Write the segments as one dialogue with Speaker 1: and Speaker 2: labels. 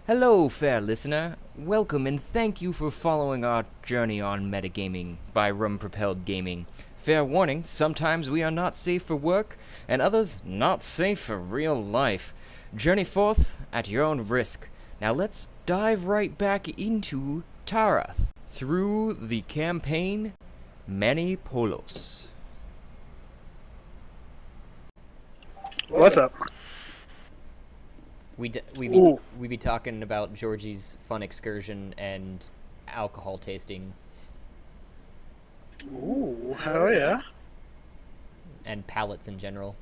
Speaker 1: Hello, fair listener. Welcome and thank you for following our journey on metagaming by Rum Propelled Gaming. Fair warning, sometimes we are not safe for work, and others not safe for real life. Journey forth at your own risk. Now let's dive right back into Tarath through the campaign Many Polos.
Speaker 2: What's up?
Speaker 1: We be talking about Georgie's fun excursion and alcohol tasting
Speaker 2: Ooh, hell yeah.
Speaker 1: and palates in general.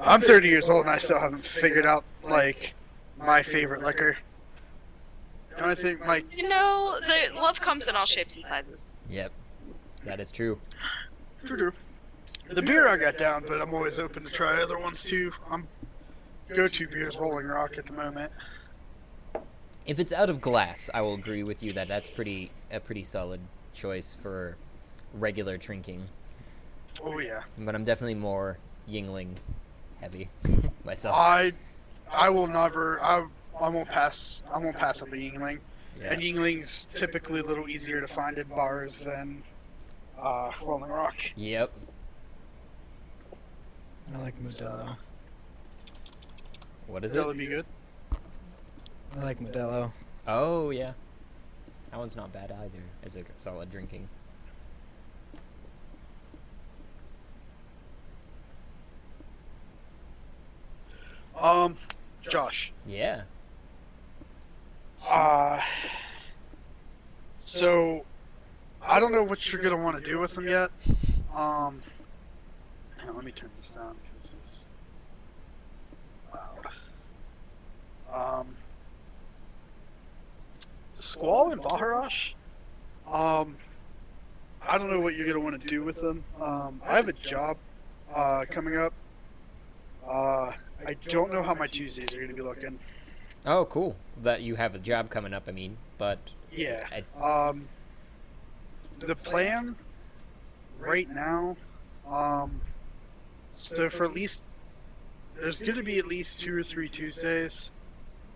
Speaker 2: I'm 30 years old and I still haven't figured out, like, my favorite liquor. The only thing, like,
Speaker 3: The love comes in all shapes and sizes.
Speaker 1: Yep, that is true.
Speaker 2: true. The beer I got down, but I'm always open to try other ones too. Go-to beer is Rolling Rock at the moment.
Speaker 1: If it's out of glass, I will agree with you that that's a pretty solid choice for regular drinking.
Speaker 2: Oh yeah.
Speaker 1: But I'm definitely more Yingling heavy myself.
Speaker 2: I will never. I won't pass. I won't pass up a Yingling.
Speaker 1: Yeah.
Speaker 2: And Yingling's typically a little easier to find in bars than Rolling Rock.
Speaker 1: Yep.
Speaker 4: I like Modelo.
Speaker 1: What is
Speaker 2: That
Speaker 1: it?
Speaker 2: would be good.
Speaker 4: I like Modelo.
Speaker 1: Oh yeah, that one's not bad either as a solid drinking.
Speaker 2: Josh.
Speaker 1: Yeah.
Speaker 2: So I don't know what you're gonna want to do with them yet. Hang on, let me turn this down because this is loud. Squall and Baharash. I don't know what you're gonna want to do with them. I have a job coming up. I don't know how my Tuesdays are gonna be looking.
Speaker 1: Oh, cool. That you have a job coming up. I mean, but
Speaker 2: Yeah.
Speaker 1: it's-
Speaker 2: The plan right now, so for at least, there's going to be at least 2 or 3 Tuesdays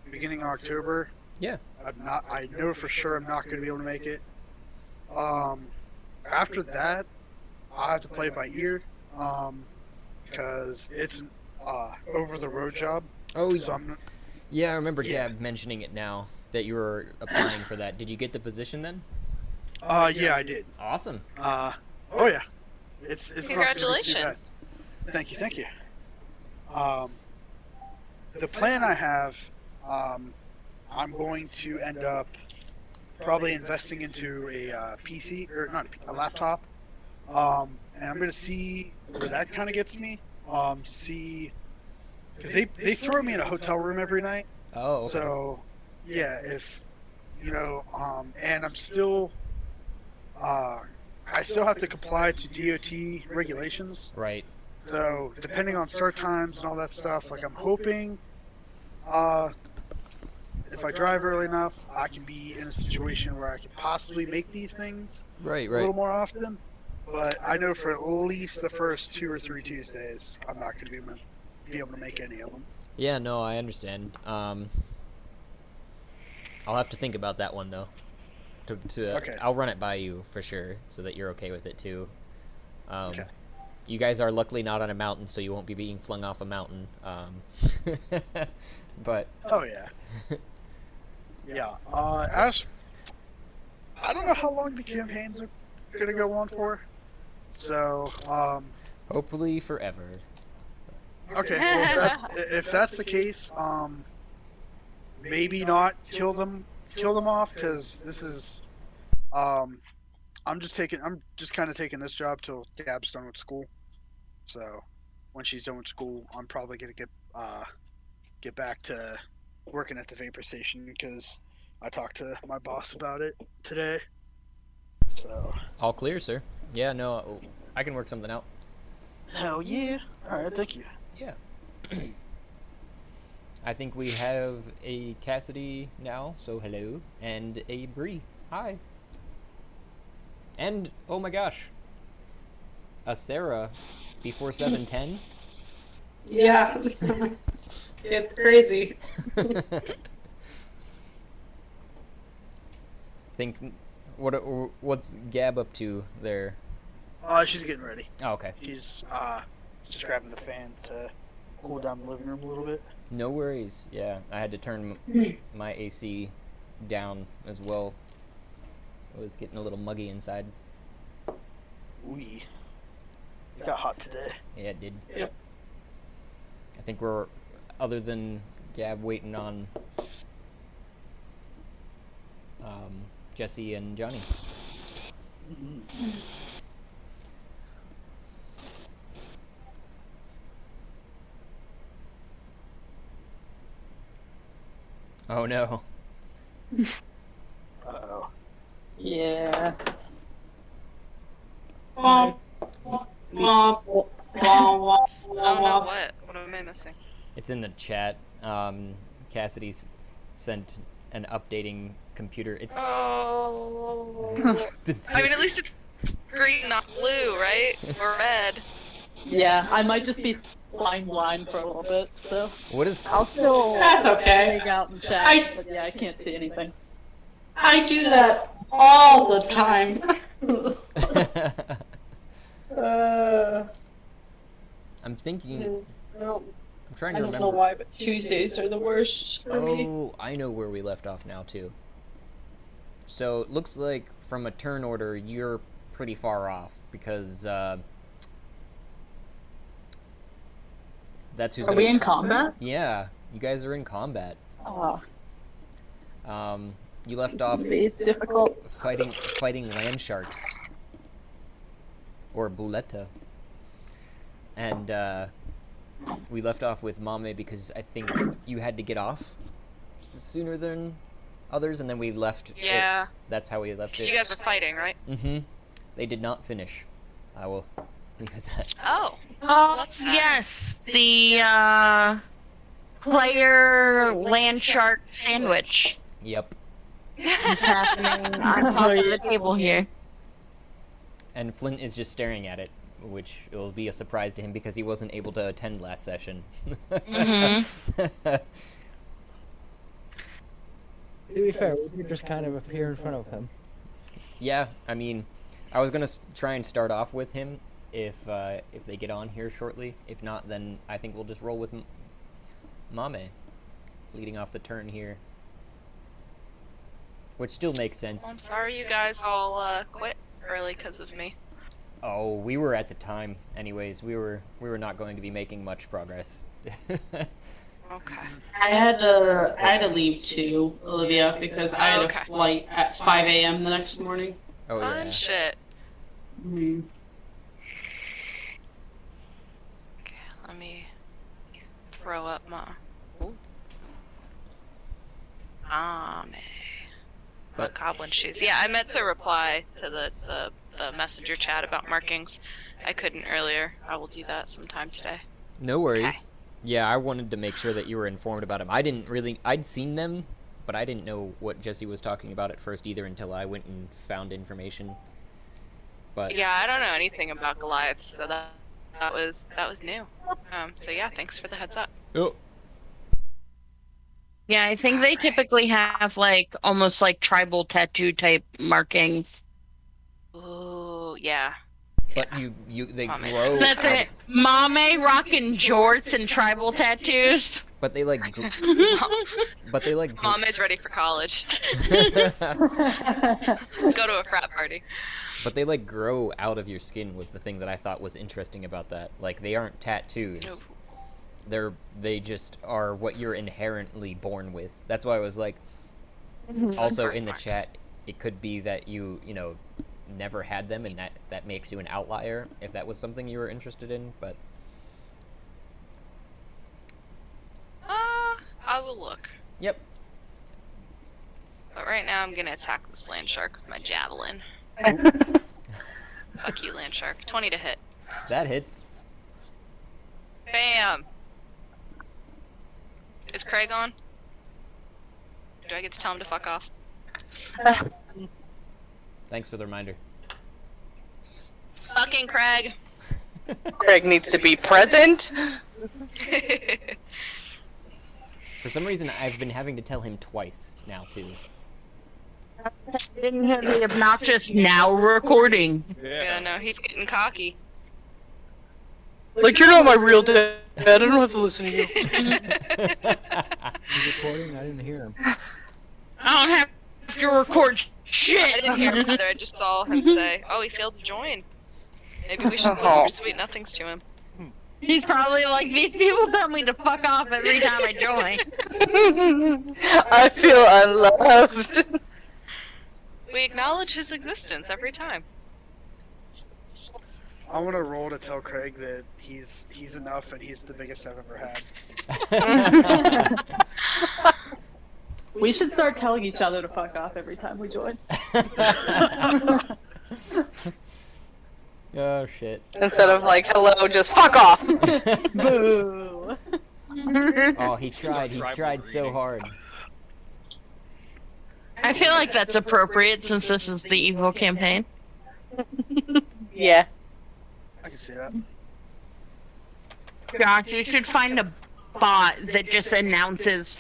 Speaker 2: beginning of October.
Speaker 1: yeah.
Speaker 2: I know for sure I'm not going to be able to make it. After that, I have to play it by ear, because it's an over the road job.
Speaker 1: Oh,
Speaker 2: So I'm,
Speaker 1: yeah. I remember
Speaker 2: Yeah.
Speaker 1: Gab mentioning it now that you were applying for that. Did you get the position then?
Speaker 2: yeah, I did.
Speaker 1: Awesome.
Speaker 2: Oh yeah, it's not gonna be too bad.
Speaker 3: Congratulations.
Speaker 2: Thank you. The plan I have, I'm going to end up probably investing into a PC, or not a laptop, and I'm going to see where that kind of gets me. To see, because they throw me in a hotel room every night.
Speaker 1: Oh, okay.
Speaker 2: So, yeah, if and I'm still, I still have to comply to DOT regulations.
Speaker 1: Right.
Speaker 2: So, depending on start times and all that stuff, like I'm hoping, if I drive early enough, I can be in a situation where I can possibly make these things
Speaker 1: Right.
Speaker 2: a
Speaker 1: Right.
Speaker 2: little more often. But I know for at least the first 2 or 3 Tuesdays, I'm not going to be able to make any of them.
Speaker 1: Yeah. No, I understand. I'll have to think about that one though.
Speaker 2: Okay.
Speaker 1: I'll run it by you for sure, so that you're okay with it too.
Speaker 2: Okay.
Speaker 1: You guys are luckily not on a mountain, so you won't be being flung off a mountain. But
Speaker 2: Oh yeah. Yeah. I don't know how long the campaigns are gonna go on for. So,
Speaker 1: hopefully forever.
Speaker 2: okay. Well, if that's the case, maybe not kill them off, because this is, I'm just kind of taking this job till Gab's done with school. So, when she's done with school, I'm probably gonna get back to working at the vapor station, because I talked to my boss about it today. So,
Speaker 1: All clear, sir. Yeah, no, I can work something out.
Speaker 2: hell yeah! All right, thank you.
Speaker 1: Yeah. I think we have a Cassidy now, so hello, and a Bree. Hi. And oh my gosh, a Sarah before 7:10.
Speaker 5: Yeah. It's crazy.
Speaker 1: Think, what's Gab up to there?
Speaker 2: She's getting ready.
Speaker 1: Oh, okay.
Speaker 2: She's just grabbing the fan to cool down the living room a little bit.
Speaker 1: No worries. Yeah, I had to turn my AC down as well. It was getting a little muggy inside.
Speaker 2: Ooh, it got hot today.
Speaker 1: Yeah, it did.
Speaker 5: Yep.
Speaker 1: I think we're, other than Gab, waiting on Jesse and Johnny. Oh no.
Speaker 2: Uh-oh.
Speaker 5: Yeah. Oh no,
Speaker 3: what? What am I missing?
Speaker 1: It's in the chat. Cassidy's sent an updating computer. It's
Speaker 3: Oh. I mean, at least it's green, not blue, right? Or red.
Speaker 5: Yeah, I might just be flying blind for a little bit, so
Speaker 1: what is
Speaker 5: I'll still
Speaker 6: That's okay.
Speaker 5: hang out and chat. But yeah, I can't see anything.
Speaker 6: I do that all the time.
Speaker 1: I'm thinking.
Speaker 6: No,
Speaker 1: I'm trying
Speaker 6: I
Speaker 1: to
Speaker 6: don't
Speaker 1: remember.
Speaker 6: know why, but Tuesdays are the worst for me.
Speaker 1: Oh, I know where we left off now too. So it looks like from a turn order, you're pretty far off because that's who's
Speaker 5: Are
Speaker 1: gonna.
Speaker 5: we in combat?
Speaker 1: Yeah, you guys are in combat.
Speaker 5: Oh,
Speaker 1: You left off
Speaker 5: it's difficult.
Speaker 1: fighting land sharks or buletta, and we left off with Mame because I think you had to get off sooner than others, and then we left.
Speaker 3: Yeah.
Speaker 1: That's how we left
Speaker 3: 'Cause
Speaker 1: it.
Speaker 3: you guys were fighting, right?
Speaker 1: Mm-hmm. They did not finish. I will leave it at that.
Speaker 3: Oh.
Speaker 7: Oh,
Speaker 3: What's that?
Speaker 7: yes, the player land shark sandwich
Speaker 1: Yep.
Speaker 7: is happening on top of the table here.
Speaker 1: And Flint is just staring at it, which will be a surprise to him because he wasn't able to attend last session.
Speaker 7: Mhm.
Speaker 4: To be fair, we could just kind of appear in front of him.
Speaker 1: Yeah, I mean, I was gonna try and start off with him if they get on here shortly. If not, then I think we'll just roll with Mame, leading off the turn here, which still makes sense.
Speaker 3: Well, I'm sorry you guys all quit early because of me.
Speaker 1: Oh, we were at the time, anyways. We were not going to be making much progress.
Speaker 3: Okay.
Speaker 6: I had to leave too, Olivia, because I had
Speaker 3: Okay.
Speaker 6: a flight at 5 a.m. the next morning.
Speaker 1: Oh
Speaker 3: Fun
Speaker 1: yeah.
Speaker 3: shit.
Speaker 6: Mm-hmm.
Speaker 3: Okay, let me throw up my. Man.
Speaker 1: But-
Speaker 3: Goblin shoes. Yeah, I meant to reply to the messenger chat about markings. I couldn't earlier. I will do that sometime today.
Speaker 1: No worries.
Speaker 3: Okay.
Speaker 1: Yeah, I wanted to make sure that you were informed about him. I'd seen them, but I didn't know what Jesse was talking about at first either until I went and found information. But
Speaker 3: Yeah, I don't know anything about Goliath, so that was new. So yeah, thanks for the heads up.
Speaker 1: oh,
Speaker 7: Yeah, I think they typically have like almost like tribal tattoo type markings.
Speaker 3: Ooh, yeah.
Speaker 1: but they
Speaker 3: Mame.
Speaker 1: grow.
Speaker 7: That's
Speaker 1: out-
Speaker 7: it. Mame rocking jorts and tribal tattoos.
Speaker 1: But they like. But they like.
Speaker 3: Mom is ready for college. Go to a frat party.
Speaker 1: But they like grow out of your skin was the thing that I thought was interesting about that. Like they aren't tattoos. They just are what you're inherently born with. That's why I was like, also in the
Speaker 3: Birthmarks.
Speaker 1: chat, it could be that you know never had them and that makes you an outlier if that was something you were interested in. But
Speaker 3: I will look.
Speaker 1: yep.
Speaker 3: But right now I'm gonna attack this land shark with my javelin. Fuck you, land shark. 20 to hit.
Speaker 1: That hits.
Speaker 3: Bam! Is Craig on? Do I get to tell him to fuck off?
Speaker 1: Thanks for the reminder.
Speaker 3: Fucking Craig!
Speaker 8: Craig needs to be present.
Speaker 1: For some reason, I've been having to tell him twice now, too.
Speaker 7: Didn't hear the obnoxious now recording.
Speaker 3: Yeah, no, he's getting cocky.
Speaker 8: Like, you're not my real dad. I don't have to listen to you.
Speaker 4: He's recording. I didn't hear him.
Speaker 7: I don't have to record
Speaker 3: I
Speaker 7: shit.
Speaker 3: didn't hear him either. I just saw him say, "Oh, he failed to join." Maybe we should whisper sweet nothings to him.
Speaker 7: He's probably like, these people tell me to fuck off every time I join.
Speaker 8: I feel unloved.
Speaker 3: We acknowledge his existence every time.
Speaker 2: I want to roll to tell Craig that he's enough and he's the biggest I've ever had.
Speaker 5: We should start telling each other to fuck off every time we join.
Speaker 1: Oh, shit.
Speaker 8: Instead of like, hello, just fuck off.
Speaker 5: Boo.
Speaker 1: Oh, he tried. He tried so hard.
Speaker 7: I feel like that's appropriate since this is the evil campaign.
Speaker 8: Yeah.
Speaker 2: I can see that.
Speaker 7: Josh, you should find a bot that just announces,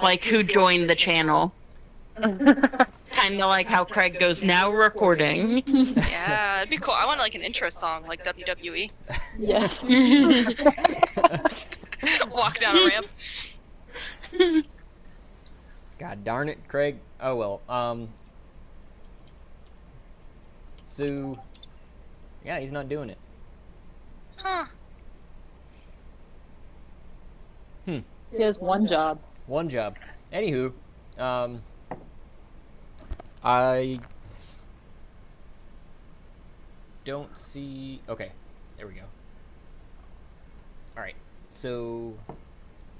Speaker 7: like, who joined the channel. Kind of like how Craig goes, now recording.
Speaker 3: Yeah, it'd be cool. I want like an intro song, like WWE.
Speaker 5: Yes.
Speaker 3: Walk down a ramp.
Speaker 1: God darn it, Craig. Oh well. So, yeah, he's not doing it.
Speaker 3: Huh.
Speaker 5: He has one job.
Speaker 1: One job. Anywho, I don't see. Okay, there we go. All right, so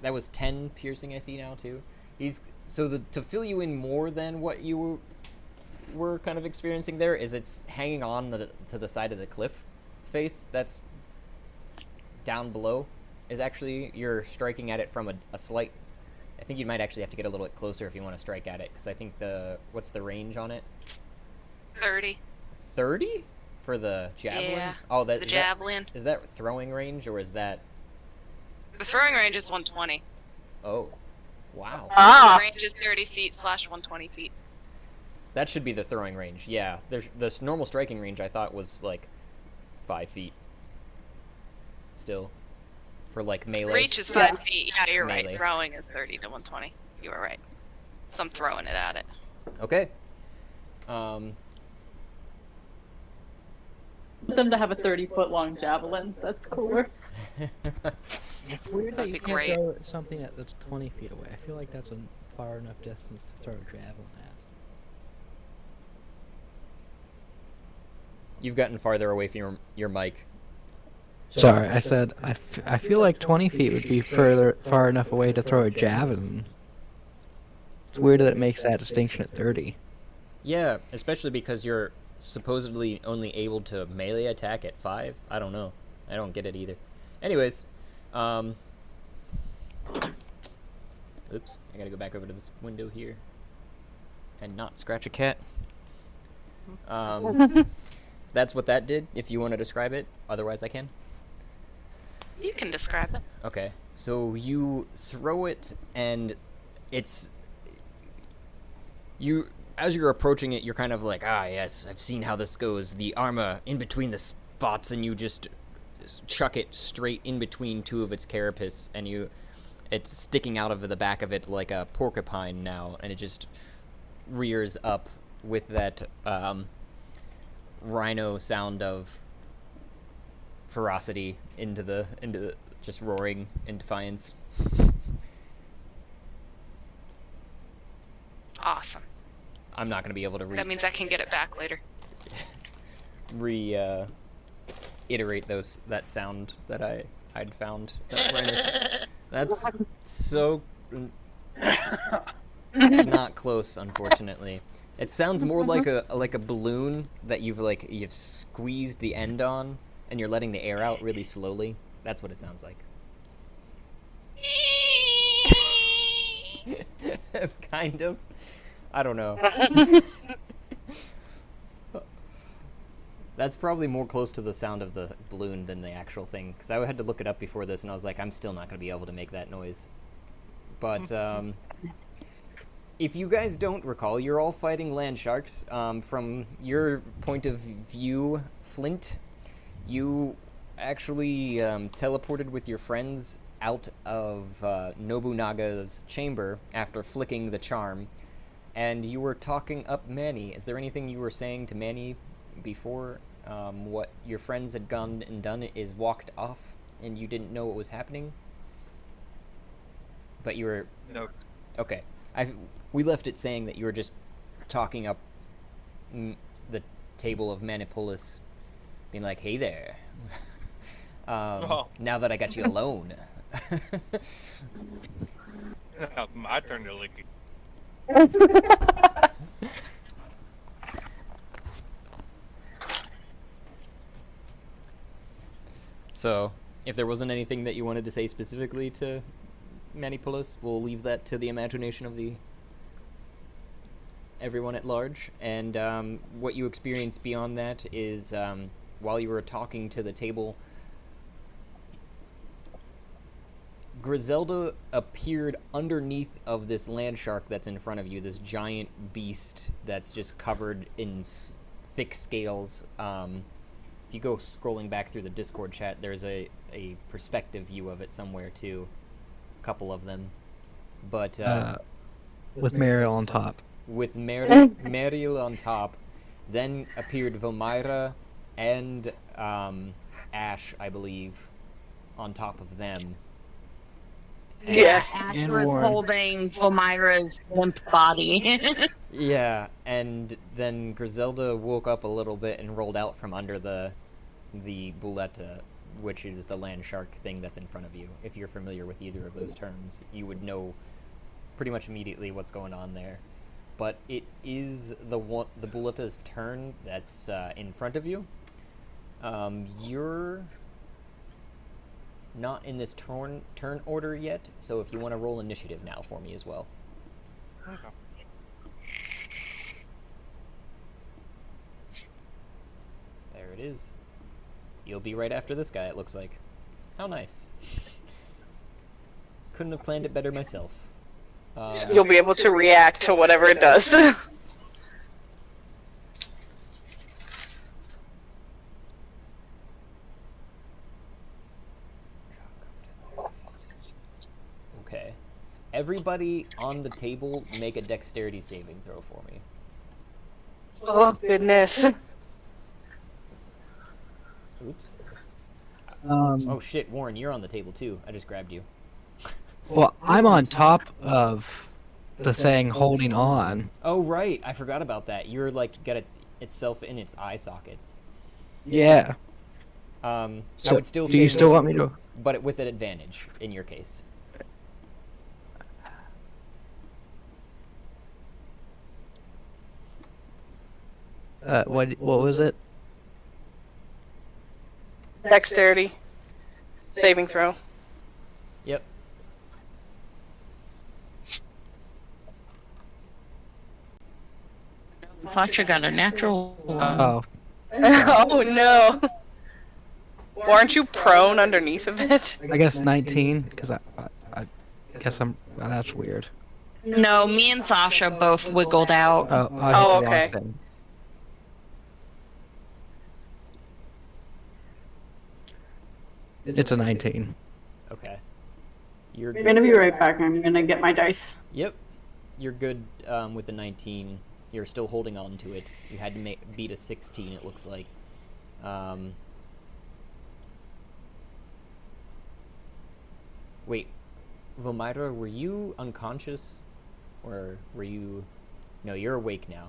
Speaker 1: that was 10 piercing. I see now too. To fill you in more than what you were kind of experiencing there is it's hanging on to the side of the cliff face that's down below. Is actually you're striking at it from a slight. I think you might actually have to get a little bit closer if you want to strike at it, because I think what's the range on it?
Speaker 3: 30.
Speaker 1: 30 for the javelin.
Speaker 3: Yeah.
Speaker 1: Oh,
Speaker 3: The javelin.
Speaker 1: Is that throwing range or is that?
Speaker 3: The throwing range is 120.
Speaker 1: Oh, wow.
Speaker 3: The range is 30 feet / 120 feet.
Speaker 1: That should be the throwing range. Yeah, there's this normal striking range. I thought was like 5 feet. Still, for like melee.
Speaker 3: Reach is 5 feet. Yeah, you're
Speaker 1: Melee.
Speaker 3: right. Throwing is 30 to 120. You were right. So I'm throwing it at it.
Speaker 1: Okay.
Speaker 5: Want them to have a 30-foot long javelin. That's cooler.
Speaker 4: It's weird that
Speaker 3: That'd
Speaker 4: you
Speaker 3: be
Speaker 4: can't
Speaker 3: great.
Speaker 4: throw something that's 20 feet away. I feel like that's a far enough distance to throw a javelin at.
Speaker 1: You've gotten farther away from your mic.
Speaker 4: Sorry, I said I feel like 20 feet would be far enough away to throw a javelin. It's weird that it makes that distinction at 30.
Speaker 1: Yeah, especially because you're supposedly only able to melee attack at 5. I don't know. I don't get it either. Anyways, oops, I gotta go back over to this window here and not scratch a cat. That's what that did, if you want to describe it. Otherwise, I can.
Speaker 3: You can describe it.
Speaker 1: Okay, so you throw it, and it's... As you're approaching it, you're kind of like, ah, yes, I've seen how this goes. The armor in between the spots, and you just chuck it straight in between two of its carapace, and it's sticking out of the back of it like a porcupine now, and it just rears up with that rhino sound of ferocity into the just roaring in defiance.
Speaker 3: Awesome.
Speaker 1: I'm not gonna be able to
Speaker 3: That means I can get it back later.
Speaker 1: iterate that sound that I'd found. That's so not close, unfortunately. It sounds more like a balloon that you've squeezed the end on, and you're letting the air out really slowly. That's what it sounds like. Kind of. I don't know. That's probably more close to the sound of the balloon than the actual thing, because I had to look it up before this, and I was like, I'm still not going to be able to make that noise. But if you guys don't recall, you're all fighting land sharks. From your point of view, Flint, you actually teleported with your friends out of Nobunaga's chamber after flicking the charm, and you were talking up Manny. Is there anything you were saying to Manny before what your friends had gone and done is walked off, and you didn't know what was happening? But you were...
Speaker 9: No.
Speaker 1: Okay. We left it saying that you were just talking up the table of Manipulis, being like, hey there. Now that I got you alone.
Speaker 9: My turn to lick you.
Speaker 1: So, if there wasn't anything that you wanted to say specifically to Manipulis, we'll leave that to the imagination of the everyone at large. And what you experienced beyond that is while you were talking to the table, Griselda appeared underneath of this land shark that's in front of you, this giant beast that's just covered in thick scales. If you go scrolling back through the Discord chat, there's a perspective view of it somewhere too. A couple of them. But
Speaker 4: with Mariel on top.
Speaker 1: With Mariel on top, then appeared Vomira and Ash, I believe, on top of them.
Speaker 8: Yes.
Speaker 7: Ash
Speaker 4: And
Speaker 7: was
Speaker 4: Warren.
Speaker 7: holding Elmira's limp body.
Speaker 1: Yeah, and then Griselda woke up a little bit and rolled out from under the Buletta, which is the land shark thing that's in front of you. If you're familiar with either of those terms, you would know pretty much immediately what's going on there. But it is the Buletta's turn that's in front of you. You're not in this turn order yet, so if you want to roll initiative now for me as well.
Speaker 9: Okay.
Speaker 1: There it is. You'll be right after this guy, it looks like. How nice. Couldn't have planned it better myself.
Speaker 8: You'll be able to react to whatever it does.
Speaker 1: Okay. Everybody on the table make a dexterity saving throw for me.
Speaker 8: Oh, goodness.
Speaker 1: Oops.
Speaker 4: Um,
Speaker 1: Oh shit, Warren, you're on the table too. I just grabbed you.
Speaker 4: well, I'm on top of the thing holding on.
Speaker 1: Oh right, I forgot about that. You're like got itself in its eye sockets.
Speaker 4: Yeah.
Speaker 1: I
Speaker 4: So,
Speaker 1: would still
Speaker 4: do
Speaker 1: say
Speaker 4: you still want me to?
Speaker 1: but with an advantage in your case.
Speaker 4: What was it?
Speaker 8: Dexterity. Saving throw.
Speaker 1: Yep.
Speaker 7: Sasha got a natural one.
Speaker 4: Oh,
Speaker 8: Oh, no. Weren't you prone underneath of it?
Speaker 4: I guess 19, because I guess I'm. Well, that's weird.
Speaker 7: No, me and Sasha both wiggled out.
Speaker 4: Oh, I hit
Speaker 8: Oh,
Speaker 4: the wrong
Speaker 8: okay.
Speaker 4: thing. It's a 19.
Speaker 1: Okay. You're
Speaker 5: I'm
Speaker 1: good.
Speaker 5: gonna be right back. I'm gonna get my dice.
Speaker 1: Yep. You're good with the 19. You're still holding on to it. You had to beat a 16, it looks like. Wait. Vomira, were you unconscious? Or were you... No, you're awake now.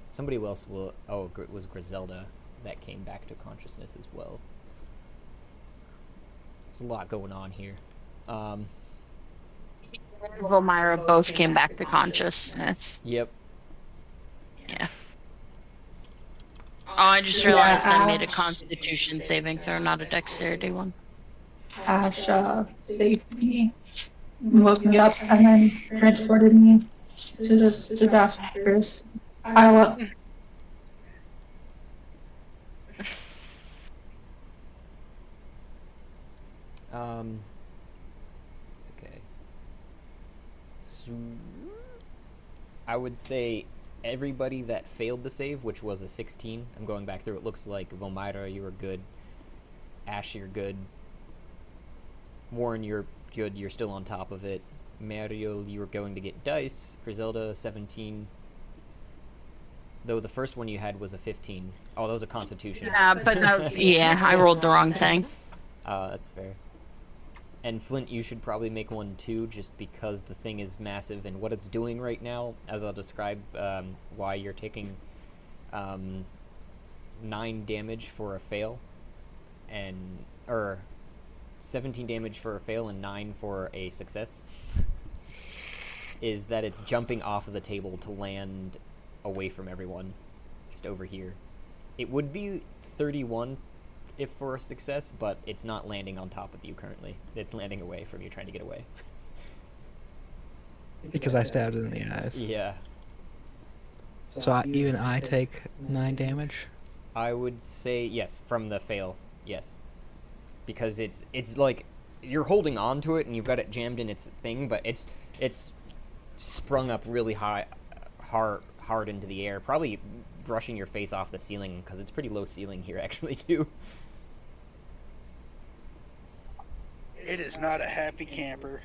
Speaker 1: Somebody else will... Oh, it was Griselda that came back to consciousness as well. There's a lot going on here.
Speaker 7: Elmira both came back to consciousness.
Speaker 1: Yep.
Speaker 7: Yeah. Oh, I just realized I made a
Speaker 5: Ash.
Speaker 7: Constitution saving throw, not a Dexterity one.
Speaker 5: Ash saved me, woke me up, and then transported me to this disastrous island.
Speaker 1: Okay. I would say everybody that failed the save, which was a 16. I'm going back through. It looks like Vomira, you were good. Ash, you're good. Warren, you're good. You're still on top of it. Mario, you were going to get dice. Griselda, 17. Though the first one you had was a 15. Oh, that was a Constitution.
Speaker 7: Yeah, but that, yeah, I rolled the wrong thing.
Speaker 1: That's fair. And Flint, you should probably make one too, just because the thing is massive and what it's doing right now, as I'll describe why you're taking 9 damage for a fail, or 17 damage for a fail and 9 for a success, is that it's jumping off of the table to land away from everyone, just over here. It would be 31 if for a success, but it's not landing on top of you currently. It's landing away from you, trying to get away.
Speaker 4: Because I stabbed it in the eyes.
Speaker 1: Yeah.
Speaker 4: So even I take 9 damage?
Speaker 1: I would say yes, from the fail, yes. Because it's like, you're holding on to it and you've got it jammed in its thing, but it's sprung up really hard into the air, probably brushing your face off the ceiling, because it's pretty low ceiling here actually too.
Speaker 2: It is not a happy camper.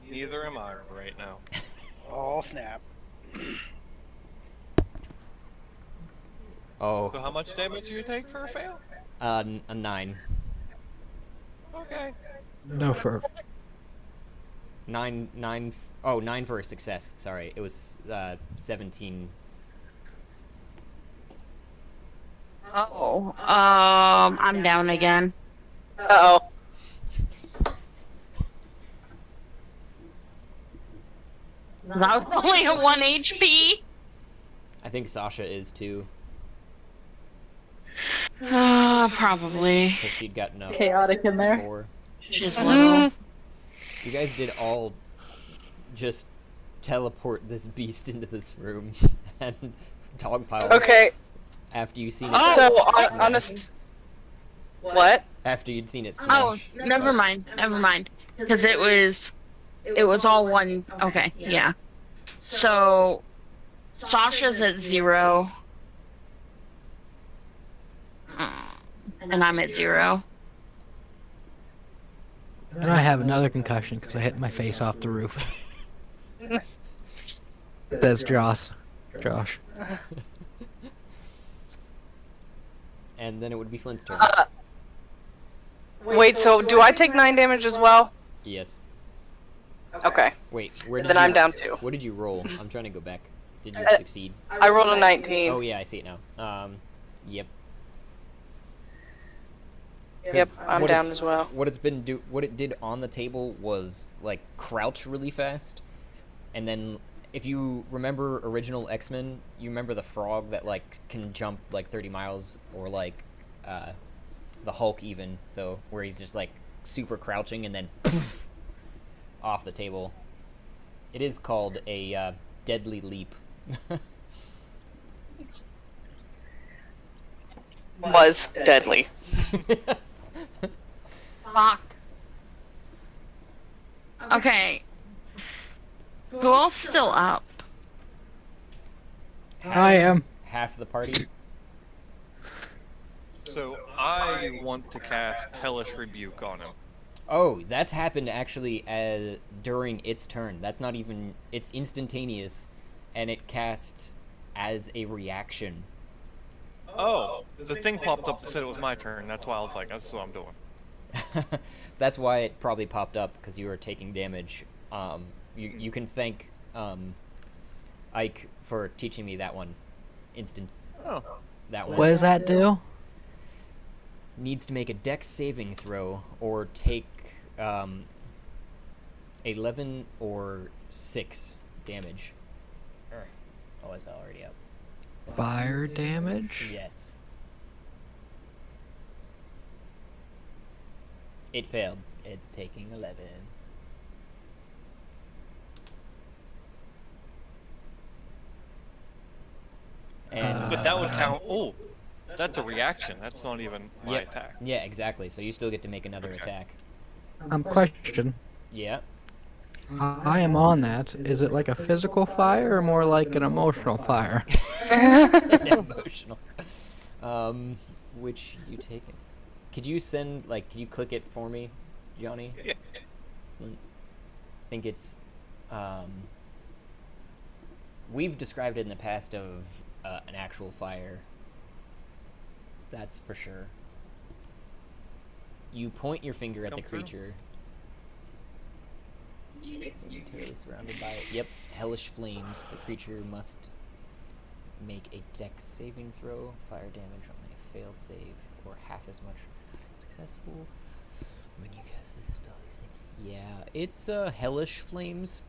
Speaker 9: Neither am I right now.
Speaker 2: Oh, snap.
Speaker 1: Oh.
Speaker 9: So how much damage do you take for a fail?
Speaker 1: A 9.
Speaker 9: Okay.
Speaker 4: No, for
Speaker 1: 9 for a success. Sorry, it was 17.
Speaker 7: Oh, I'm down again.
Speaker 8: Uh-oh.
Speaker 7: That was only a 1 HP.
Speaker 1: I think Sasha is too,
Speaker 7: Probably.
Speaker 1: because she'd got enough.
Speaker 6: Chaotic in there.
Speaker 1: 4.
Speaker 7: She's little.
Speaker 1: You guys did all just teleport this beast into this room and dogpile it
Speaker 8: Okay.
Speaker 1: after you've seen it.
Speaker 8: So
Speaker 1: smash.
Speaker 8: on a what?
Speaker 1: After you'd seen it
Speaker 7: Oh,
Speaker 1: smash.
Speaker 7: never mind. Because it was all one. Okay, yeah. So Sasha's at 0. And I'm at 0.
Speaker 4: And I have another concussion because I hit my face off the roof. Says Josh.
Speaker 1: And then it would be Flint's turn.
Speaker 8: Wait, so do I take 9 damage as well?
Speaker 1: Yes.
Speaker 8: Okay.
Speaker 1: Wait, where did
Speaker 8: Then
Speaker 1: you...
Speaker 8: I'm down 2.
Speaker 1: What did you roll? I'm trying to go back. Did you succeed?
Speaker 8: I rolled a 19.
Speaker 1: Oh yeah, I see it now. Yep.
Speaker 8: Yep, I'm
Speaker 1: what
Speaker 8: down
Speaker 1: it's-
Speaker 8: as well.
Speaker 1: What it did on the table was like crouch really fast, and then if you remember original X-Men, you remember the frog that like can jump like 30 miles, or like the Hulk even. So where he's just like super crouching and then poof, off the table. It is called a deadly leap.
Speaker 8: Was deadly.
Speaker 7: Fuck. Okay. Who else still up?
Speaker 4: I am.
Speaker 1: Half the party.
Speaker 9: So I want to cast Hellish Rebuke on him.
Speaker 1: Oh, that's happened actually during its turn. That's not even... It's instantaneous, and it casts as a reaction.
Speaker 9: Oh, the thing popped up that said it was my turn. That's why I was like, that's what I'm doing.
Speaker 1: That's why it probably popped up, because you were taking damage. You can thank Ike for teaching me that one.
Speaker 9: Oh.
Speaker 1: That one.
Speaker 4: What does that do?
Speaker 1: Needs to make a dex saving throw or take 11 or 6 damage. Oh, is that already up?
Speaker 4: Fire damage?
Speaker 1: Yes. It failed. It's taking 11. And
Speaker 9: But that would count. Oh, that's a reaction. That's not even my
Speaker 1: Yep.
Speaker 9: attack.
Speaker 1: Yeah, exactly. So you still get to make another attack.
Speaker 4: Question.
Speaker 1: Yeah.
Speaker 4: I am on that. Is it like a physical fire or more like an emotional fire?
Speaker 1: Emotional. Which you taking? Could you send, like, could you click it for me, Johnny?
Speaker 9: Yeah.
Speaker 1: I think it's, we've described it in the past of an actual fire. That's for sure. You point your finger at the
Speaker 9: Come through.
Speaker 1: creature. Surrounded by it. Yep, hellish flames. The creature must make a dex saving throw. Fire damage on a failed save, or half as much successful when you cast this spell. Yeah, it's hellish flames.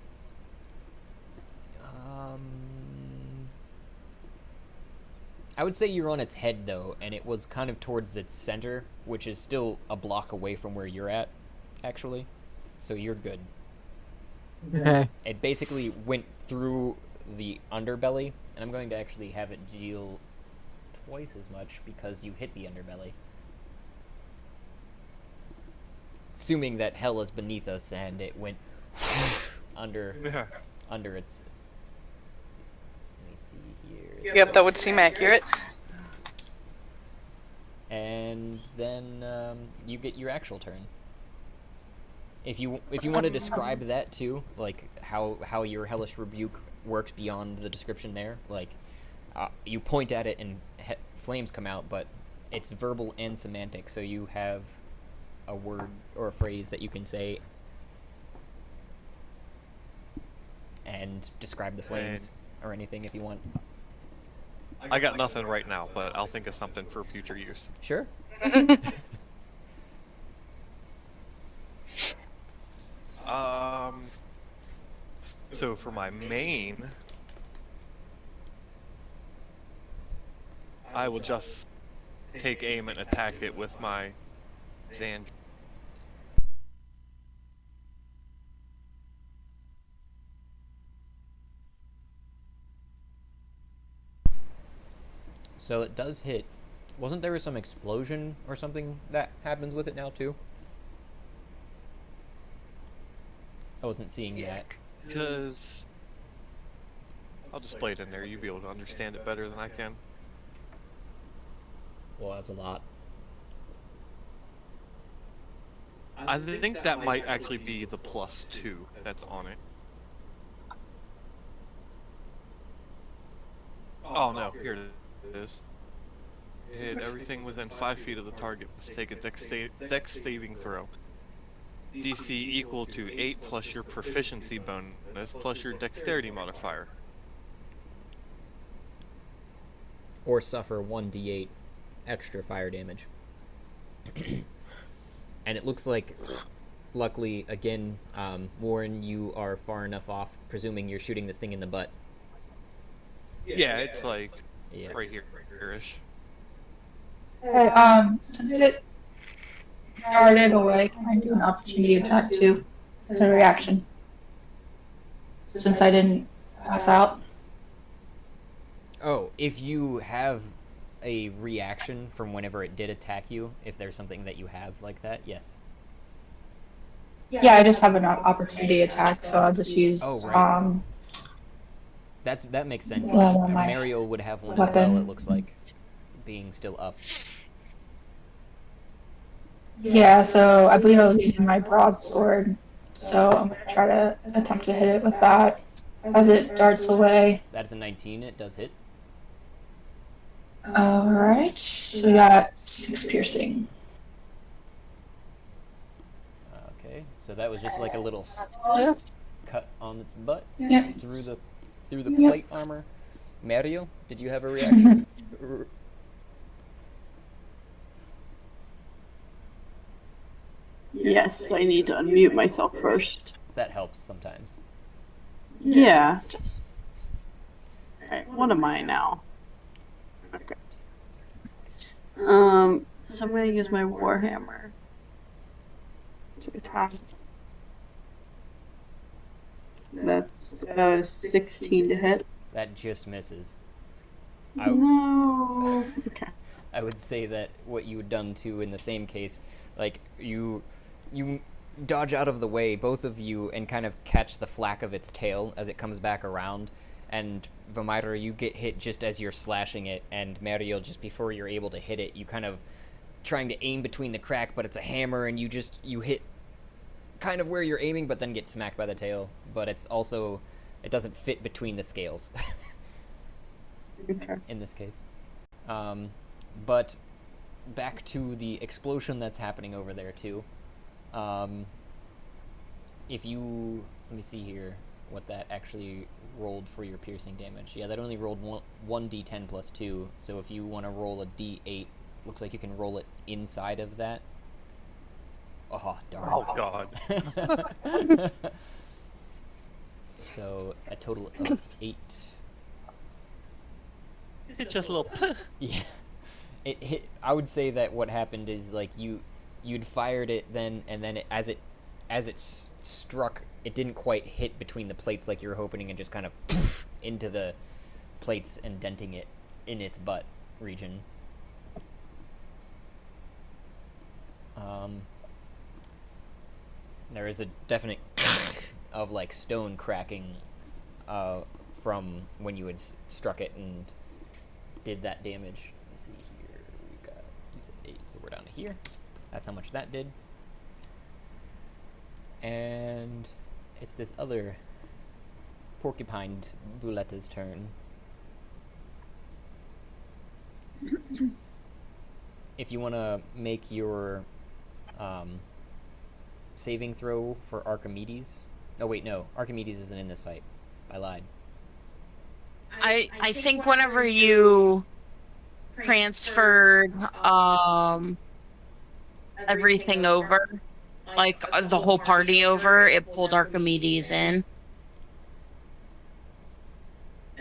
Speaker 1: I would say you're on its head though, and it was kind of towards its center, which is still a block away from where you're at, actually. So you're good.
Speaker 4: Okay.
Speaker 1: It basically went through the underbelly, and I'm going to actually have it deal twice as much because you hit the underbelly. Assuming that hell is beneath us and it went under its. Let me see here.
Speaker 8: Yep, that would seem accurate.
Speaker 1: And then you get your actual turn. If you want to describe that too, like how your hellish rebuke works beyond the description there, like you point at it and flames come out, but it's verbal and semantic, so you have a word or a phrase that you can say and describe the flames or anything if you want.
Speaker 9: I got nothing right now, but I'll think of something for future use.
Speaker 1: Sure.
Speaker 9: So for my main, I will just take aim and attack it with my Zand.
Speaker 1: So it does hit. Wasn't there some explosion or something that happens with it now too? I wasn't seeing that.
Speaker 9: Because I'll display it in there. You'll be able to understand it better than I can.
Speaker 1: Well, that's a lot.
Speaker 9: I think that might actually be the +2 that's on it. Oh no, here it is. Hit everything within 5 feet of the target must take a dex saving throw. DC equal to 8 plus your proficiency bonus plus your dexterity modifier.
Speaker 1: Or suffer 1d8 extra fire damage. And it looks like, luckily, again, Warren, you are far enough off, presuming you're shooting this thing in the butt.
Speaker 9: Yeah, it's like
Speaker 1: Yeah.
Speaker 9: right here-ish.
Speaker 5: Okay, since it darted away, can I do an opportunity attack too? As a reaction. Since I didn't pass out.
Speaker 1: Oh, if you have a reaction from whenever it did attack you, if there's something that you have like that, yes.
Speaker 5: Yeah, I just have an opportunity attack, so I'll just use
Speaker 1: Oh, right. That makes sense.
Speaker 5: my
Speaker 1: Mariel would have one as well,
Speaker 5: weapon.
Speaker 1: it looks like, being still up.
Speaker 5: Yeah, so I believe I was using my broadsword, so I'm gonna try to attempt to hit it with that as it darts away.
Speaker 1: That's a 19, it does hit.
Speaker 5: Alright, so we got 6 piercing.
Speaker 1: Okay, so that was just like a little
Speaker 5: Yep.
Speaker 1: cut on its butt
Speaker 5: Yep.
Speaker 1: through the
Speaker 5: Yep.
Speaker 1: plate armor. Mariel, did you have a reaction?
Speaker 6: Yes, I need to unmute myself first.
Speaker 1: That helps sometimes.
Speaker 6: Yeah, just. Alright, what am I now? Okay. So I'm gonna use my Warhammer to attack. That's 16 to hit.
Speaker 1: That just misses.
Speaker 6: No. Okay.
Speaker 1: I would say that what you had done too in the same case, like you dodge out of the way, both of you, and kind of catch the flack of its tail as it comes back around. And Vomiter, you get hit just as you're slashing it, and Mariel, just before you're able to hit it, you kind of trying to aim between the crack, but it's a hammer, and you hit kind of where you're aiming, but then get smacked by the tail. But it's also, it doesn't fit between the scales.
Speaker 6: Okay.
Speaker 1: In this case. But back to the explosion that's happening over there too. If you, let me see here what that actually rolled for your piercing damage. Yeah, that only rolled 1d10 plus 2, so if you want to roll a d8, looks like you can roll it inside of that. Oh, darn.
Speaker 9: Oh god.
Speaker 1: So a total of 8.
Speaker 9: It's just a little.
Speaker 1: Yeah, it hit. I would say that what happened is like you'd fired it then, and then as it struck, it didn't quite hit between the plates like you were hoping, and just kind of into the plates and denting it in its butt region. There is a definite of like stone cracking from when you had struck it and did that damage. Let's see here. We got, you said 8, so we're down to here. That's how much that did. And it's this other porcupine Buletta's turn. If you want to make your saving throw for Archimedes. Oh wait, no, Archimedes isn't in this fight. I lied.
Speaker 7: I think whenever you transferred everything over, like the whole party over, it pulled Archimedes in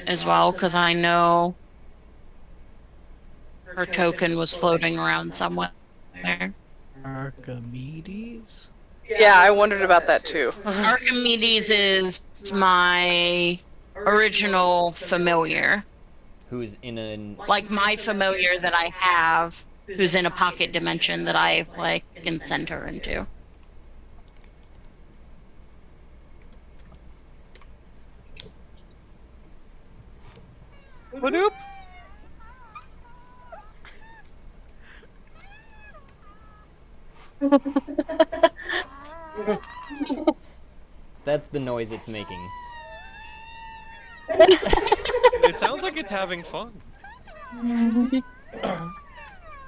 Speaker 7: as well, because I know her token was floating around somewhere.
Speaker 4: Archimedes?
Speaker 8: Yeah, I wondered about that too.
Speaker 7: Archimedes is my original familiar.
Speaker 1: Who's in an...
Speaker 7: Like my familiar that I have, who's in a pocket dimension that I like can send her into.
Speaker 8: Whoop.
Speaker 1: That's the noise it's making.
Speaker 9: It sounds like it's having fun.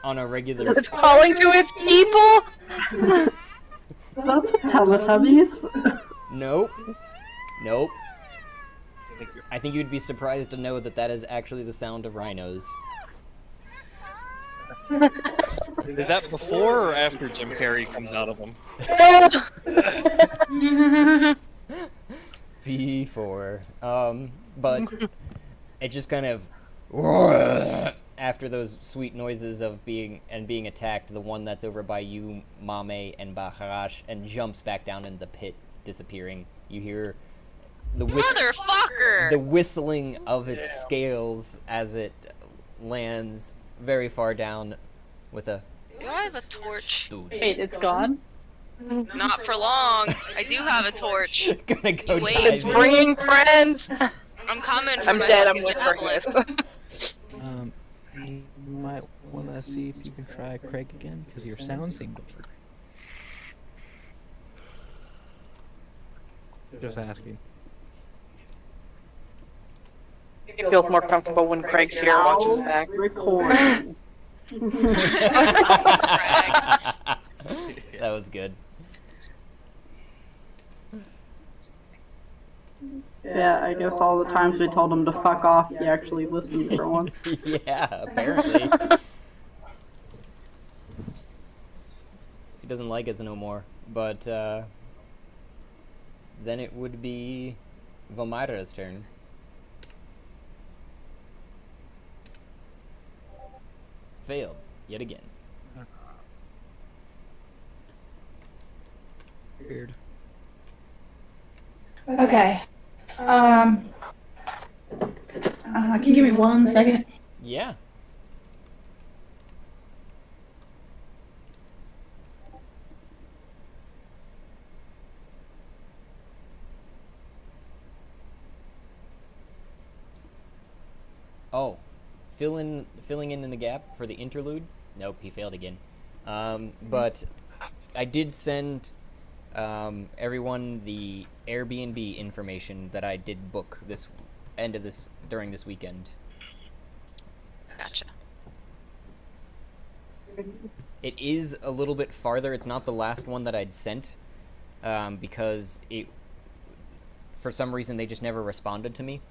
Speaker 1: On a regular...
Speaker 8: It's calling to its people.
Speaker 6: Those Teletubbies.
Speaker 1: Nope. Nope. I think you'd be surprised to know that that is actually the sound of rhinos.
Speaker 9: Is that before or after Jim Carrey comes out of them?
Speaker 1: Before. But it just kind of... After those sweet noises of being attacked, the one that's over by you, Mame and Baharash, and jumps back down into the pit, disappearing. You hear the
Speaker 3: Motherfucker!
Speaker 1: the whistling of its scales as it lands very far down with a...
Speaker 3: Do I have a torch?
Speaker 6: Wait, it's gone?
Speaker 3: Not for long. I do have a torch.
Speaker 1: Gonna go
Speaker 3: Wait.
Speaker 1: dive
Speaker 8: It's bringing friends.
Speaker 3: I'm coming for
Speaker 8: I'm
Speaker 3: my
Speaker 8: dead. I'm
Speaker 3: fucking
Speaker 8: whispering
Speaker 3: tablet.
Speaker 8: this.
Speaker 4: You might want to see if you can try Craig again, because your sound seemed to work. Just asking.
Speaker 8: It feels more comfortable when Craig's here watching back.
Speaker 6: Recording.
Speaker 1: That was good.
Speaker 6: Yeah, I guess all the times we told him to fuck off, he actually listened for once.
Speaker 1: Yeah, apparently. He doesn't like us no more. But, then it would be Vomira's turn. Failed, yet again.
Speaker 4: Weird.
Speaker 5: Okay. Can you give me 1 second?
Speaker 1: Yeah. Oh, filling in the gap for the interlude. Nope, he failed again. But I did send everyone the Airbnb information that I did book during this weekend.
Speaker 3: Gotcha.
Speaker 1: It is a little bit farther. It's not the last one that I'd sent, because for some reason they just never responded to me.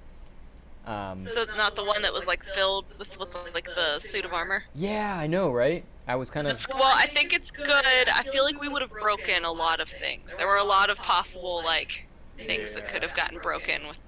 Speaker 3: So not the one that was like filled with like the suit of armor?
Speaker 1: Yeah, I know, right? I was kind of...
Speaker 3: Well, I think it's good. I feel like we would have broken a lot of things. There were a lot of possible like things that could have gotten broken with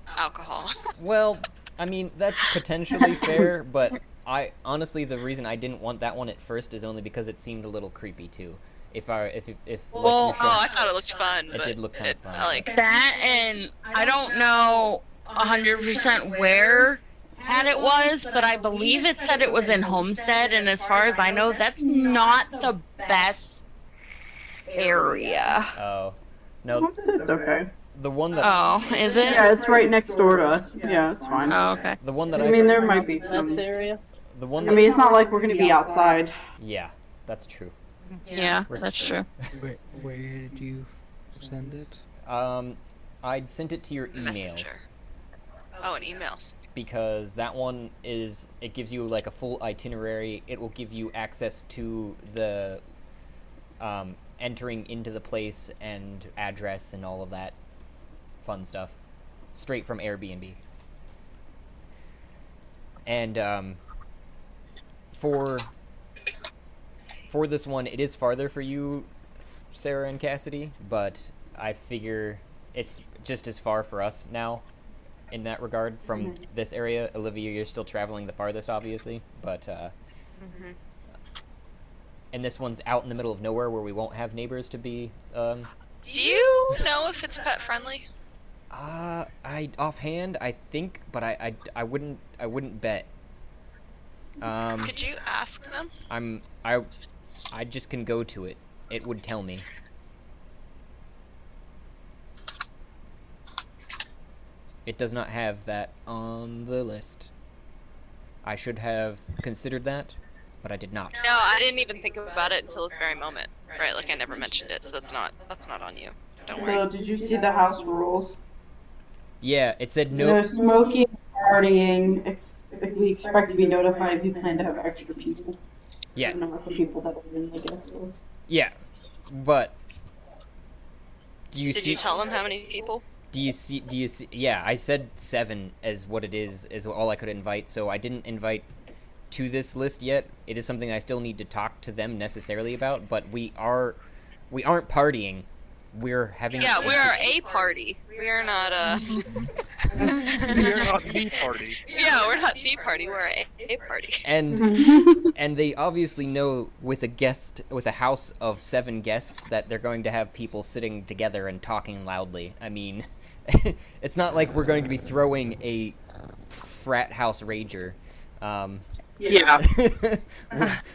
Speaker 3: alcohol.
Speaker 1: Well, I mean, that's potentially fair, but I honestly, the reason I didn't want that one at first is only because it seemed a little creepy too. If
Speaker 7: Well,
Speaker 1: like,
Speaker 3: Oh, I thought it looked fun.
Speaker 1: It
Speaker 3: but
Speaker 1: did look kind of fun.
Speaker 3: Like
Speaker 7: That, and I don't know 100% where it was, but I believe it said it was in Homestead, and as far as I know, that's not the best area.
Speaker 1: Oh, no,
Speaker 6: It's okay.
Speaker 1: the one that
Speaker 7: Oh, is it?
Speaker 6: Yeah, it's right next door to us. Yeah, it's fine.
Speaker 7: Oh, okay.
Speaker 1: the one that
Speaker 6: I mean, there might be some.
Speaker 8: area.
Speaker 1: the one
Speaker 6: I
Speaker 1: that
Speaker 6: mean, it's not like we're gonna be outside.
Speaker 1: yeah, that's true.
Speaker 7: Yeah, that's true.
Speaker 4: Where did you send it?
Speaker 1: I'd sent it to your emails.
Speaker 3: Messenger. Oh, and emails.
Speaker 1: Because that one it gives you like a full itinerary. It will give you access to the entering into the place and address and all of that fun stuff straight from Airbnb. And for this one, it is farther for you, Sarah and Cassidy, but I figure it's just as far for us now in that regard from this area. Olivia, you're still traveling the farthest, obviously, but and this one's out in the middle of nowhere where we won't have neighbors to be
Speaker 3: Do you know if it's pet friendly?
Speaker 1: I offhand I think, but I wouldn't bet.
Speaker 3: Could you ask them?
Speaker 1: I just can go to it. It would tell me. It does not have that on the list. I should have considered that, but I did not.
Speaker 3: No, I didn't even think about it until this very moment. Right, like I never mentioned it, so that's not on you. Don't worry.
Speaker 6: So, did you see the house rules?
Speaker 1: Yeah, it said
Speaker 6: No
Speaker 1: no.
Speaker 6: smoking, partying. We expect to be notified if you plan to have extra people.
Speaker 1: Yeah,
Speaker 6: Not for people that are in the guest list.
Speaker 1: yeah, but do you
Speaker 3: Did
Speaker 1: see?
Speaker 3: you tell them how many people?
Speaker 1: Do you see? Yeah, I said 7 as what it is all I could invite. So I didn't invite to this list yet. It is something I still need to talk to them necessarily about. But we aren't partying. We're having.
Speaker 3: Yeah, we are a party. We are not a.
Speaker 9: We're not the party.
Speaker 3: Yeah, we're not the party. We're a party.
Speaker 1: And they obviously know with a house of 7 guests that they're going to have people sitting together and talking loudly. I mean, it's not like we're going to be throwing a frat house rager.
Speaker 8: Yeah.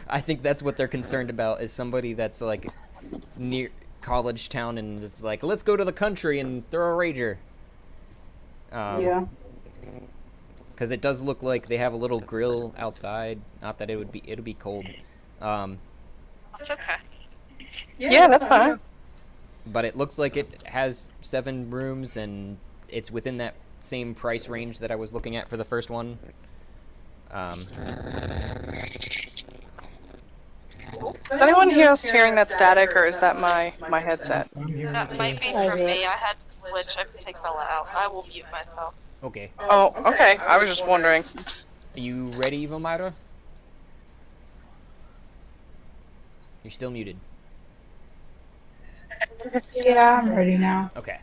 Speaker 1: I think that's what they're concerned about, is somebody that's like near college town and is like, let's go to the country and throw a rager.
Speaker 6: Yeah.
Speaker 1: Because it does look like they have a little grill outside. Not that it'll be cold.
Speaker 3: It's okay.
Speaker 8: Yeah, that's fine.
Speaker 1: But it looks like it has 7 rooms and it's within that same price range that I was looking at for the first one.
Speaker 8: Is anyone here hearing that static, or is that my headset?
Speaker 4: I'm here.
Speaker 3: That might be from me. I had to switch. I have to take Bella out. I will mute myself.
Speaker 1: Okay.
Speaker 8: Oh, okay. I was just wondering.
Speaker 1: Are you ready, Vomira? You're still muted.
Speaker 5: Yeah, I'm ready now.
Speaker 1: Okay.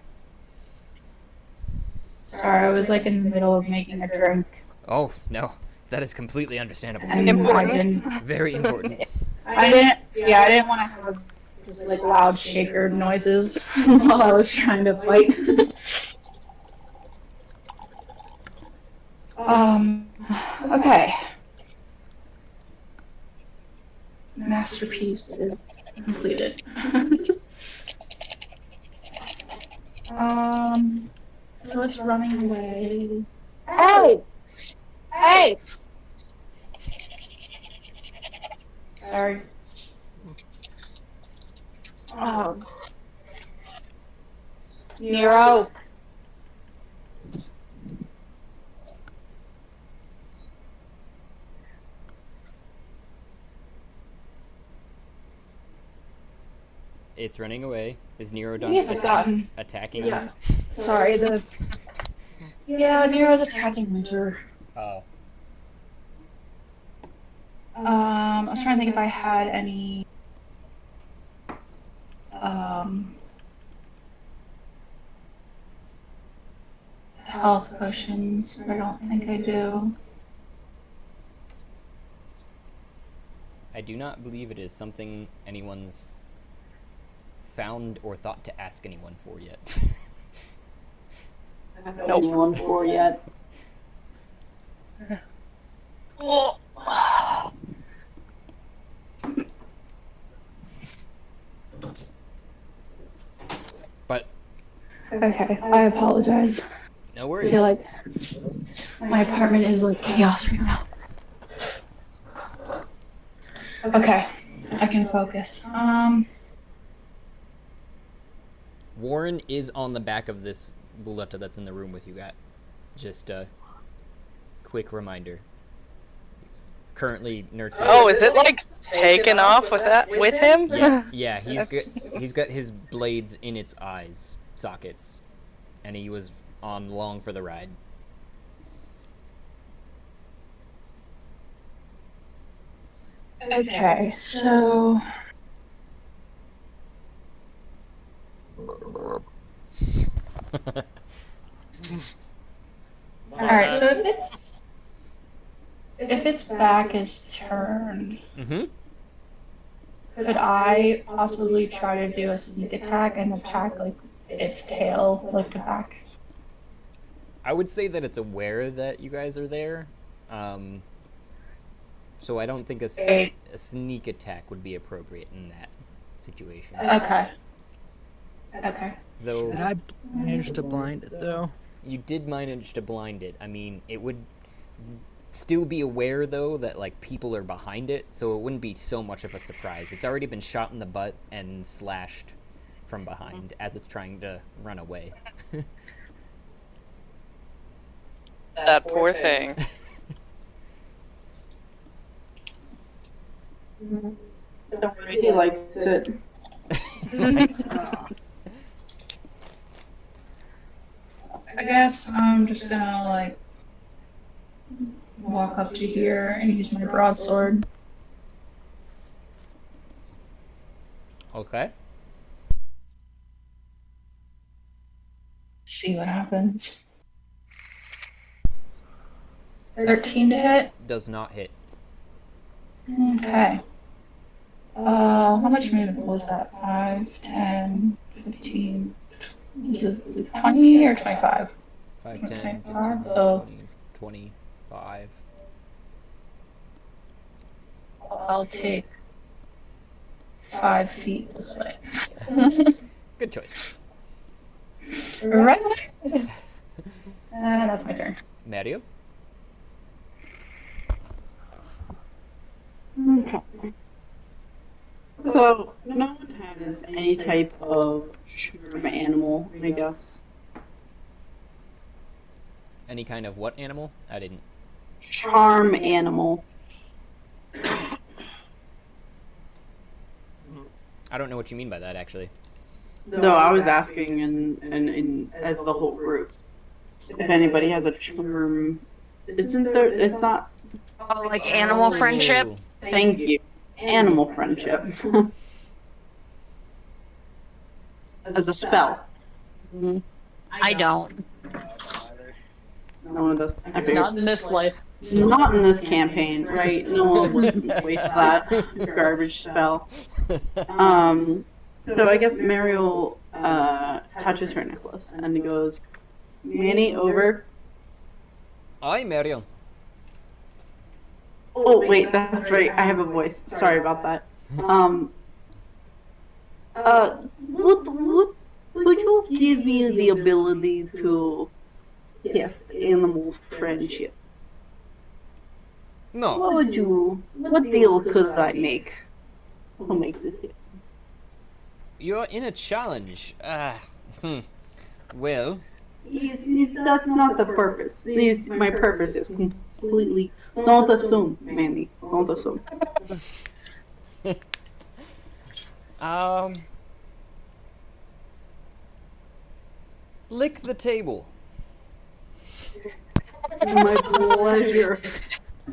Speaker 5: Sorry, I was like in the middle of making a drink.
Speaker 1: Oh, no. That is completely understandable.
Speaker 5: And
Speaker 8: Important.
Speaker 5: I didn't
Speaker 1: Very important.
Speaker 5: I didn't want to have just like loud shaker noises while I was trying to fight. Okay. Masterpiece is completed. So it's running away. Hey! Hey! Sorry. Oh. Nero.
Speaker 1: It's running away. Is Nero done
Speaker 5: You've forgotten.
Speaker 1: attacking
Speaker 5: Yeah.
Speaker 1: you?
Speaker 5: Sorry, Yeah, Nero's attacking Winter.
Speaker 1: Oh.
Speaker 5: I was trying to think if I had any health potions, but I don't think I do.
Speaker 1: I do not believe it is something anyone's found or thought to ask anyone for yet.
Speaker 6: Nope. Anyone for yet?
Speaker 5: Oh.
Speaker 1: But
Speaker 5: Okay, I apologize.
Speaker 1: no
Speaker 5: I
Speaker 1: worries.
Speaker 5: feel like my apartment is like chaos right now. Okay, I can focus.
Speaker 1: Warren is on the back of this Buletta that's in the room with you guys. Just a quick reminder. He's currently nursing.
Speaker 8: Oh, is it like taken off with him?
Speaker 1: Yeah, he's got his blades in its eyes sockets, and he was on along for the ride.
Speaker 5: Okay, so alright, so if its back is turned,
Speaker 1: Mm-hmm.
Speaker 5: could I possibly try to do a sneak attack and attack like its tail, like the back?
Speaker 1: I would say that it's aware that you guys are there. So I don't think a sneak attack would be appropriate in that situation.
Speaker 5: Okay. Okay.
Speaker 1: Though
Speaker 4: Did I manage to blind it though?
Speaker 1: you did manage to blind it. I mean, it would still be aware though that like people are behind it, so it wouldn't be so much of a surprise. It's already been shot in the butt and slashed from behind as it's trying to run away.
Speaker 8: That poor thing.
Speaker 6: He likes it.
Speaker 1: Nice.
Speaker 5: I guess I'm just gonna like walk up to here and use my broadsword.
Speaker 1: Okay.
Speaker 5: See what happens. 13 to hit?
Speaker 1: Does not hit.
Speaker 5: Okay. How much movement was that? 5, 10, 15. This is 20 or 25?
Speaker 1: 5, 10, 15,
Speaker 5: 25, so
Speaker 1: 20, 25.
Speaker 5: I'll take 5 feet this way.
Speaker 1: Good choice.
Speaker 5: Right? That's my turn.
Speaker 1: Mario?
Speaker 6: Okay. So, no one has any type of charm animal, I guess.
Speaker 1: Any kind of what animal? I didn't.
Speaker 6: Charm animal.
Speaker 1: I don't know what you mean by that, actually.
Speaker 6: No, I was asking in as the whole group. If anybody has a charm. Isn't there, it's not,
Speaker 7: Oh, like animal friendship?
Speaker 6: thank you. Animal friendship. As a spell.
Speaker 7: I don't.
Speaker 6: No one does. I figured.
Speaker 10: Not in this life.
Speaker 6: Not in this campaign, right? No one would waste that garbage spell. So I guess Mariel touches her necklace and goes, Manny, over.
Speaker 1: Aye, Mario.
Speaker 6: Oh, wait, that's right. I have a voice. Sorry about that. Would you give me the ability to, yes, animal friendship?
Speaker 1: No.
Speaker 6: What deal could I make? I'll make this here.
Speaker 1: You're in a challenge. Well,
Speaker 6: That's not the purpose. My purpose is completely. Don't assume, Mandy. Don't assume.
Speaker 1: lick the table.
Speaker 6: My pleasure.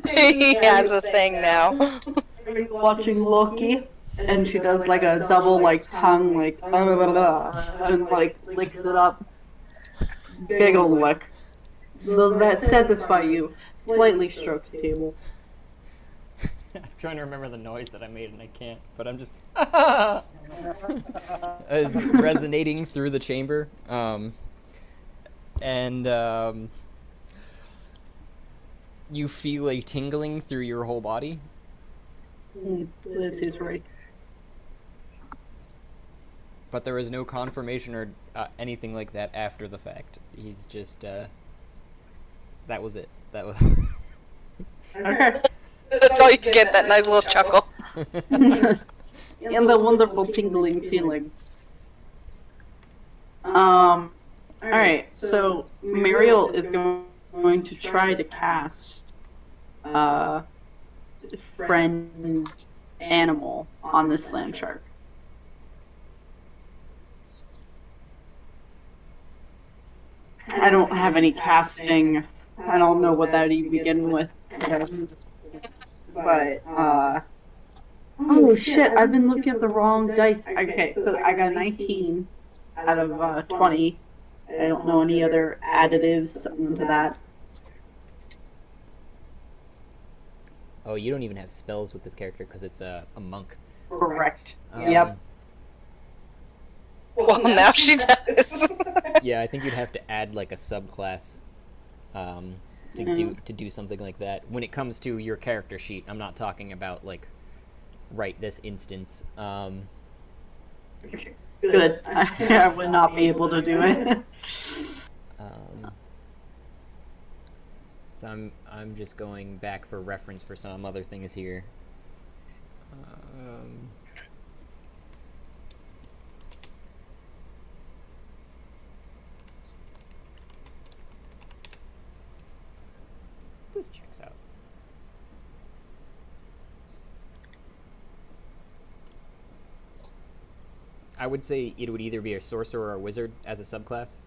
Speaker 8: He has a thing now.
Speaker 6: Are you watching Loki? And she does like a double tongue blah, blah, blah, and licks it up. Big old lick. Does that satisfy you? Slightly strokes table.
Speaker 1: I'm trying to remember the noise that I made and I can't, but I'm just as resonating through the chamber. You feel a tingling through your whole body.
Speaker 6: That is right.
Speaker 1: But there is no confirmation or anything like that after the fact. He's just, that was it. That was...
Speaker 6: Okay.
Speaker 8: That's all you can get, that nice little chuckle.
Speaker 6: And the wonderful tingling feeling. Alright, so Mariel is going to try to cast friend animal on this land shark. I don't have any casting. I don't know what that even begin with. But, oh shit, I've been looking at the wrong dice. Okay, so I got 19 out of 20. I don't know any other additives into that.
Speaker 1: Oh, you don't even have spells with this character because it's a monk.
Speaker 6: Correct. Yep.
Speaker 8: Well, now she does.
Speaker 1: Yeah, I think you'd have to add like a subclass to do something like that. When it comes to your character sheet, I'm not talking about like right this instance.
Speaker 6: Good. I would not be able to do it.
Speaker 1: So I'm just going back for reference for some other things here. This checks out. I would say it would either be a sorcerer or a wizard as a subclass.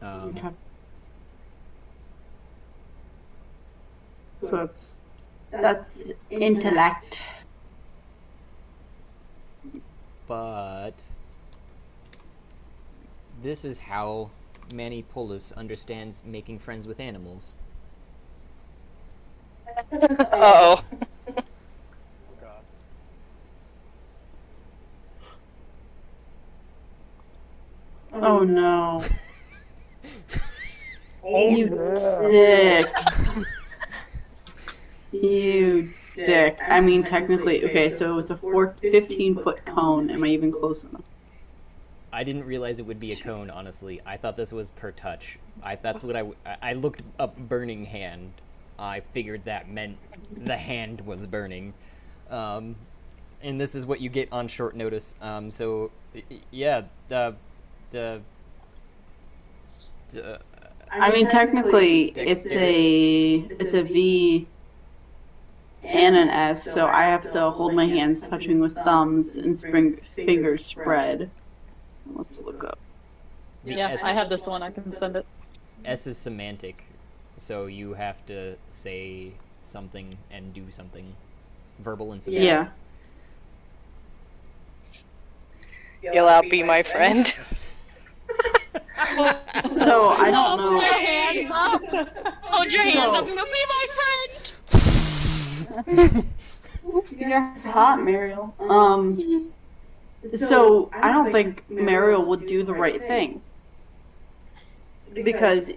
Speaker 6: Okay. So that's intellect.
Speaker 1: But this is how Manipulus understands making friends with animals.
Speaker 8: Uh-oh.
Speaker 6: Oh no. You dick. You dick. I mean, technically, okay, so it's a 15-foot cone. Am I even close enough?
Speaker 1: I didn't realize it would be a cone, honestly. I thought this was per touch. That's what I looked up burning hand. I figured that meant the hand was burning. And this is what you get on short notice. So, yeah,
Speaker 6: I mean, technically, it's a V and an S, so I have to hold my hands touching with thumbs and fingers spread. Let's look up.
Speaker 10: I have this one. I can send it.
Speaker 1: S is semantic, so you have to say something and do something. Verbal and semantic.
Speaker 6: Yeah.
Speaker 8: You'll out be my friend.
Speaker 6: So, I don't know.
Speaker 7: Hold your hands up. Hold your hands up. You'll be my friend.
Speaker 6: You're hot, Mariel. So I don't think Mariel would do the right thing. Because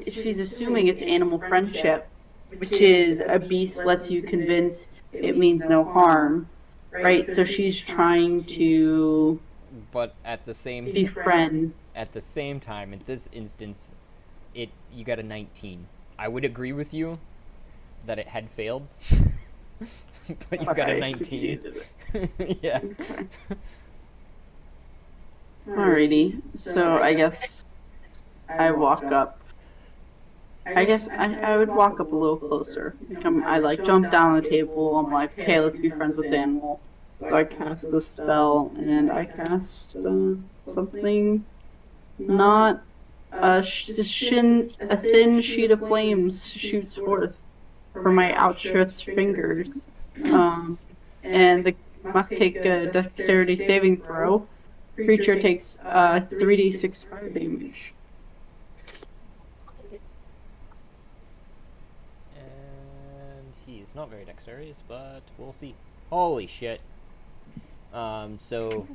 Speaker 6: she's assuming it's animal friendship, which is a beast lets you convince it means no harm, right? So she's trying to
Speaker 1: But at the same
Speaker 6: befriend.
Speaker 1: At the same time, in this instance, you got a 19. I would agree with you that it had failed. But you got a
Speaker 6: I
Speaker 1: 19.
Speaker 6: succeeded.
Speaker 1: Yeah.
Speaker 6: Okay. Alrighty, so I guess I walk up. I guess I would walk up a little closer. I like jump down the table. I'm like, okay, let's be friends with the animal. So I cast the spell, and I cast something. Not a thin sheet of flames shoots forth from my outstretched fingers. And the must take a dexterity saving throw. Creature takes 3d6 fire damage.
Speaker 1: And he's not very dexterous, but we'll see. Holy shit. So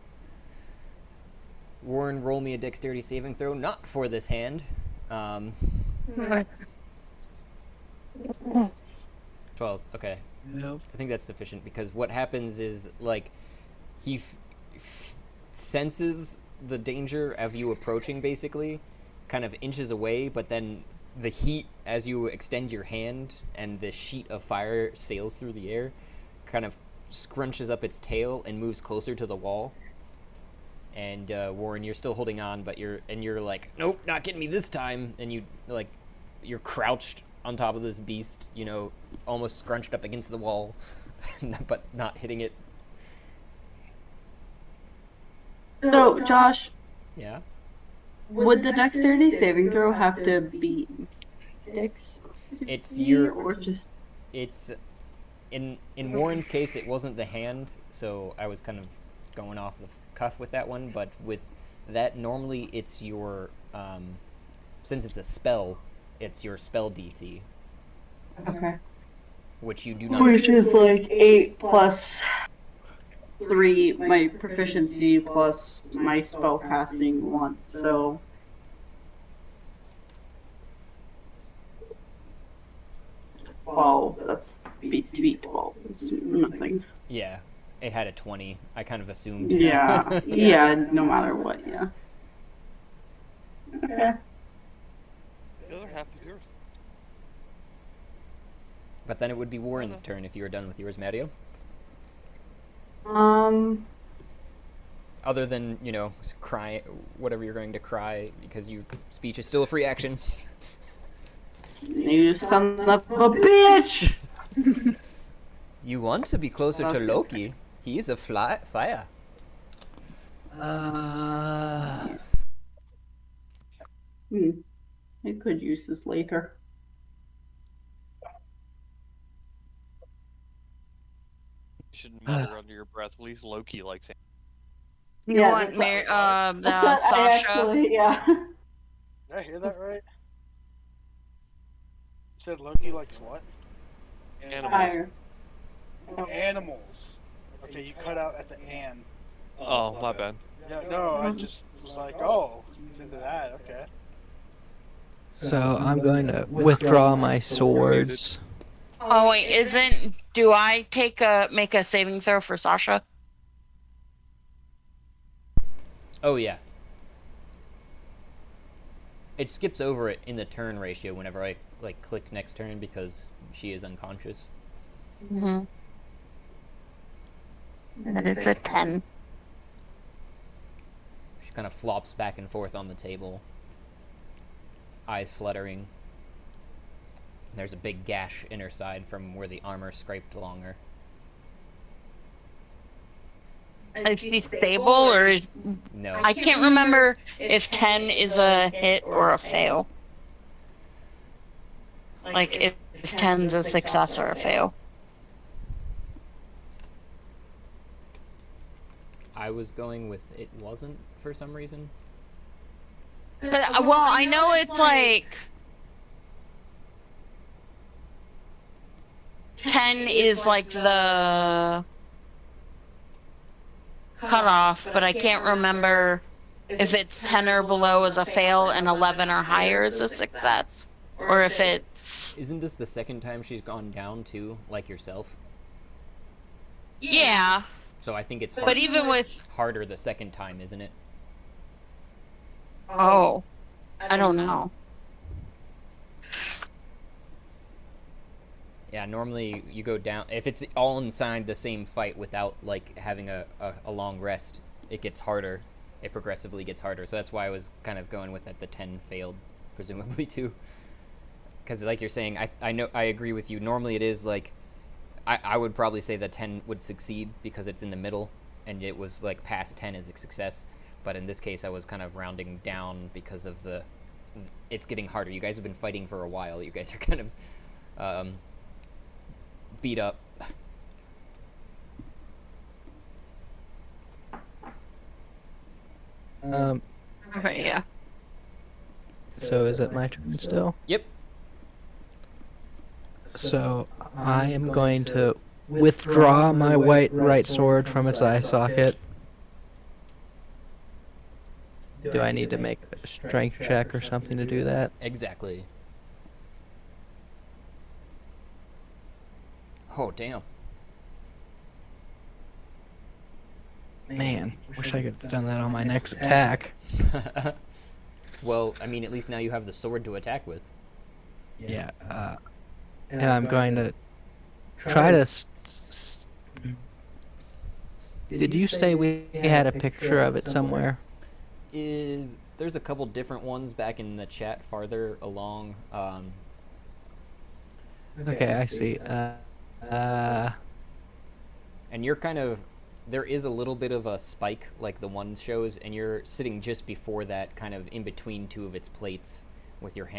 Speaker 1: Warren, roll me a dexterity saving throw, not for this hand. 12, okay.
Speaker 4: Nope.
Speaker 1: I think that's sufficient, because what happens is, like, he senses the danger of you approaching, basically, kind of inches away, but then the heat, as you extend your hand and the sheet of fire sails through the air, kind of scrunches up its tail and moves closer to the wall. And Warren, you're still holding on, but you're like, nope, not getting me this time. And you're crouched on top of this beast, you know, almost scrunched up against the wall, but not hitting it.
Speaker 6: So, Josh,
Speaker 1: Yeah.
Speaker 6: would the dexterity saving throw have to be dex?
Speaker 1: It's your.
Speaker 6: Or just
Speaker 1: It's in Warren's case, it wasn't the hand, so I was kind of going off the cuff with that one. But with that, normally it's your since it's a spell, it's your spell DC,
Speaker 6: okay.
Speaker 1: which you do not.
Speaker 6: Which is like 8 plus 3, my proficiency plus my spell casting 1, so. That's beat 12. It's nothing.
Speaker 1: Yeah, it had a 20. I kind of assumed.
Speaker 6: Yeah, yeah, no matter what, yeah. Okay.
Speaker 9: The other half is yours.
Speaker 1: But then it would be Warren's turn if you were done with yours, Mario. Other than, you know, cry, whatever you're going to cry, because your speech is still a free action.
Speaker 6: You son of a bitch!
Speaker 1: You want to be closer to
Speaker 6: Okay.
Speaker 1: Loki. He is a fire.
Speaker 6: I could use this later.
Speaker 9: You should mutter under your breath. At least Loki likes it.
Speaker 7: You
Speaker 6: Yeah,
Speaker 7: want
Speaker 6: that's what I
Speaker 7: Sasha?
Speaker 6: actually, yeah.
Speaker 2: Did I hear that right? You said Loki likes what?
Speaker 9: Animals.
Speaker 6: Fire.
Speaker 2: Animals. Okay, you cut out at the "and."
Speaker 9: Oh, my bad.
Speaker 2: Yeah, no, I just was like, oh, he's into that. Okay.
Speaker 4: So I'm going to withdraw my swords.
Speaker 7: Oh wait, do I make a saving throw for Sasha?
Speaker 1: Oh, yeah. It skips over it in the turn ratio whenever I, like, click next turn because she is unconscious.
Speaker 7: Mm-hmm. That is a 10.
Speaker 1: She kind of flops back and forth on the table, eyes fluttering. There's a big gash in her side from where the armor scraped along her.
Speaker 7: Is she stable or?
Speaker 1: No.
Speaker 7: I can't remember if 10 is a hit or a fail. Like if 10's a success or a fail.
Speaker 1: I was going with it wasn't for some reason.
Speaker 7: Well, I know it's like 10 is like the cutoff, but I can't remember if it's 10 or below is a fail and 11 or higher is a success, or if it's.
Speaker 1: Isn't this the second time she's gone down too, like yourself?
Speaker 7: Yeah.
Speaker 1: So I think it's
Speaker 7: But even with.
Speaker 1: harder the second time, isn't it?
Speaker 7: Oh. I don't know.
Speaker 1: Yeah, normally you go down if it's all inside the same fight without like having a long rest. It gets harder. It progressively gets harder. So that's why I was kind of going with that. The 10 failed, presumably too. Because like you're saying, I know I agree with you. Normally it is like I would probably say that 10 would succeed because it's in the middle, and it was like past 10 is a success. But in this case, I was kind of rounding down because of it's getting harder. You guys have been fighting for a while. You guys are kind of beat up.
Speaker 7: Okay, yeah.
Speaker 4: So is it my turn still?
Speaker 1: Yep.
Speaker 4: So I am going to withdraw my white right sword from its eye socket. Do I need to make a strength check or something to do that?
Speaker 1: Exactly. Oh, damn.
Speaker 4: Man, wish I could have done that on my next attack.
Speaker 1: Well, I mean, at least now you have the sword to attack with.
Speaker 4: Yeah, and I'm going to try to... Did you say we had a picture of it somewhere?
Speaker 1: There's a couple different ones back in the chat farther along.
Speaker 4: Okay, I see.
Speaker 1: And you're kind of... There is a little bit of a spike, like the one shows, and you're sitting just before that, kind of in between two of its plates, with your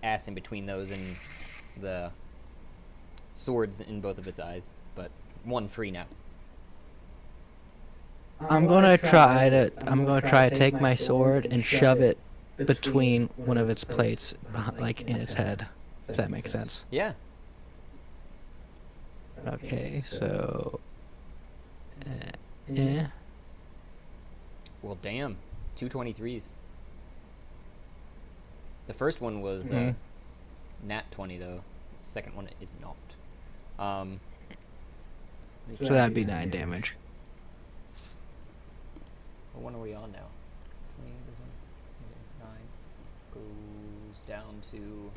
Speaker 1: ass in between those and the swords in both of its eyes, but one free now.
Speaker 4: I'm gonna try to take my sword and shove it between one of its plates, like in its head. Does that make sense?
Speaker 1: Yeah.
Speaker 4: Okay, so... yeah.
Speaker 1: Well, damn. 223s. The first one was nat 20, though. The second one is not.
Speaker 4: So that'd be 9 damage.
Speaker 1: What one are we on now? 20, this one? 9. Goes down to...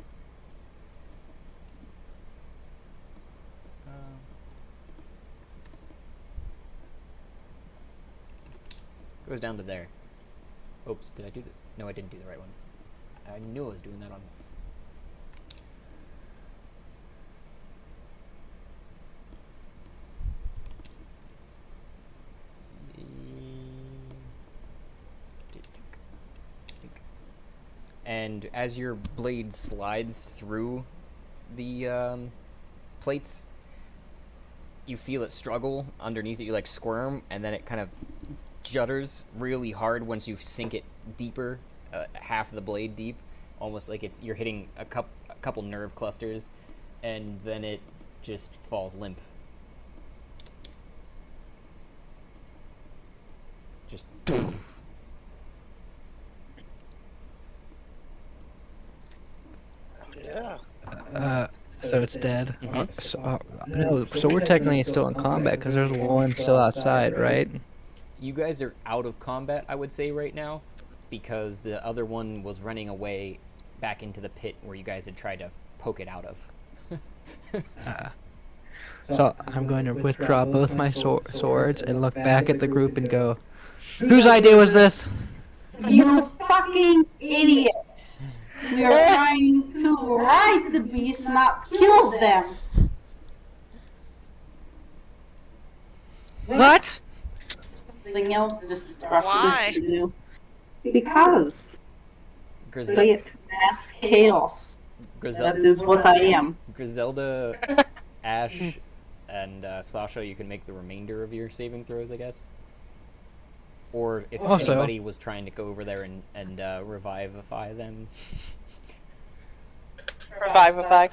Speaker 1: goes down to there. Oops, did I do the... No, I didn't do the right one. I knew I was doing that on... And as your blade slides through the plates, you feel it struggle underneath it. You like squirm, and then it kind of judders really hard once you sink it deeper, half the blade deep, almost like you're hitting a couple nerve clusters, and then it just falls limp. Just...
Speaker 2: Yeah.
Speaker 4: So it's dead?
Speaker 1: Mm-hmm.
Speaker 4: No, so we're technically still in combat, because there's one still outside, right?
Speaker 1: You guys are out of combat, I would say, right now, because the other one was running away back into the pit where you guys had tried to poke it out of.
Speaker 4: So I'm going to withdraw both my swords and look back at the group and go, whose idea was this?
Speaker 6: You fucking idiot! You're trying to ride the beast, not kill them!
Speaker 4: What?
Speaker 6: Something else destructive
Speaker 3: Why?
Speaker 6: to do. Because play it to mass chaos. That is what I am.
Speaker 1: Griselda, Ash, and Sasha, you can make the remainder of your saving throws, I guess. Or if anybody was trying to go over there and revivify them.
Speaker 8: Revivify.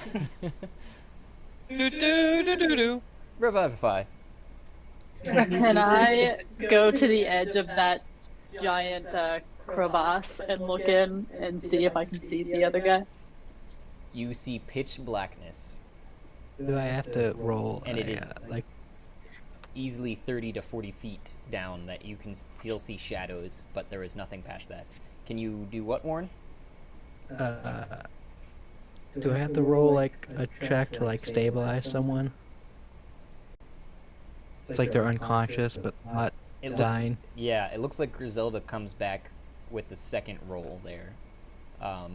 Speaker 1: Revivify.
Speaker 10: Can I go to the edge of that giant crevasse and look in and see if I can see the other guy?
Speaker 1: You see pitch blackness.
Speaker 4: Do I have to roll?
Speaker 1: And it is like easily 30 to 40 feet down that you can still see shadows, but there is nothing past that. Can you do what, Warren?
Speaker 4: Do I have to roll like a check to like stabilize someone? It's like they're unconscious but not
Speaker 1: It looks,
Speaker 4: dying.
Speaker 1: yeah, it looks like Griselda comes back with the second roll there.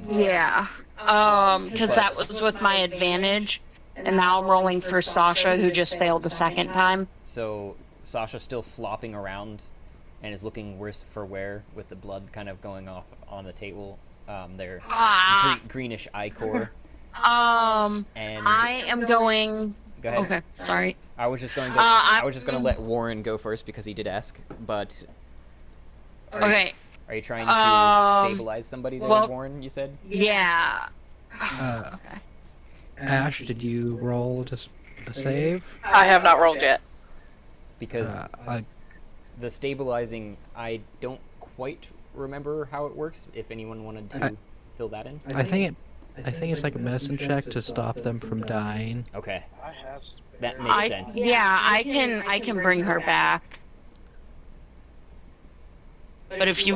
Speaker 7: Yeah. Because that was with my advantage, and now I'm rolling for Sasha, who just failed the second time.
Speaker 1: So Sasha's still flopping around and is looking worse for wear with the blood kind of going off on the table. Their greenish ichor. And
Speaker 7: I am going.
Speaker 1: go ahead.
Speaker 7: Okay, sorry.
Speaker 1: I was just going to. I was just going to let Warren go first because he did ask. But
Speaker 7: Okay.
Speaker 1: are you trying to stabilize somebody there,
Speaker 7: well,
Speaker 1: Warren? You said.
Speaker 7: Yeah.
Speaker 4: Okay. Ash, did you roll just a save?
Speaker 8: I have not rolled yet.
Speaker 1: Because
Speaker 4: I
Speaker 1: the stabilizing, I don't quite remember how it works. If anyone wanted to fill that in.
Speaker 4: I think it's like a medicine check to stop them from dying.
Speaker 1: Okay,
Speaker 2: I have.
Speaker 1: that makes sense.
Speaker 7: Yeah, I can bring her back. But if you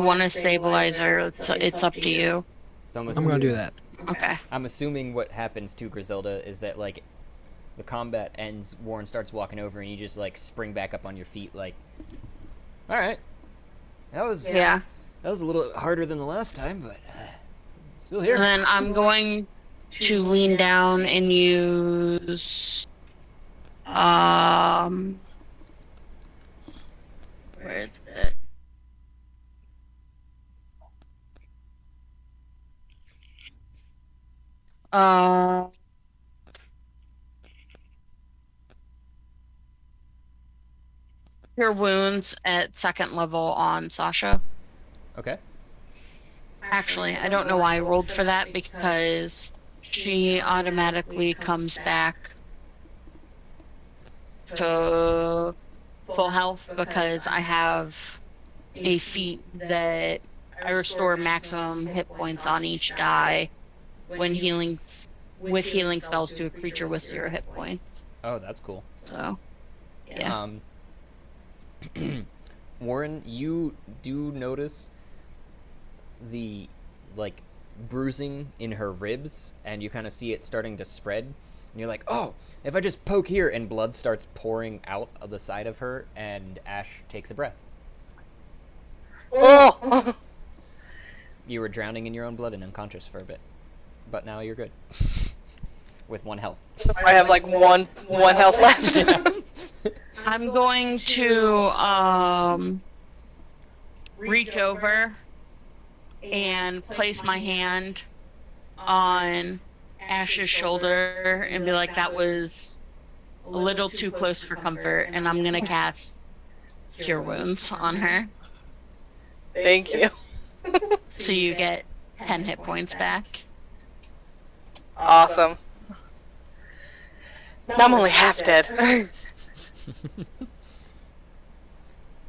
Speaker 7: want to stabilize her, it's up to you.
Speaker 1: So
Speaker 4: I'm gonna do that.
Speaker 7: Okay.
Speaker 1: I'm assuming what happens to Griselda is that like the combat ends, Warren starts walking over, and you just like spring back up on your feet, like, all right, that was
Speaker 7: Yeah.
Speaker 1: that was a little harder than the last time, but still here.
Speaker 7: And then I'm going to lean down and use where is it? Cure wounds at second level on Sasha.
Speaker 1: Okay.
Speaker 7: Actually, I don't know why I rolled for that because she automatically comes back to full health because I have a feat that I restore maximum hit points on each die when with healing spells to a creature with 0 hit points.
Speaker 1: Oh, that's cool.
Speaker 7: So, yeah.
Speaker 1: Warren, you do notice the like bruising in her ribs, and you kind of see it starting to spread, and you're like, oh, if I just poke here, and blood starts pouring out of the side of her, and Ash takes a breath.
Speaker 8: Oh!
Speaker 1: You were drowning in your own blood and unconscious for a bit, but now you're good. With 1 health.
Speaker 8: I have like one health left.
Speaker 7: I'm going to reach over and place my hand on Ash's shoulder and be like, that was a little too close for comfort, and I'm gonna cast Cure Wounds on her.
Speaker 8: Thank you.
Speaker 7: So you get 10 hit points back.
Speaker 8: Awesome. Now I'm only half dead.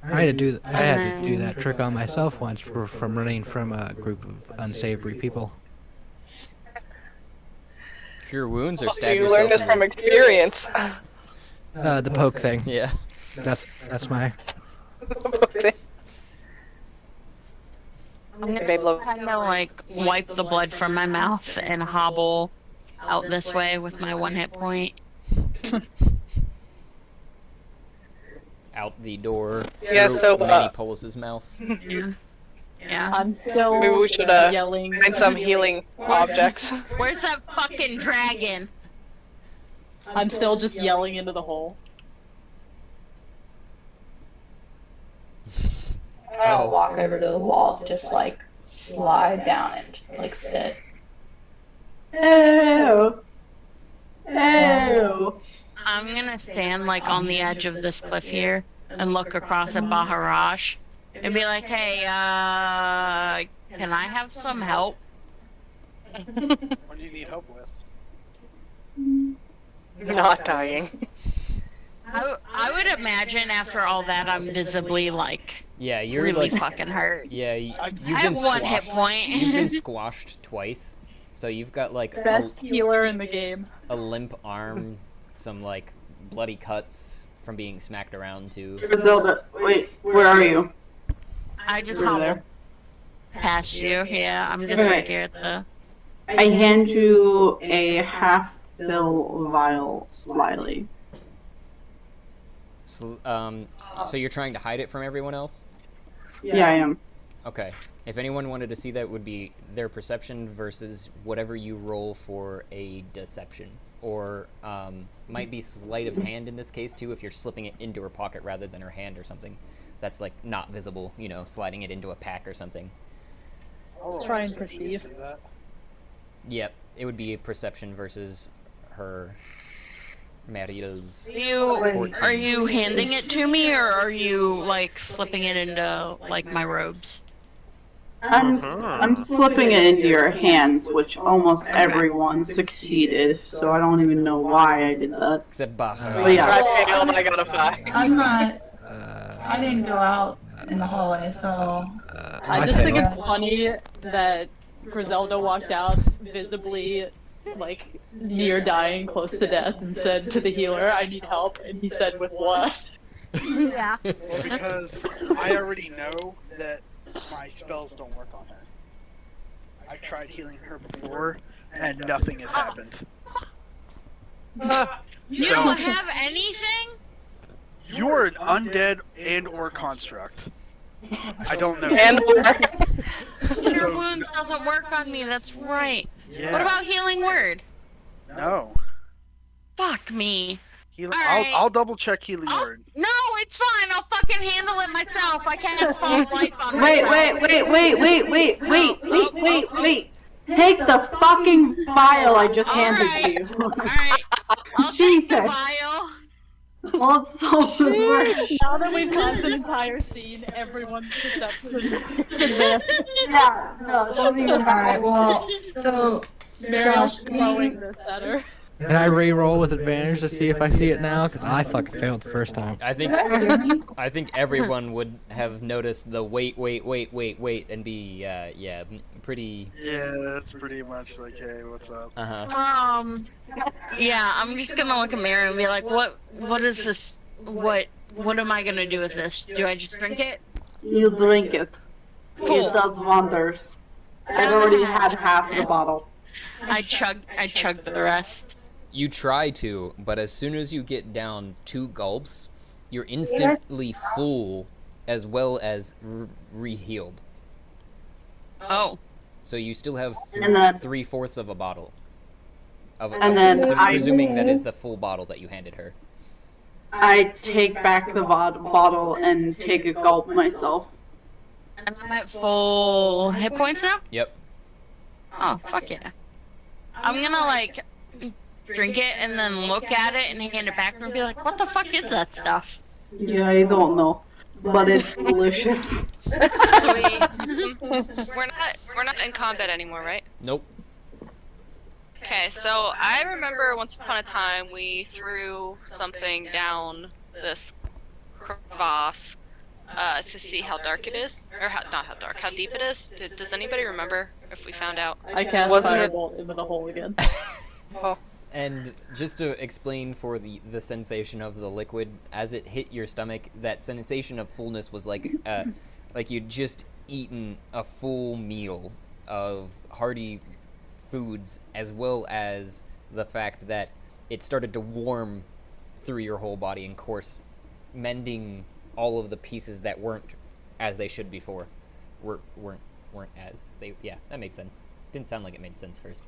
Speaker 4: I had to do that trick on myself once from running from a group of unsavory people.
Speaker 1: Cure wounds or stab
Speaker 8: You
Speaker 1: yourself?
Speaker 8: learned this
Speaker 1: in
Speaker 8: from
Speaker 1: the-
Speaker 8: experience.
Speaker 4: The poke thing.
Speaker 1: Yeah.
Speaker 4: That's my.
Speaker 7: I'm gonna kind of like wipe the blood from my mouth and hobble out this way with my 1 hit point.
Speaker 1: Out the door.
Speaker 8: Yeah,
Speaker 1: through
Speaker 8: so,
Speaker 1: Manny Polis's mouth.
Speaker 7: Yeah. Yeah.
Speaker 10: I'm still
Speaker 8: Maybe we should
Speaker 10: yelling.
Speaker 8: find some healing objects.
Speaker 7: Where's that fucking dragon?
Speaker 10: I'm still just yelling into the hole.
Speaker 5: I'll walk over to the wall, just like slide down and like sit.
Speaker 6: Ew. Ew.
Speaker 7: I'm gonna stand like on the edge of this cliff here and look across at Baharash and be like, hey, can I have some help?
Speaker 2: What do you need help with?
Speaker 8: Not dying.
Speaker 7: I would imagine after all that I'm visibly like
Speaker 1: Yeah, you're
Speaker 7: really
Speaker 1: like.
Speaker 7: fucking hurt.
Speaker 1: Yeah,
Speaker 7: I
Speaker 1: you've been
Speaker 7: have 1 hit
Speaker 1: squashed.
Speaker 7: point.
Speaker 1: You've been squashed twice, so you've got like
Speaker 10: Best healer in the game.
Speaker 1: a limp arm, some like bloody cuts from being smacked around too.
Speaker 6: Griselda, wait, where are you?
Speaker 7: I just
Speaker 6: Over
Speaker 7: hobbled
Speaker 6: there.
Speaker 7: past you. Yeah, I'm just
Speaker 6: Okay.
Speaker 7: right here at the.
Speaker 6: I hand you a half-fill vial slyly.
Speaker 1: So you're trying to hide it from everyone else?
Speaker 6: Yeah, I am.
Speaker 1: Okay. If anyone wanted to see that, would be their perception versus whatever you roll for a deception. Or might be sleight of hand in this case, too, if you're slipping it into her pocket rather than her hand or something. That's, like, not visible, you know, sliding it into a pack or something.
Speaker 10: Try and perceive.
Speaker 1: Yep, it would be a perception versus her... Meril's.
Speaker 7: Are you handing it to me, or are you, like, slipping it into, like, my robes?
Speaker 6: I'm slipping it into your hands, which almost everyone succeeded, so I don't even know why I did that.
Speaker 1: Except Baja.
Speaker 6: But yeah.
Speaker 8: I failed, I got a 5.
Speaker 5: I'm not. I didn't go out in the hallway, so.
Speaker 10: I just think it's funny that Griselda walked out visibly, like, near dying, close to death, and said to the healer, "I need help," and he said, "With what?"
Speaker 11: Yeah.
Speaker 2: Well, because I already know that my spells don't work on her. I've tried healing her before, and nothing has happened.
Speaker 7: You don't have anything?
Speaker 2: You're an undead and/or construct. I don't know.
Speaker 7: Cure wounds doesn't work on me, that's right.
Speaker 2: Yeah.
Speaker 7: What about healing word?
Speaker 2: No.
Speaker 7: Fuck me.
Speaker 2: Healing.
Speaker 7: Alright.
Speaker 2: I'll double check healing word.
Speaker 7: No, it's fine. I'll fucking handle it myself. I cast false life on
Speaker 6: Wait. Take the fucking vial I just handed to you.
Speaker 7: Alright. I'll
Speaker 6: Jesus.
Speaker 7: take the vial.
Speaker 6: Well, so this works.
Speaker 10: Now that we've caused an entire scene, everyone's perception.
Speaker 6: Yeah, no, don't even.
Speaker 5: Alright, well, so.
Speaker 10: Mariel's
Speaker 5: Josh,
Speaker 10: throwing this at her.
Speaker 4: Can I re-roll with advantage to see if I see it now? Because I fucking failed the first time.
Speaker 1: I think everyone would have noticed the wait, and be, yeah, pretty...
Speaker 2: Yeah, that's pretty much like, hey, what's up?
Speaker 7: Yeah, I'm just gonna look at Mary and be like, what is this, what am I gonna do with this? Do I just drink it?
Speaker 6: You drink it.
Speaker 7: Cool.
Speaker 6: It does wonders. I've already had half the bottle.
Speaker 7: I chugged the rest.
Speaker 1: You try to, but as soon as you get down 2 gulps, you're instantly full as well as re-healed.
Speaker 7: Oh.
Speaker 1: So you still have
Speaker 6: And then-
Speaker 1: 3/4 of a bottle.
Speaker 6: And then
Speaker 1: presuming that is the full bottle that you handed her.
Speaker 6: I take back the bottle and take a gulp myself.
Speaker 7: I'm at full hit points now?
Speaker 1: Yep.
Speaker 7: Oh, fuck yeah. I'm gonna, like, drink it and then look at it and hand it back and be like, what the fuck is that stuff?
Speaker 6: Yeah, I don't know, but it's delicious.
Speaker 3: We're not in combat anymore, right?
Speaker 1: Nope.
Speaker 3: Okay, so I remember once upon a time we threw something down this crevasse to see how dark it is, or not how dark, how deep it is. Does anybody remember if we found out?
Speaker 10: I cast Firebolt into the hole again.
Speaker 8: Oh.
Speaker 1: And just to explain for the sensation of the liquid, as it hit your stomach, that sensation of fullness was like you'd just eaten a full meal of hearty foods, as well as the fact that it started to warm through your whole body and course, mending all of the pieces that weren't as they should before. Weren't as they. Yeah, that makes sense. Didn't sound like it made sense first.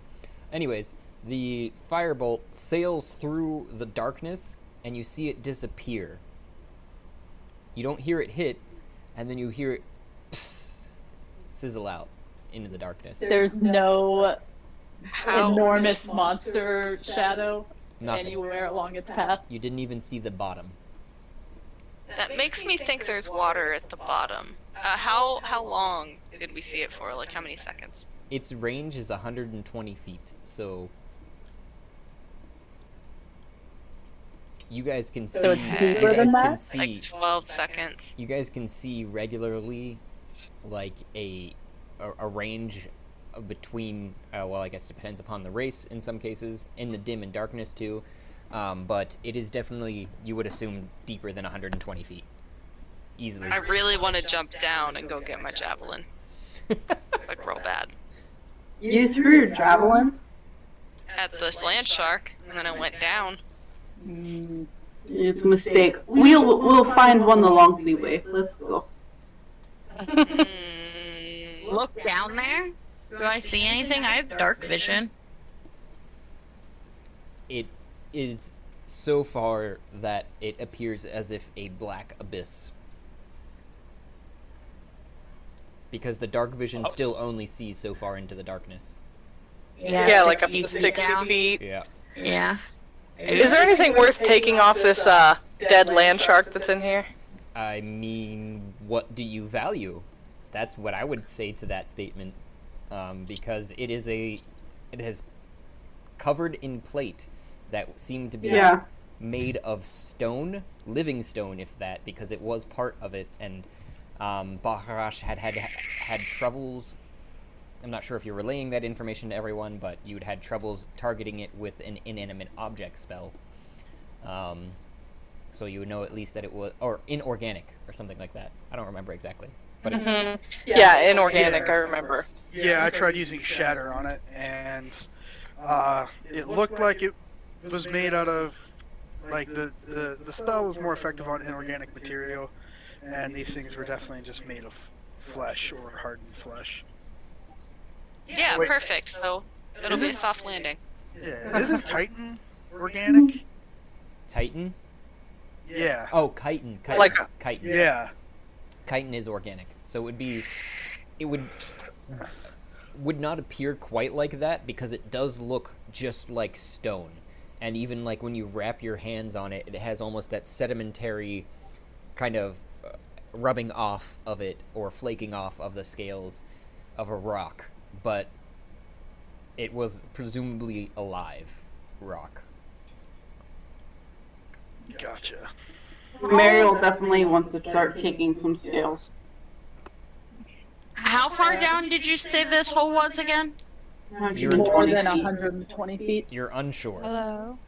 Speaker 1: Anyways, the firebolt sails through the darkness, and you see it disappear. You don't hear it hit, and then you hear it sizzle out into the darkness.
Speaker 10: There's no enormous monster shadow
Speaker 1: Nothing.
Speaker 10: anywhere along its path.
Speaker 1: You didn't even see the bottom.
Speaker 3: That makes me think there's water at the bottom. How long did we see it for? Like how many seconds?
Speaker 1: Its range is 120 feet, so you guys can see.
Speaker 10: So it's deeper
Speaker 1: you guys
Speaker 10: than
Speaker 1: can
Speaker 10: that?
Speaker 1: see.
Speaker 3: Like 12 seconds.
Speaker 1: You guys can see regularly, like a range between. Well, I guess it depends upon the race in some cases, in the dim and darkness too. But it is definitely, you would assume, deeper than 120 feet. Easily.
Speaker 3: I really want to jump down and go get my javelin. Like real bad.
Speaker 6: You threw your javelin?
Speaker 3: At the land shark, and then it went down.
Speaker 6: It's a mistake. We'll find one the long way. Let's go.
Speaker 7: Look down there. Do I see anything? I have dark vision.
Speaker 1: It is so far that it appears as if a black abyss. Because the dark vision still only sees so far into the darkness.
Speaker 8: Yeah, like up to
Speaker 7: 60
Speaker 8: 60
Speaker 7: down.
Speaker 8: feet.
Speaker 1: Yeah.
Speaker 7: Yeah.
Speaker 8: Is there anything worth taking off this dead land shark that's in here?
Speaker 1: I mean, what do you value? That's what I would say to that statement. Because it has covered in plate that seemed to be made of stone, living stone, if that, because it was part of it, and Baharash had troubles. I'm not sure if you're relaying that information to everyone, but you'd had troubles targeting it with an inanimate object spell. So you would know at least that it was, or inorganic, or something like that. I don't remember exactly. But
Speaker 8: Yeah, inorganic, I remember.
Speaker 2: Yeah, I tried using Shatter on it, and it looked like it was made out of, like, the spell was more effective on inorganic material, and these things were definitely just made of flesh or hardened flesh.
Speaker 3: Yeah,
Speaker 2: Wait.
Speaker 3: perfect. So it'll be a soft landing.
Speaker 2: Yeah, isn't Titan organic?
Speaker 1: Titan?
Speaker 2: Yeah.
Speaker 1: Oh, chitin.
Speaker 8: Like-
Speaker 1: chitin.
Speaker 2: Yeah.
Speaker 1: Chitin is organic, so it would not appear quite like that because it does look just like stone, and even like when you wrap your hands on it, it has almost that sedimentary kind of rubbing off of it or flaking off of the scales of a rock, but it was presumably alive rock.
Speaker 2: Gotcha.
Speaker 6: Mariel definitely wants to start taking some scales.
Speaker 7: How far down did you say this hole was again?
Speaker 1: You're
Speaker 10: More than 120 feet.
Speaker 1: You're unsure.
Speaker 11: Hello?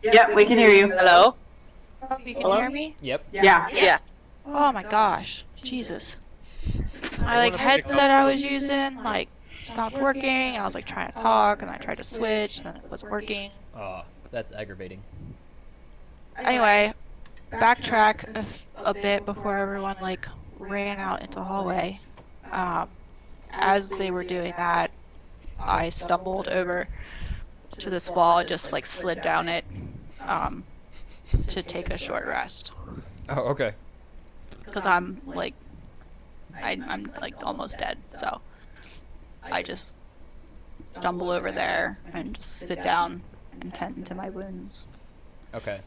Speaker 6: Yeah, we can hear you.
Speaker 8: Hello?
Speaker 11: Oh, you can
Speaker 10: Hello?
Speaker 11: hear me?
Speaker 1: Yep.
Speaker 6: Yeah.
Speaker 8: Yes.
Speaker 11: Oh my gosh. Jesus. My like headset I was using like stopped working and I was like trying to talk and I tried to switch and it wasn't working.
Speaker 1: That's aggravating.
Speaker 11: Anyway, backtrack a bit before everyone like ran out into the hallway. As they were doing that, I stumbled over to this wall and just like slid down it to take a short rest.
Speaker 1: Oh, okay.
Speaker 11: Because I'm like I'm like almost dead, so I just stumble over there and just sit down and tend to my wounds.
Speaker 1: Okay.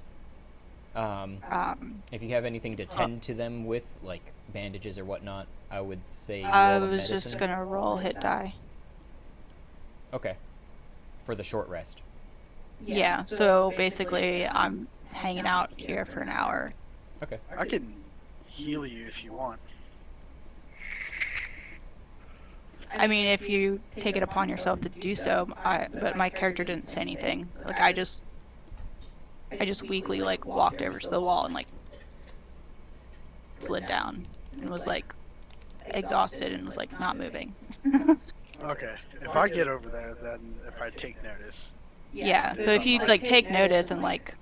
Speaker 1: If you have anything to tend to them with, like bandages or whatnot, I would say
Speaker 11: I
Speaker 1: roll a
Speaker 11: was just
Speaker 1: medicine.
Speaker 11: gonna roll hit die.
Speaker 1: Okay. For the short rest.
Speaker 11: Yeah, so basically I'm hanging out here for an hour.
Speaker 1: Okay.
Speaker 2: I can heal you if you want.
Speaker 11: I mean, if you take it upon yourself to do so, but my character didn't say anything. Like I just weakly like walked over to the wall and like slid down and was like exhausted and was like not moving.
Speaker 2: Okay. If I get over there, then if I take notice.
Speaker 11: Yeah, so if you like take notice and like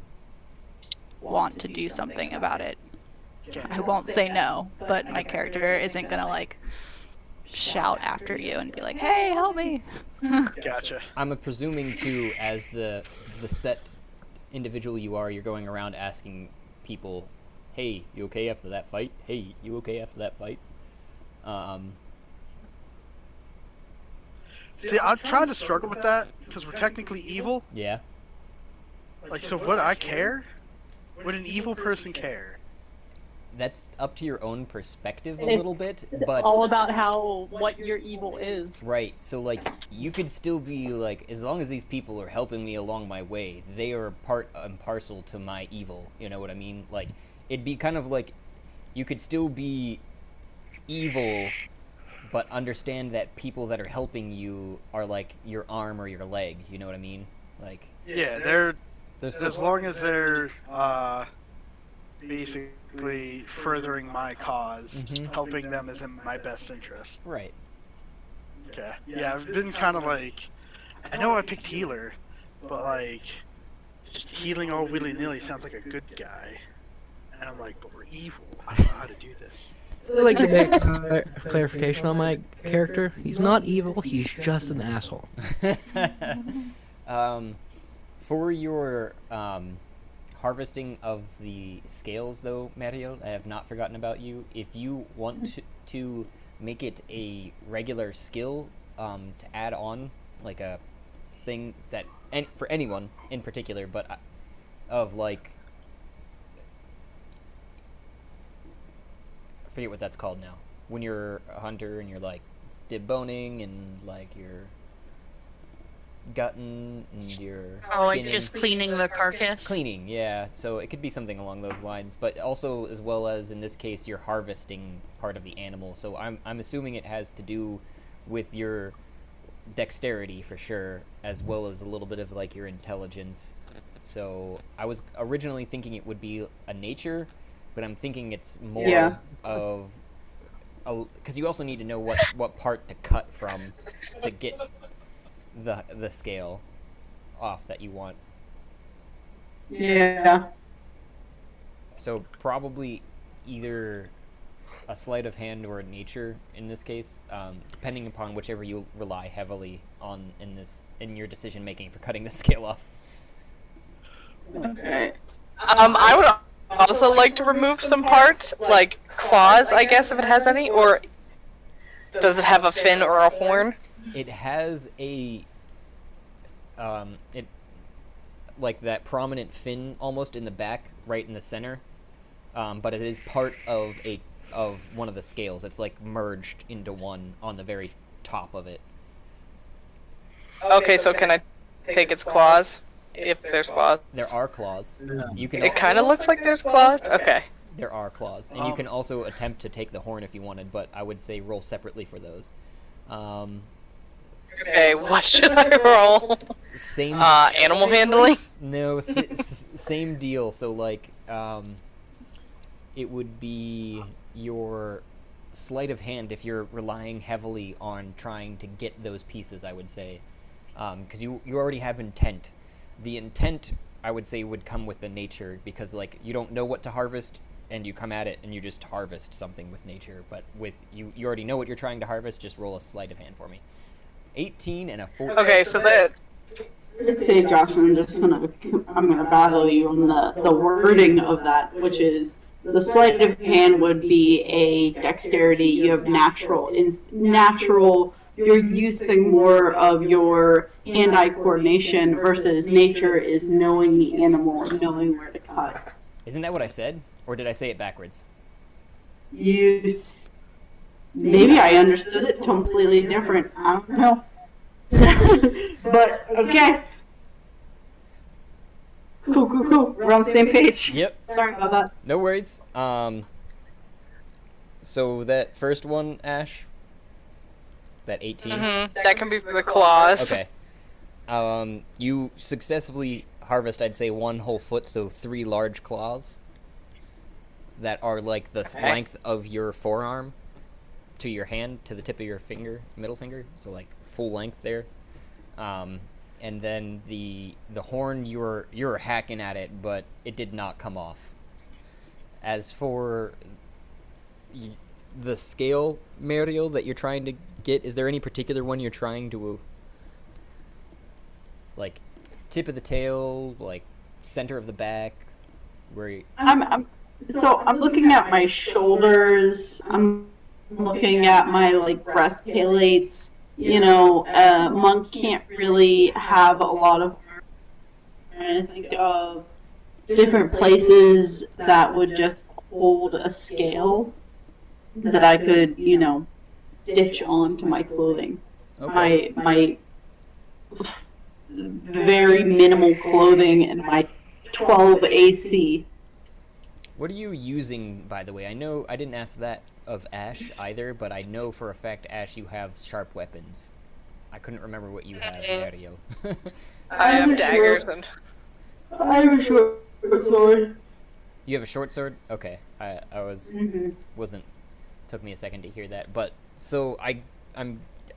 Speaker 11: want to do something about it, I won't say no, but my character isn't gonna like shout after you and be like, "Hey, help me!"
Speaker 2: Gotcha.
Speaker 1: I'm presuming too, as the set individual you are, you're going around asking people, "Hey, you okay after that fight? Hey, you okay after that fight?"
Speaker 2: See, I'm trying to struggle with that because we're technically evil.
Speaker 1: Yeah.
Speaker 2: Like, so would I care? Would an evil person care?
Speaker 1: That's up to your own perspective a
Speaker 10: It's
Speaker 1: little bit, but
Speaker 10: all about what your evil is.
Speaker 1: right. So like, you could still be like, as long as these people are helping me along my way, they are part and parcel to my evil. You know what I mean? Like, it'd be kind of like, you could still be evil, but understand that people that are helping you are like your arm or your leg. You know what I mean? Like,
Speaker 2: Yeah, they're
Speaker 1: there's
Speaker 2: as long as they're basically furthering my cause,
Speaker 1: Mhm.
Speaker 2: helping them is in my best interest.
Speaker 1: right.
Speaker 2: Okay. Yeah, I've been kind of like, I know I picked healer, but like, just healing all willy nilly sounds like a good guy, and I'm like, but we're evil. I don't know how to do this.
Speaker 4: I'd like to make clarification on my character. He's not evil. He's just an asshole.
Speaker 1: For your harvesting of the scales, though, Mariel, I have not forgotten about you. If you want to make it a regular skill to add on, like a thing that, and for anyone in particular, but of like, I forget what that's called now. When you're a hunter and you're like deboning and like you're gutting and you're
Speaker 7: like
Speaker 1: skinning.
Speaker 7: just cleaning the carcass.
Speaker 1: Cleaning, yeah. So it could be something along those lines, but also as well as in this case you're harvesting part of the animal. So I'm assuming it has to do with your dexterity for sure, as well as a little bit of like your intelligence. So I was originally thinking it would be a nature, but I'm thinking it's more of because you also need to know what part to cut from to get the scale off that you want.
Speaker 6: Yeah.
Speaker 1: So probably either a sleight of hand or a nature in this case, depending upon whichever you rely heavily on in your decision making for cutting the scale off.
Speaker 6: Okay.
Speaker 8: I would also like to remove some parts, like claws, I guess, if it has any, or does it have a fin or a horn?
Speaker 1: It has a like that prominent fin almost in the back, right in the center, but it is part of one of the scales. It's like merged into one on the very top of it.
Speaker 8: Okay, so can I take its claws? If there's claws.
Speaker 1: There are claws. You can.
Speaker 8: It kind of looks like there's claws. Okay.
Speaker 1: There are claws, and you can also attempt to take the horn if you wanted, but I would say roll separately for those.
Speaker 8: Okay, what should I roll?
Speaker 1: Same.
Speaker 8: Animal handling?
Speaker 1: No, same deal. So like, it would be your sleight of hand if you're relying heavily on trying to get those pieces. I would say, because you already have intent. The intent, I would say, would come with the nature, because like you don't know what to harvest and you come at it and you just harvest something with nature, but with you already know what you're trying to harvest. Just roll a sleight of hand for me. 18 and a 14.
Speaker 8: Okay, so that.
Speaker 6: Let's say, Josh, I'm gonna battle you on the wording of that, which is the sleight of hand would be a dexterity. You have natural. You're using more of your hand-eye coordination versus nature is knowing the animal and knowing where to cut.
Speaker 1: Isn't that what I said? Or did I say it backwards?
Speaker 6: Maybe I understood it completely different. I don't know. But, okay. Cool. We're on the same page.
Speaker 1: Yep.
Speaker 6: Sorry about that.
Speaker 1: No worries. So that first one, Ash? That 18?
Speaker 8: That can be for the claws.
Speaker 1: Okay. You successfully harvest, I'd say, 1 whole foot, so 3 large claws that are like the length of your forearm to your hand, to the tip of your finger, middle finger, so like full length there. And then the horn, you're hacking at it, but it did not come off. As for the scale, Mariel, that you're trying to get, is there any particular one you're trying to like tip of the tail, like center of the back, where you...
Speaker 6: I'm looking at my shoulders. I'm looking at my like breastplates. You know, monk can't really have a lot of. I'm trying to think of different places that would just hold a scale that I could, stitch onto my clothing.
Speaker 1: Okay.
Speaker 6: My very minimal clothing and my 12 AC.
Speaker 1: What are you using, by the way? I know I didn't ask that of Ash either, but I know for a fact, Ash, you have sharp weapons. I couldn't remember what you have, Ariel.
Speaker 8: I have daggers and...
Speaker 6: I have a short sword.
Speaker 1: You have a short sword? Okay. I wasn't... Took me a second to hear that. But, so, I'm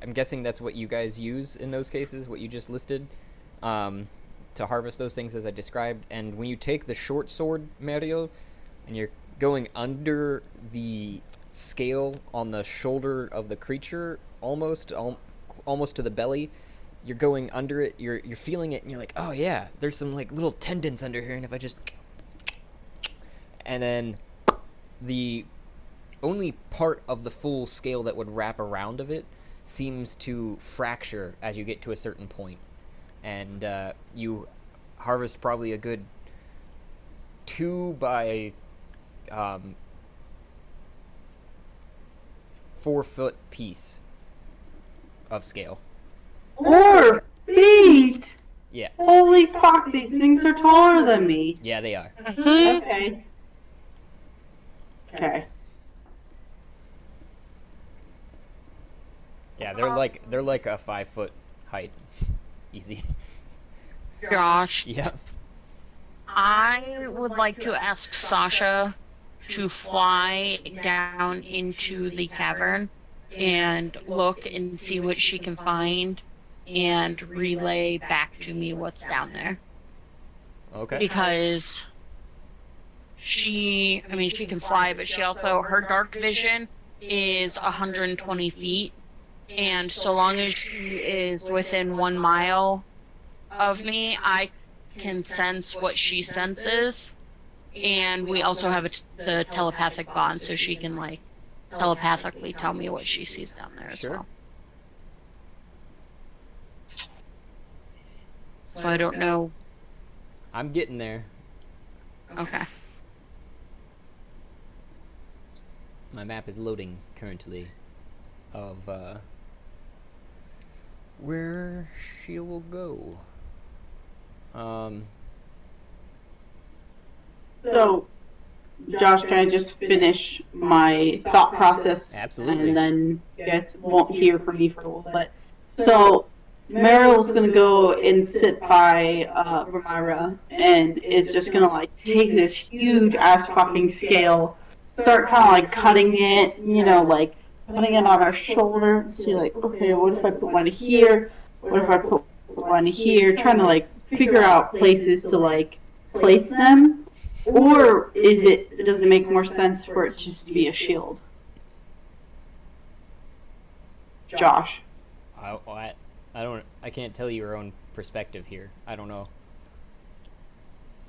Speaker 1: I'm guessing that's what you guys use in those cases, what you just listed, to harvest those things as I described. And when you take the short sword, Mario, and you're going under the scale on the shoulder of the creature, almost to the belly, you're going under it, you're feeling it, and you're like, oh yeah, there's some like little tendons under here, and if I just... And then the only part of the full scale that would wrap around of it seems to fracture as you get to a certain point. And you harvest probably a good 2 by 4 foot piece of scale.
Speaker 6: 4 feet?
Speaker 1: Yeah.
Speaker 6: Holy fuck, these things are taller than me.
Speaker 1: Yeah, they are.
Speaker 6: Okay. Okay.
Speaker 1: Yeah, they're like a 5 foot height. Easy.
Speaker 7: Josh.
Speaker 1: Yeah.
Speaker 7: I would like to ask Sasha to fly down into the cavern and look and see what she can find and relay back to me what's down there.
Speaker 1: Okay.
Speaker 7: Because she can fly, but she also, her dark vision is 120 feet. And so long as she is within 1 mile of me, I can sense what she senses. And we also have the telepathic bond, so she can, like, telepathically tell me what she sees down there as well. So I don't know.
Speaker 1: I'm getting there.
Speaker 7: Okay.
Speaker 1: My map is loading currently of where she will go.
Speaker 6: So, Josh, can I just finish my thought process?
Speaker 1: Absolutely.
Speaker 6: And then you guys won't hear from me for a little bit. So, Meryl's gonna go and sit by Ramira and is just gonna like take this huge ass fucking scale, start kind of like cutting it, you know, like putting it on our shoulder and see like, okay, what if I put one here? What if I put one here? Trying to like figure out places to like place them, or does it make more sense for it just to be a shield? Josh.
Speaker 1: I can't tell you your own perspective here. I don't know.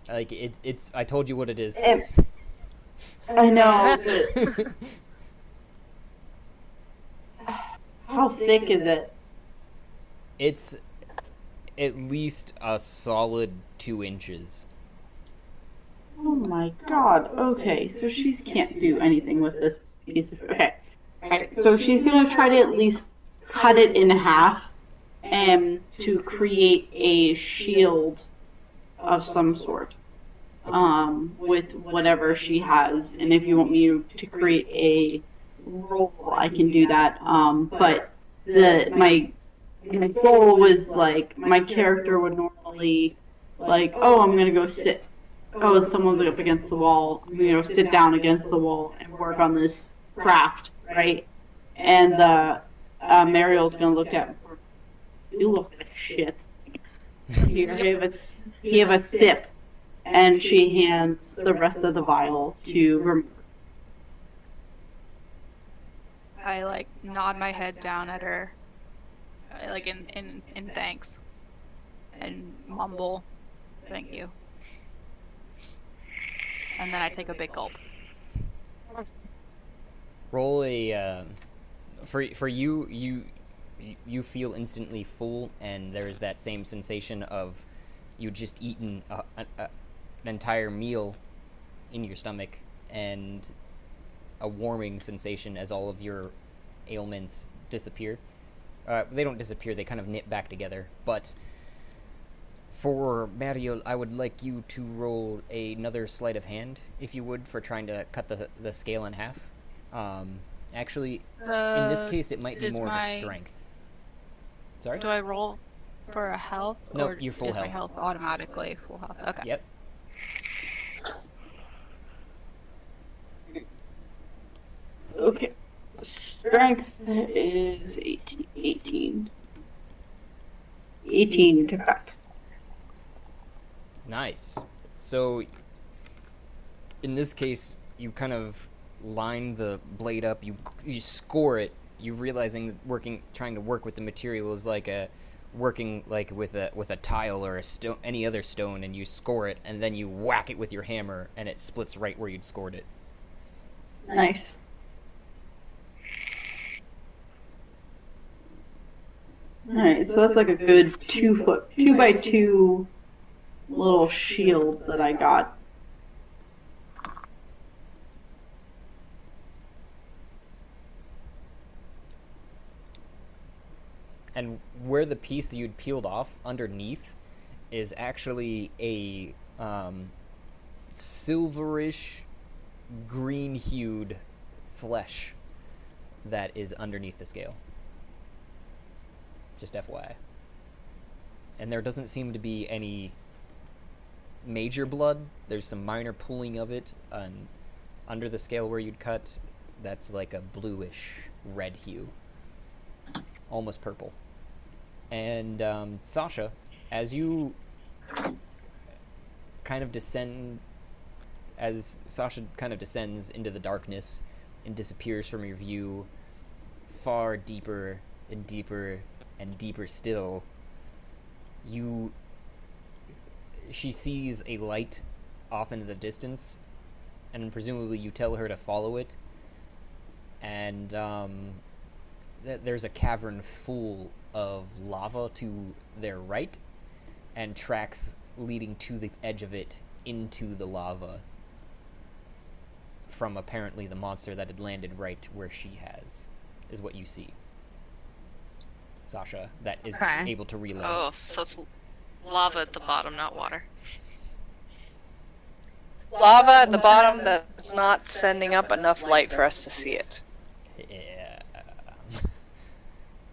Speaker 1: Like it's I told you what it is.
Speaker 6: I know. How thick is it?
Speaker 1: It's at least a solid 2 inches.
Speaker 6: Oh my god. Okay, so she can't do anything with this piece of... Okay. Alright, so she's gonna try to at least cut it in half and to create a shield of some sort. With whatever she has. And if you want me to create a roll, I can do that. But my goal was like, my character would normally like, oh, I'm gonna go sit. Oh, someone's up against the wall. I'm gonna go sit down against the wall and work on this craft, right? And Mariel's gonna look at me. You look like shit. Here, give a sip. And she hands the rest of the vial to Ramira.
Speaker 11: I like nod my head down at her, like in thanks, and mumble, "Thank you." And then I take a big gulp.
Speaker 1: Roll a for you feel instantly full, and there is that same sensation of you just eaten an entire meal in your stomach, and a warming sensation as all of your ailments disappear. They don't disappear, they kind of knit back together. But for Mario, I would like you to roll another sleight of hand, if you would, for trying to cut the scale in half. Actually, in this case, it might be more of a strength. Sorry?
Speaker 11: Do I roll for a health?
Speaker 1: No,
Speaker 11: or
Speaker 1: you're full
Speaker 11: is
Speaker 1: health.
Speaker 11: my health automatically full health? Okay.
Speaker 1: Yep.
Speaker 6: Okay. Strength is 18. 18 to cut.
Speaker 1: Nice. So, in this case, you kind of line the blade up. You score it. You realizing that trying to work with the material is like working like with a tile or a stone, any other stone, and you score it, and then you whack it with your hammer, and it splits right where you'd scored it.
Speaker 6: Nice. Alright, so that's like a good 2x2 little shield that I got.
Speaker 1: And where the piece that you'd peeled off underneath is actually a silverish, green-hued flesh that is underneath the scale. Just FYI. And there doesn't seem to be any major blood. There's some minor pooling of it under the scale where you'd cut. That's like a bluish red hue. Almost purple. And Sasha, as you kind of descends into the darkness and disappears from your view, far deeper and deeper and deeper still, she sees a light off into the distance, and presumably you tell her to follow it, and there's a cavern full of lava to their right, and tracks leading to the edge of it into the lava from apparently the monster that had landed right where she is what you see. Sasha, that is able to relay.
Speaker 3: Oh, so it's lava at the bottom, not water.
Speaker 8: Lava at the bottom that's not sending up enough light for us to see it.
Speaker 1: Yeah.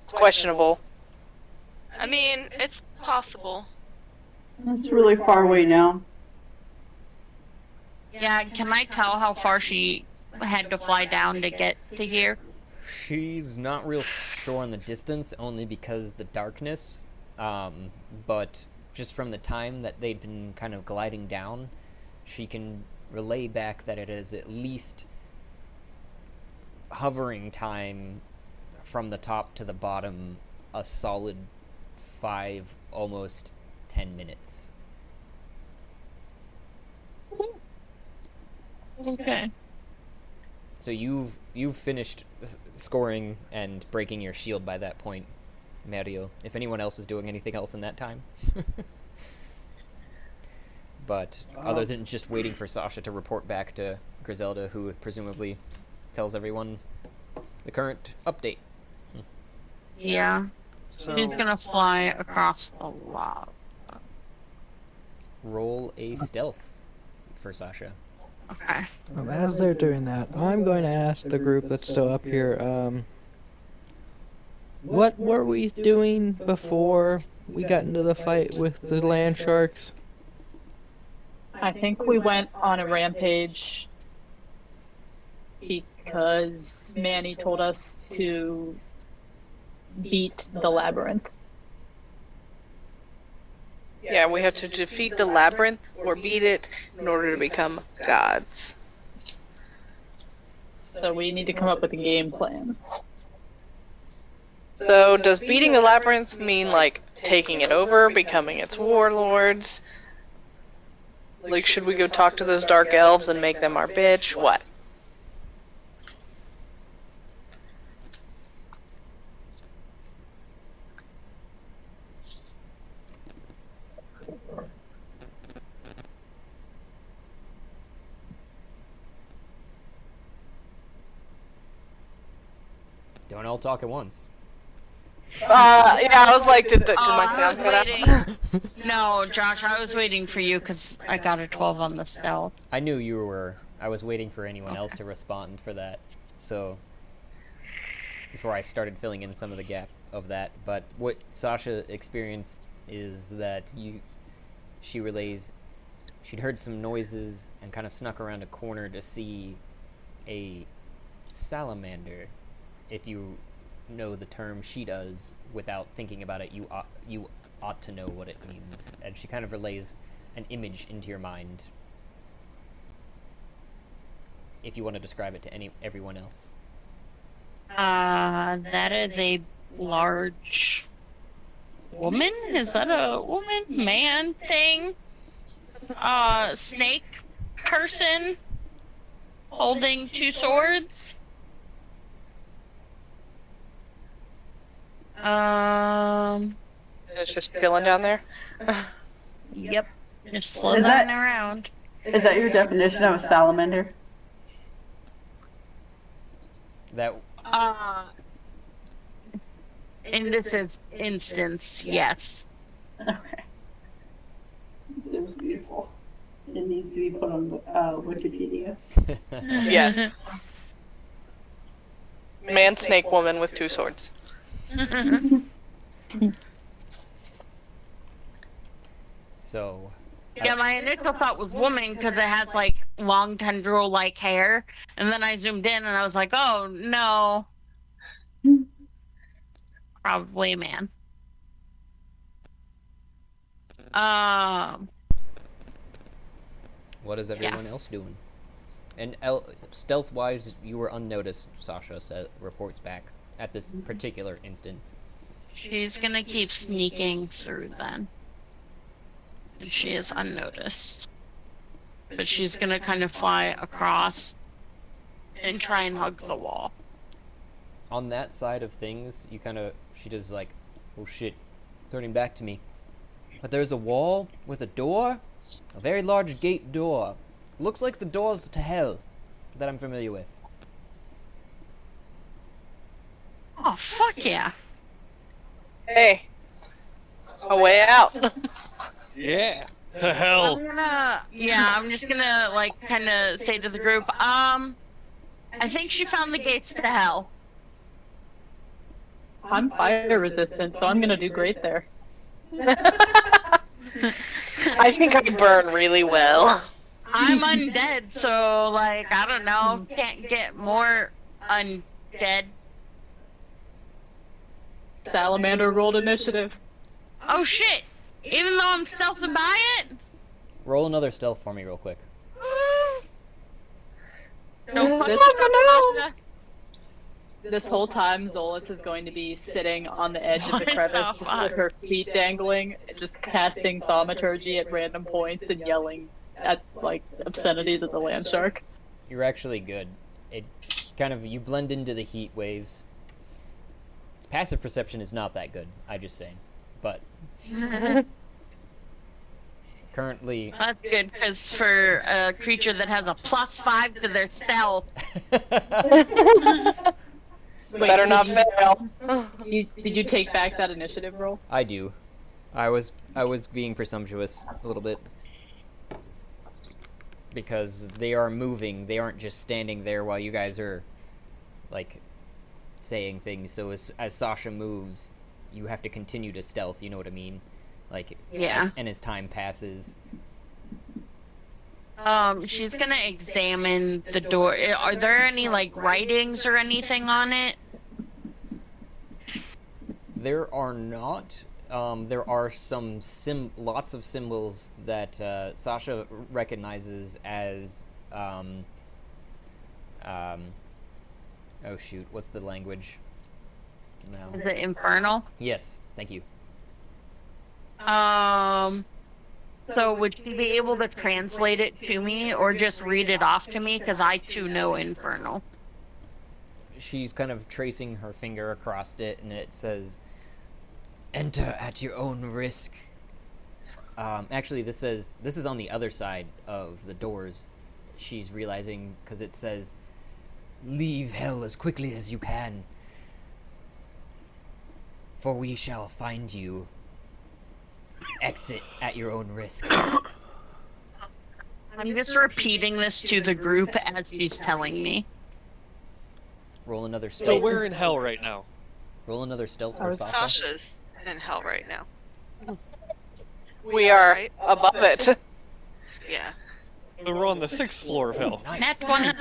Speaker 8: It's questionable.
Speaker 3: I mean, it's possible.
Speaker 6: That's really far away now.
Speaker 7: Yeah, can I tell how far she had to fly down to get to here?
Speaker 1: She's not real sure on the distance, only because the darkness, but just from the time that they'd been kind of gliding down, she can relay back that it is at least hovering time from the top to the bottom a solid 5, almost 10 minutes.
Speaker 7: Okay.
Speaker 1: So you've finished scoring and breaking your shield by that point, Mario. If anyone else is doing anything else in that time. But other than just waiting for Sasha to report back to Griselda, who presumably tells everyone the current update.
Speaker 7: Yeah.
Speaker 2: So,
Speaker 7: She's gonna fly across the lava.
Speaker 1: Roll a stealth for Sasha.
Speaker 7: Okay.
Speaker 4: As they're doing that, I'm going to ask the group that's still up here, what were we doing before we got into the fight with the land sharks?
Speaker 10: I think we went on a rampage because Manny told us to beat the labyrinth.
Speaker 8: Yeah, we have to defeat the labyrinth or beat it in order to become gods.
Speaker 10: So we need to come up with a game plan.
Speaker 8: So does beating the labyrinth mean like taking it over, becoming its warlords? Like, should we go talk to those dark elves and make them our bitch? What?
Speaker 1: Don't all talk at once.
Speaker 8: Yeah, I was like, did my sound cut out?
Speaker 7: No, Josh, I was waiting for you because I got a 12 on the stealth.
Speaker 1: I knew you were. I was waiting for anyone else to respond for that. So, before I started filling in some of the gap of that. But what Sasha experienced is that she relays, she'd heard some noises and kind of snuck around a corner to see a salamander if you know the term she does without thinking about it, you ought to know what it means. And she kind of relays an image into your mind if you want to describe it to everyone else.
Speaker 7: That is a large woman? Is that a woman? Man thing? Snake person holding two swords?
Speaker 8: It's just chilling down there.
Speaker 7: Yep. Just slithering around.
Speaker 6: Is that your definition of a salamander?
Speaker 1: That
Speaker 7: in this instance, yes.
Speaker 6: Okay. It was beautiful. It needs to be put on Wikipedia.
Speaker 8: Yes. Man, snake, woman with two swords.
Speaker 1: So.
Speaker 7: Yeah, my initial thought was woman because it has like long tendril-like hair, and then I zoomed in and I was like, oh no, probably a man.
Speaker 1: What is everyone else doing? And stealth-wise, you were unnoticed, Sasha reports back at this particular instance.
Speaker 7: She's gonna keep sneaking through then. And she is unnoticed. But she's gonna kind of fly across and try and hug the wall.
Speaker 1: On that side of things, she does like, oh shit, turning back to me. But there's a wall with a door, a very large gate door. Looks like the doors to hell that I'm familiar with.
Speaker 7: Oh, fuck yeah.
Speaker 8: Hey, a way out.
Speaker 9: Yeah, to hell.
Speaker 7: I'm just gonna, like, kind of say to the group, I think she found the gates to hell.
Speaker 10: I'm fire resistant, so I'm gonna do great there.
Speaker 8: I think I burn really well.
Speaker 7: I'm undead, so, like, I don't know, can't get more undead.
Speaker 10: Salamander rolled initiative.
Speaker 7: Oh shit! Even though I'm stealthing by it?
Speaker 1: Roll another stealth for me real quick.
Speaker 10: This whole time, Zolas is going to be sitting on the edge of the crevice with her feet dangling, just casting thaumaturgy at random points and yelling at, like, obscenities at the land shark.
Speaker 1: You're actually good. It you blend into the heat waves. Its passive perception is not that good, I just saying. But currently...
Speaker 7: That's good, because for a creature that has a +5 to their stealth...
Speaker 8: Better not fail.
Speaker 10: Did you take back that initiative roll?
Speaker 1: I do. I was being presumptuous a little bit. Because they are moving, they aren't just standing there while you guys are, like, saying things. So as Sasha moves, you have to continue to stealth, you know what I mean? Like,
Speaker 7: yeah.
Speaker 1: As time passes.
Speaker 7: She's gonna examine the door. Are there any, like, writings or anything on it?
Speaker 1: There are not. There are some lots of symbols that Sasha recognizes as oh shoot, what's the language? No.
Speaker 7: Is it infernal?
Speaker 1: Yes, thank you.
Speaker 7: So would she be able to translate it to me or just read it off to me? Because I too know infernal.
Speaker 1: She's kind of tracing her finger across it, and it says, "Enter at your own risk." Actually, this is on the other side of the doors. She's realizing, because it says, "Leave hell as quickly as you can, for we shall find you. Exit at your own risk."
Speaker 7: I'm just repeating this to the group as she's telling me.
Speaker 1: Roll another stealth.
Speaker 9: So we're in hell right now.
Speaker 1: Roll another stealth for Sasha.
Speaker 3: Sasha's in hell right now.
Speaker 8: We are above it.
Speaker 3: Yeah.
Speaker 9: We're on the 6th floor of hell.
Speaker 7: That's 20.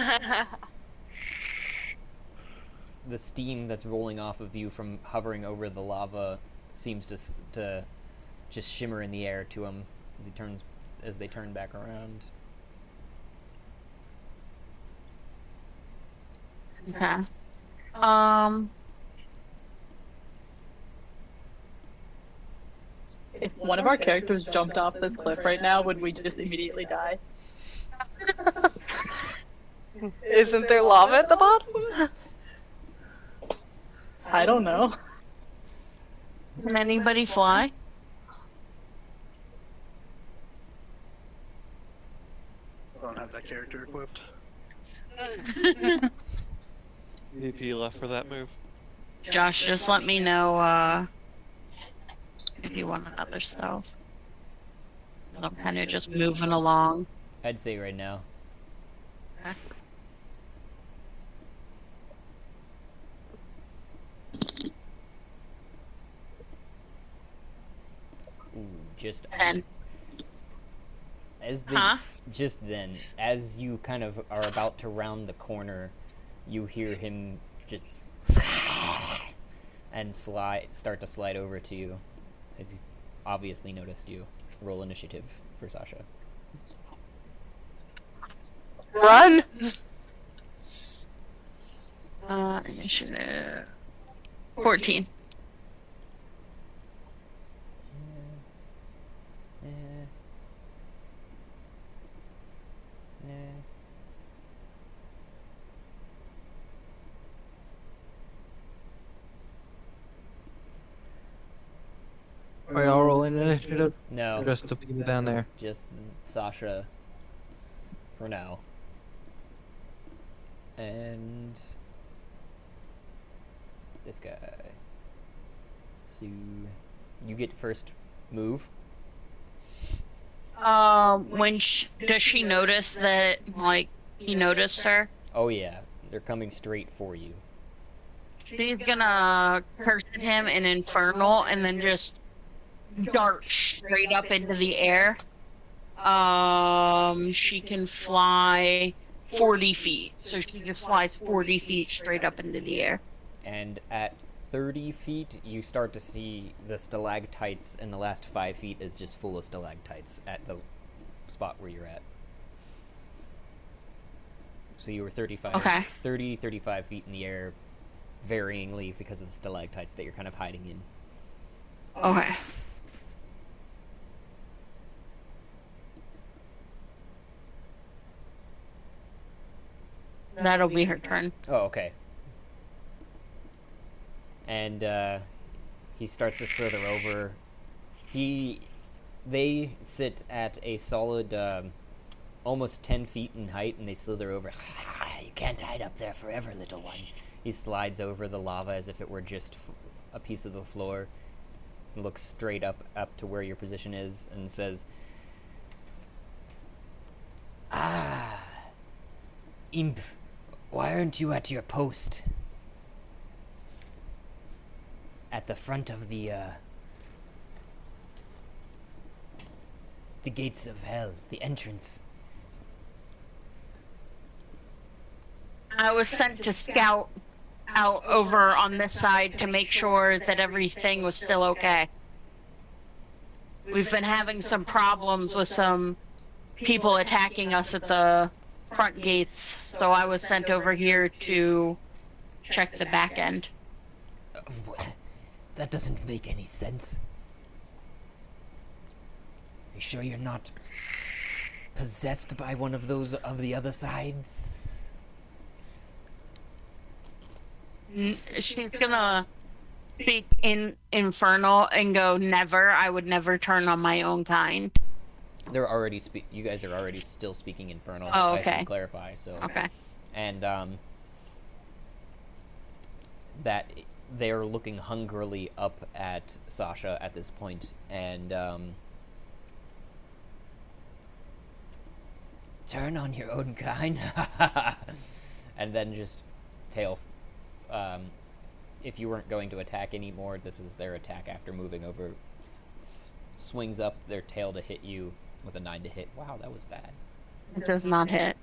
Speaker 1: the steam that's rolling off of you from hovering over the lava seems to just shimmer in the air to him as they turn back around.
Speaker 7: Okay.
Speaker 10: If one of our characters jumped off this cliff right now, would we just immediately die?
Speaker 8: Isn't there lava at the bottom?
Speaker 10: I don't know.
Speaker 7: Can anybody fly?
Speaker 2: I don't have that character equipped.
Speaker 9: VP left for that move.
Speaker 7: Josh, just let me know if you want another stealth. I'm kind of just moving along.
Speaker 1: I'd say right now.
Speaker 7: Okay.
Speaker 1: Ooh, just
Speaker 7: And
Speaker 1: as the
Speaker 7: Huh?
Speaker 1: just then, as you kind of are about to round the corner, you hear him just and start to slide over to you. He's obviously noticed you. Roll initiative for Sasha.
Speaker 8: Run!
Speaker 7: Initiative 14.
Speaker 4: Are y'all rolling initiative?
Speaker 1: No,
Speaker 4: Or just the people down there?
Speaker 1: just Sasha for now. And this guy. So you get first move.
Speaker 7: Does she notice that, like, he noticed her?
Speaker 1: Oh yeah, they're coming straight for you.
Speaker 7: She's gonna curse at him in Infernal and then just dart straight up into the air. She can fly 40 feet. So she just flies 40 feet straight up into the air.
Speaker 1: And at 30 feet, you start to see the stalactites, and the last 5 feet is just full of stalactites at the spot where you're at. So you were 35 feet in the air, varyingly because of the stalactites that you're kind of hiding in.
Speaker 7: Okay. That'll be her turn.
Speaker 1: Oh, okay. And he starts to slither over. They sit at a solid almost 10 feet in height, and they slither over. You can't hide up there forever, little one. He slides over the lava as if it were just a piece of the floor. Looks straight up to where your position is and says, "Ah, imp, why aren't you at your post? At the front of the gates of hell, the entrance."
Speaker 7: I was sent to scout out over on this side to make sure that everything was still okay. We've been having some problems with some people attacking us at the front gates, so I was sent over here to check the back end.
Speaker 1: That doesn't make any sense. Are you sure you're not possessed by one of those of the other sides?
Speaker 7: She's gonna speak in Infernal and go, never, I would never turn on my own kind.
Speaker 1: They're already you guys are already still speaking Infernal.
Speaker 7: Oh,
Speaker 1: I
Speaker 7: okay.
Speaker 1: should clarify, so.
Speaker 7: Okay.
Speaker 1: And that they're looking hungrily up at Sasha at this point, and turn on your own kind. And then just tail. If you weren't going to attack anymore, this is their attack after moving over. Swings up their tail to hit you with a 9 to hit. Wow, that was bad.
Speaker 7: It does not hit.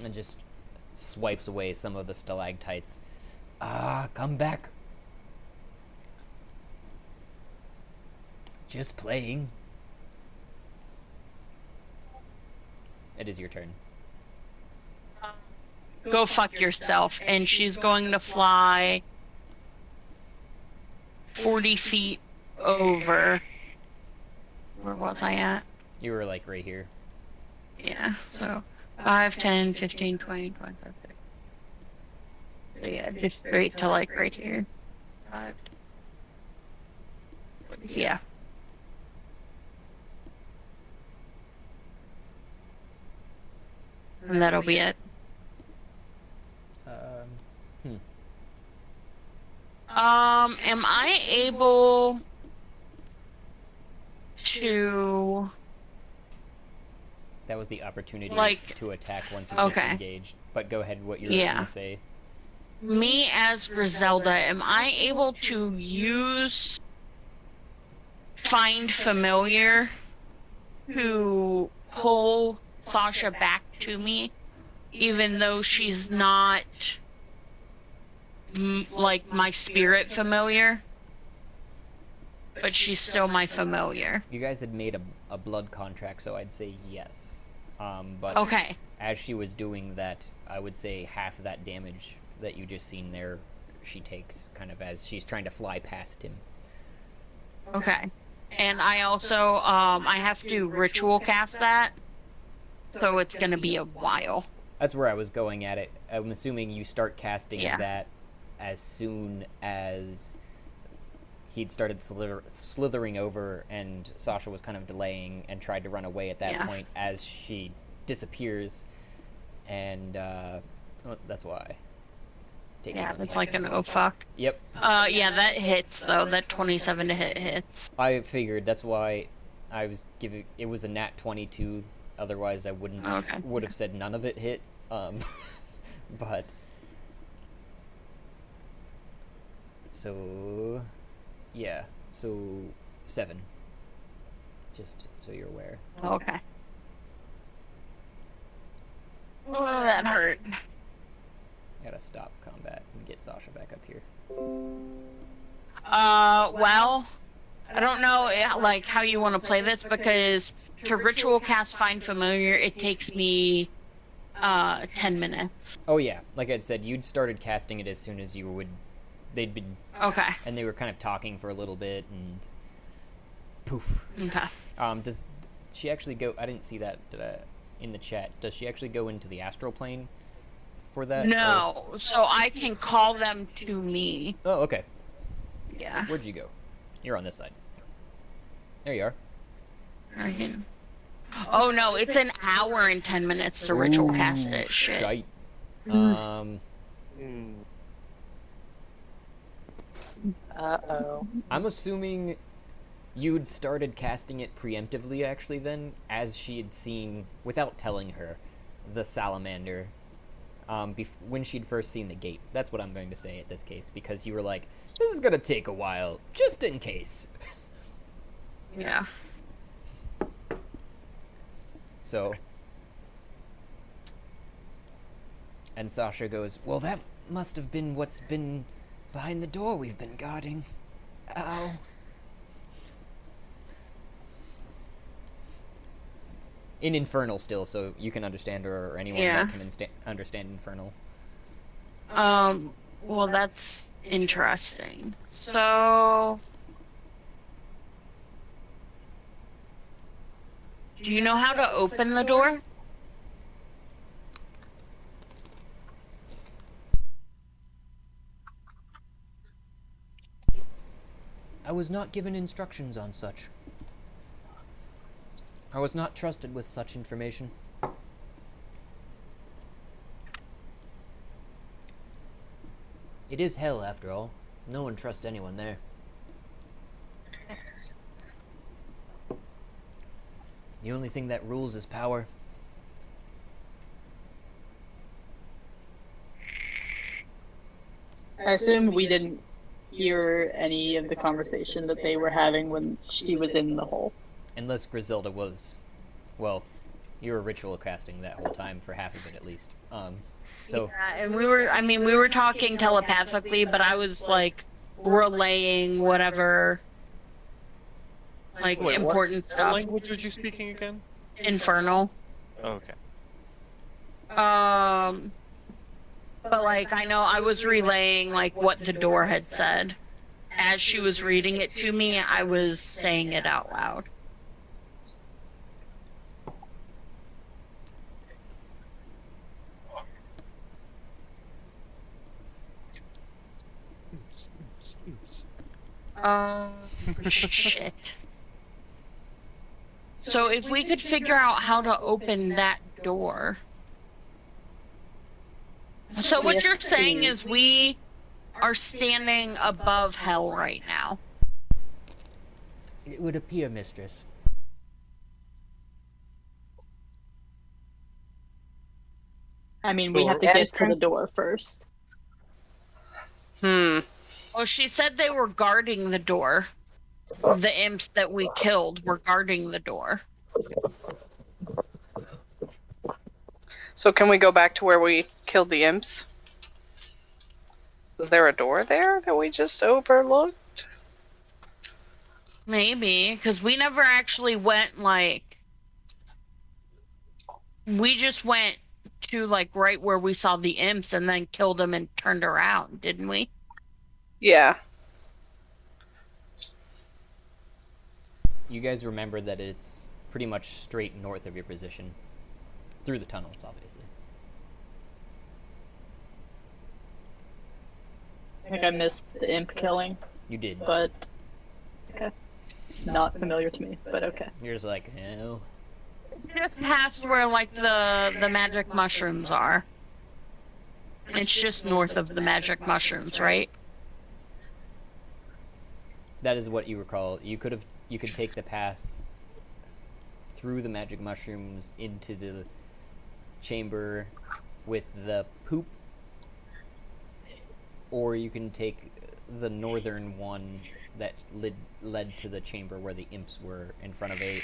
Speaker 1: And just swipes away some of the stalactites. Come back. Just playing. It is your turn.
Speaker 7: Go fuck yourself. And she's going to fly 40 feet over. Where was I at?
Speaker 1: You were like right here.
Speaker 7: Yeah, so 5, 10, 15, 20, 25, 30. So yeah, just straight to like right here. 5. Yeah. And that'll be it. Am I able to...
Speaker 1: That was the opportunity
Speaker 7: Like-
Speaker 1: to attack once you
Speaker 7: Okay.
Speaker 1: disengaged. But go ahead, what you're
Speaker 7: Yeah.
Speaker 1: going to say.
Speaker 7: Me as Griselda, am I able to use Find Familiar to pull Sasha back to me, even though she's not like my spirit familiar, but she's still my familiar?
Speaker 1: You guys had made a blood contract, so I'd say yes. But
Speaker 7: Okay.
Speaker 1: as she was doing that, I would say half of that damage that you just seen there, she takes kind of as she's trying to fly past him.
Speaker 7: Okay. And I also, I have to ritual cast that, so it's gonna be a while.
Speaker 1: That's where I was going at it. I'm assuming you start casting
Speaker 7: Yeah.
Speaker 1: that as soon as he'd started slithering over and Sasha was kind of delaying and tried to run away at that
Speaker 7: Yeah.
Speaker 1: point as she disappears. And that's why. Take
Speaker 7: Yeah,
Speaker 1: it.
Speaker 7: that's like an oh fuck.
Speaker 1: Yep.
Speaker 7: Yeah, that hits though. That 27 to hit hits.
Speaker 1: I figured that's why I was giving it was a nat 22. Otherwise, I wouldn't would have said none of it hit. But so yeah, so 7. Just so you're aware.
Speaker 7: Okay. Oh, that hurt.
Speaker 1: Gotta stop combat and get Sasha back up here.
Speaker 7: Well, I don't know like how you want to play this, because to ritual cast Find Familiar, it takes me 10 minutes.
Speaker 1: Oh yeah, like I'd said, you'd started casting it as soon as you would. They'd been
Speaker 7: Okay.
Speaker 1: and they were kind of talking for a little bit, and poof.
Speaker 7: Okay.
Speaker 1: Does she actually go? I didn't see that in the chat. Does she actually go into the astral plane for that?
Speaker 7: No, so I can call them to me.
Speaker 1: Oh, okay.
Speaker 7: Yeah.
Speaker 1: Where'd you go? You're on this side. There you are.
Speaker 7: I can... Oh no, it's an hour and 10 minutes to ritual cast it. Shit.
Speaker 1: Shite.
Speaker 6: Uh-oh.
Speaker 1: I'm assuming you'd started casting it preemptively, actually, then, as she had seen, without telling her, the salamander, when she'd first seen the gate. That's what I'm going to say at this case, because you were like, this is gonna take a while, just in case.
Speaker 7: Yeah.
Speaker 1: So, and Sasha goes, well, that must have been what's been behind the door we've been guarding. Ow. In Infernal still, so you can understand her, or anyone
Speaker 7: Yeah.
Speaker 1: that can understand Infernal.
Speaker 7: Well, that's interesting. So... Do you know how to open the door?
Speaker 1: I was not given instructions on such. I was not trusted with such information. It is hell, after all. No one trusts anyone there. The only thing that rules is power.
Speaker 10: I assume we didn't hear any of the conversation that they were having when she was in the hole.
Speaker 1: Unless Griselda was... Well, you were ritual casting that whole time, for half of it at least. So
Speaker 7: Yeah, and we were talking telepathically, but I was like relaying whatever like
Speaker 9: Wait,
Speaker 7: important
Speaker 9: What
Speaker 7: stuff.
Speaker 9: language was you speaking again?
Speaker 7: Infernal.
Speaker 9: Okay.
Speaker 7: But like I know I was relaying like what the door had said. As she was reading it to me, I was saying it out loud. Shit. So if we could figure out how to open that door. So what you're saying is we are standing above hell right now.
Speaker 1: it would appear, mistress.
Speaker 10: I mean, we have to get to the
Speaker 8: Entrance?
Speaker 10: door first.
Speaker 8: Hmm.
Speaker 7: Well, she said they were guarding the door. The imps that we killed were guarding the door.
Speaker 8: So can we go back to where we killed the imps? Was there a door there that we just overlooked?
Speaker 7: Maybe, because we never actually went, like... We just went to, like, right where we saw the imps and then killed them and turned around, didn't we?
Speaker 8: Yeah.
Speaker 1: You guys remember that it's pretty much straight north of your position. Through the tunnels, obviously.
Speaker 10: I think I missed the imp killing,
Speaker 1: You did.
Speaker 10: but okay. Not familiar to me, but okay.
Speaker 1: You're just like, oh.
Speaker 7: Just past where, like, the magic mushrooms are. It's just north of the magic mushrooms, right?
Speaker 1: That is what you recall. You could take the path through the magic mushrooms into the chamber with the poop, or you can take the northern one that led to the chamber where the imps were, in front of a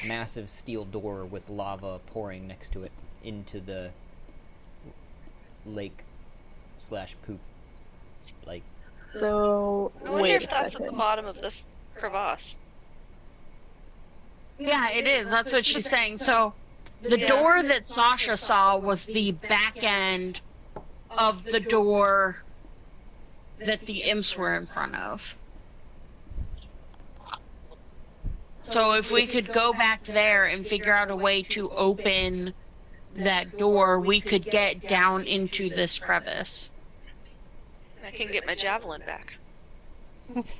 Speaker 1: massive steel door with lava pouring next to it into the lake / poop. Like,
Speaker 10: So,
Speaker 3: I wonder
Speaker 10: wait
Speaker 3: if
Speaker 10: a
Speaker 3: that's at the
Speaker 10: second.
Speaker 3: bottom of this crevasse.
Speaker 7: Yeah, it is. That's what she's saying. So, the door that Sasha saw was the back end of the door that the imps were in front of. So if we could go back there and figure out a way to open that door, we could get down into this crevice.
Speaker 3: I can get my javelin back.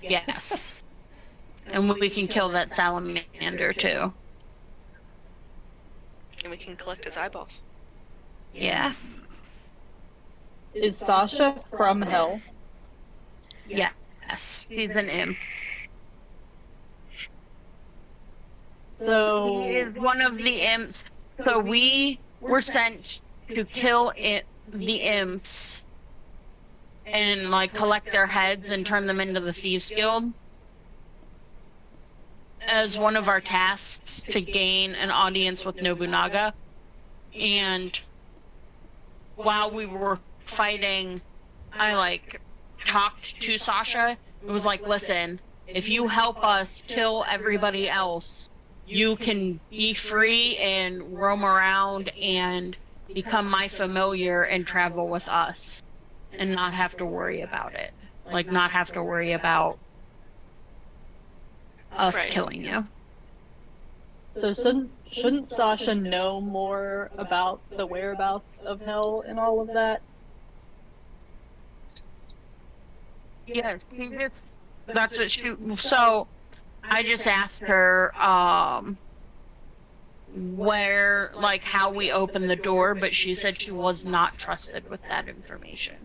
Speaker 7: Yes. And we can kill that salamander too.
Speaker 3: And we can collect his eyeballs.
Speaker 7: Yeah.
Speaker 10: Is Sasha from Hell?
Speaker 7: Yes. She's an imp.
Speaker 10: So,
Speaker 7: He is one of the imps. So we were sent to kill the imps and like collect their heads and turn them into the Thieves Guild as one of our tasks to gain an audience with Nobunaga. And while we were fighting, I like talked to Sasha. It was like, listen, if you help us kill everybody else, you can be free and roam around and become my familiar and travel with us and not have to worry about it. Like, not have to worry about us
Speaker 3: Right.
Speaker 7: killing you.
Speaker 10: so shouldn't Sasha know more about the whereabouts of Hell and all of that?
Speaker 7: Yeah, that's what she. So, I just asked her, where, like, how we opened the door, but she said she was not trusted with that information.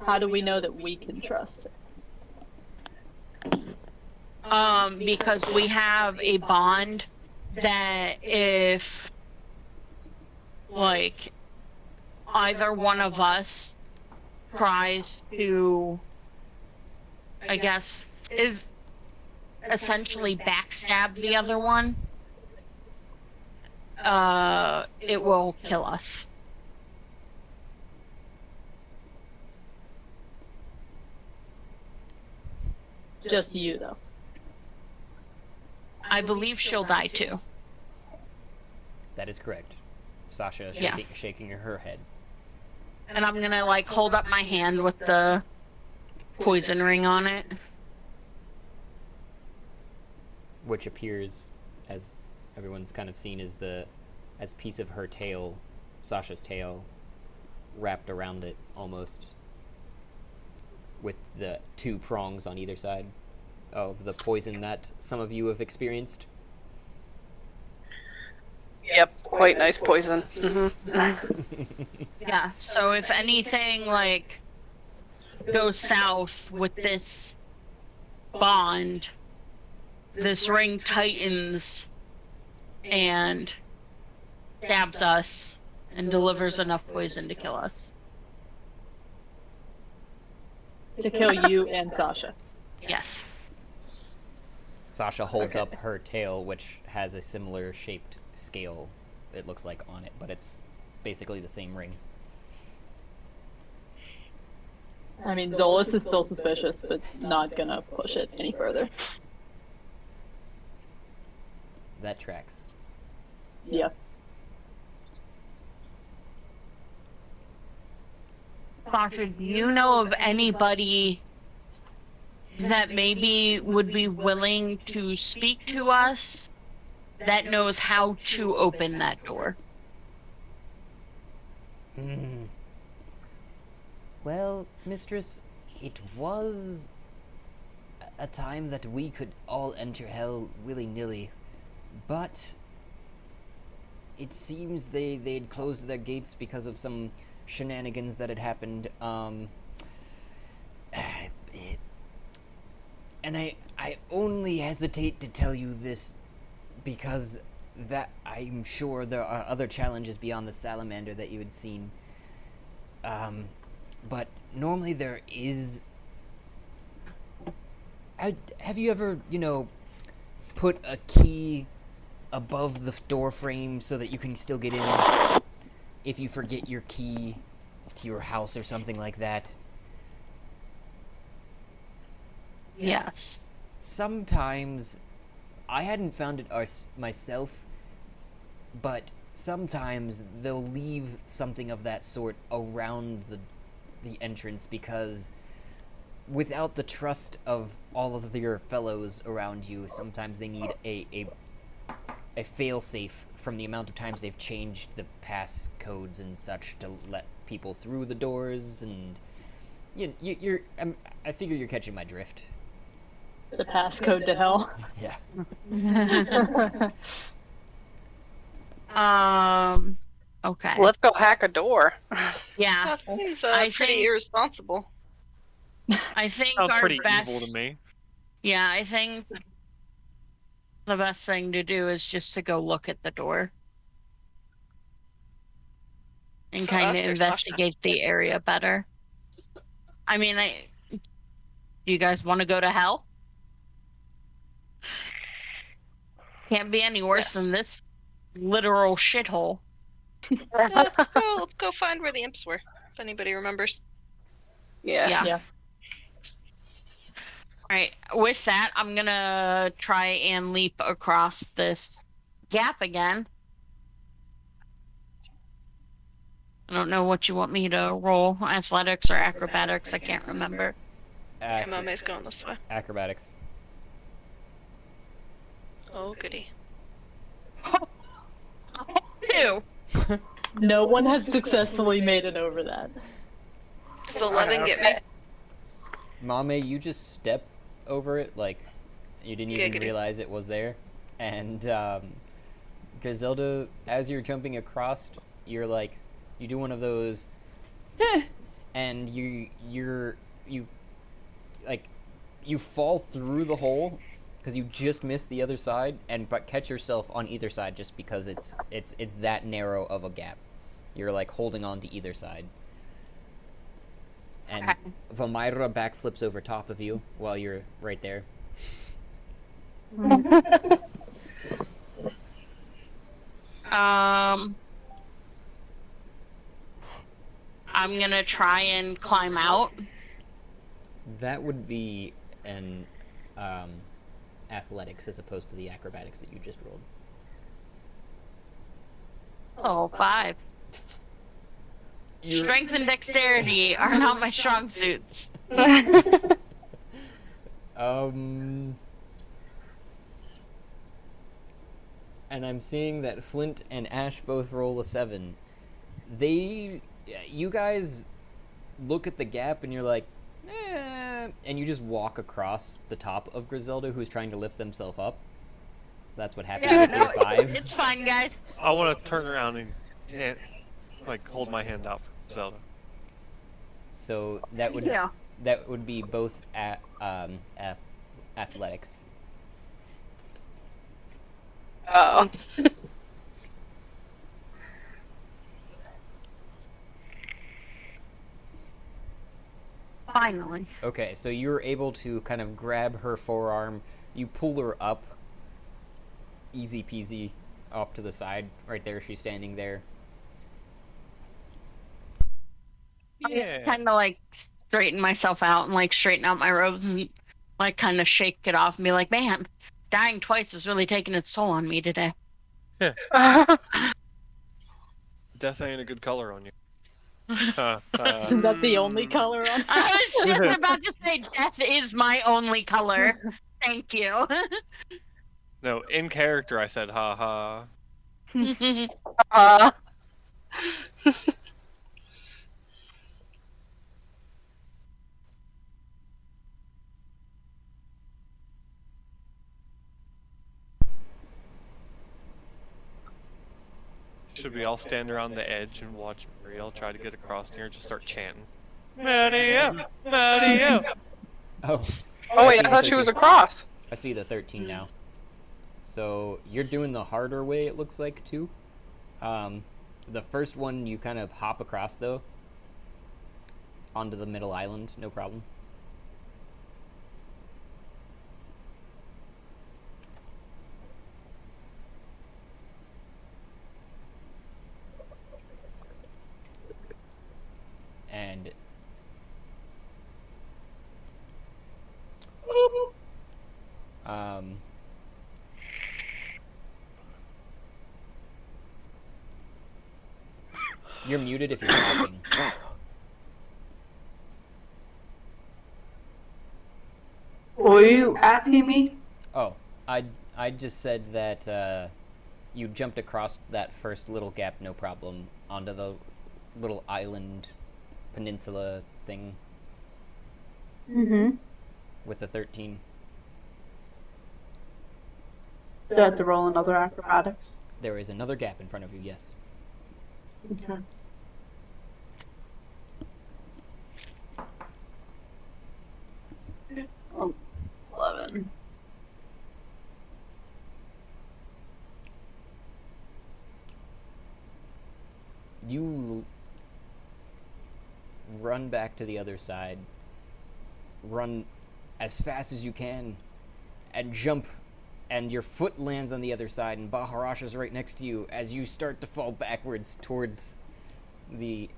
Speaker 10: How do we know that we can trust her?
Speaker 7: Because we have a bond that if, like, either one of us tries to, I guess, is essentially backstab the other one, it will kill us.
Speaker 10: Just you, though.
Speaker 7: I believe she'll die too.
Speaker 1: That is correct. Sasha
Speaker 7: Yeah.
Speaker 1: shaking her head.
Speaker 7: And I'm gonna like hold up my hand with the poison ring on it.
Speaker 1: Which appears, as everyone's kind of seen, as piece of her tail, Sasha's tail, wrapped around it almost, with the 2 prongs on either side of the poison that some of you have experienced.
Speaker 8: Yep, quite nice poison.
Speaker 7: Yeah, so if anything like goes south with this bond, this ring tightens and stabs us and delivers enough poison to kill us.
Speaker 10: To kill you and Sasha.
Speaker 7: Yes.
Speaker 1: Sasha holds up her tail, which has a similar shaped scale, it looks like, on it, but it's basically the same ring.
Speaker 10: I mean, Zolas is still suspicious, but not gonna push it any further.
Speaker 1: That tracks.
Speaker 10: Yeah.
Speaker 7: Sasha, do you know of anybody that maybe would be willing to speak to us that knows how to open that door?
Speaker 1: Well, mistress, it was a time that we could all enter hell willy-nilly, but it seems they'd closed their gates because of some shenanigans that had happened. And I only hesitate to tell you this because that I'm sure there are other challenges beyond the salamander that you had seen. But normally there is... Have you ever, put a key above the door frame so that you can still get in if you forget your key to your house or something like that?
Speaker 7: Yes.
Speaker 1: Sometimes, I hadn't found it myself, but sometimes they'll leave something of that sort around the entrance because without the trust of all of your fellows around you, sometimes they need a fail-safe from the amount of times they've changed the pass codes and such to let people through the doors, and I figure you're catching my drift.
Speaker 10: The passcode to hell.
Speaker 1: Yeah.
Speaker 7: Okay.
Speaker 8: Let's go hack a door.
Speaker 7: Yeah.
Speaker 3: That seems
Speaker 7: I
Speaker 3: pretty
Speaker 7: think-
Speaker 3: irresponsible.
Speaker 7: I think
Speaker 9: Sounds
Speaker 7: our
Speaker 9: pretty
Speaker 7: best...
Speaker 9: evil to me.
Speaker 7: Yeah, I think the best thing to do is just to go look at the door. And
Speaker 3: For
Speaker 7: kind
Speaker 3: us
Speaker 7: of
Speaker 3: or
Speaker 7: investigate the area better. I mean, do you guys want to go to hell? Can't be any worse than this literal shithole.
Speaker 3: Let's go find where the imps were, if anybody remembers.
Speaker 7: Yeah. Alright, with that, I'm gonna try and leap across this gap again. I don't know what you want me to roll, athletics or acrobatics, I can't remember.
Speaker 3: Mame's going this way.
Speaker 1: Acrobatics.
Speaker 3: Oh, goody.
Speaker 7: 2.
Speaker 10: No one has successfully made it over that.
Speaker 3: Does 11 get me?
Speaker 1: Mame, you just step over it like you didn't even
Speaker 3: Giggity.
Speaker 1: realize it was there. And Griselda, as you're jumping across, you're like, you do one of those, and you fall through the hole because you just missed the other side, but catch yourself on either side just because it's that narrow of a gap. You're like holding on to either side. And Valmyra backflips over top of you while you're right there.
Speaker 7: I'm gonna try and climb out.
Speaker 1: That would be an athletics as opposed to the acrobatics that you just rolled.
Speaker 7: Oh, 5. Strength and dexterity are not my strong suits.
Speaker 1: And I'm seeing that Flint and Ash both roll a 7. You guys look at the gap and you're like, and you just walk across the top of Griselda, who's trying to lift themselves up. That's what happened with your 5.
Speaker 7: It's fine, guys.
Speaker 9: I want to turn around and like hold my hand out for Zelda.
Speaker 1: So that would be both athletics.
Speaker 8: Oh.
Speaker 7: Finally.
Speaker 1: Okay, so you're able to kind of grab her forearm. You pull her up, easy peasy, off to the side. Right there, she's standing there.
Speaker 7: I kind of like straighten myself out and like straighten out my robes and like kind of shake it off and be like, man, dying twice is really taking its toll on me today.
Speaker 9: Death ain't a good color on you.
Speaker 10: Isn't that the only color on?
Speaker 7: I was just about to say death is my only color. Thank you.
Speaker 9: No, in character I said ha
Speaker 8: Uh,
Speaker 9: Should we all stand around the edge and watch Mariel try to get across here and just start chanting? Mariel! Mariel!
Speaker 1: Oh.
Speaker 8: Oh wait, I thought she was across.
Speaker 1: I see the 13 now. So you're doing the harder way, it looks like, too. The first one you kind of hop across, though, onto the middle island, no problem. And you're muted if you're talking.
Speaker 6: Were you asking me?
Speaker 1: Oh, I just said that you jumped across that first little gap, no problem, onto the little island peninsula thing
Speaker 6: Mm-hmm.
Speaker 1: with the 13.
Speaker 6: Do I have to roll another acrobatics?
Speaker 1: There is another gap in front of you, yes.
Speaker 6: Okay. Oh, 11.
Speaker 1: You run back to the other side, run as fast as you can, and jump, and your foot lands on the other side, and Baharash is right next to you as you start to fall backwards towards the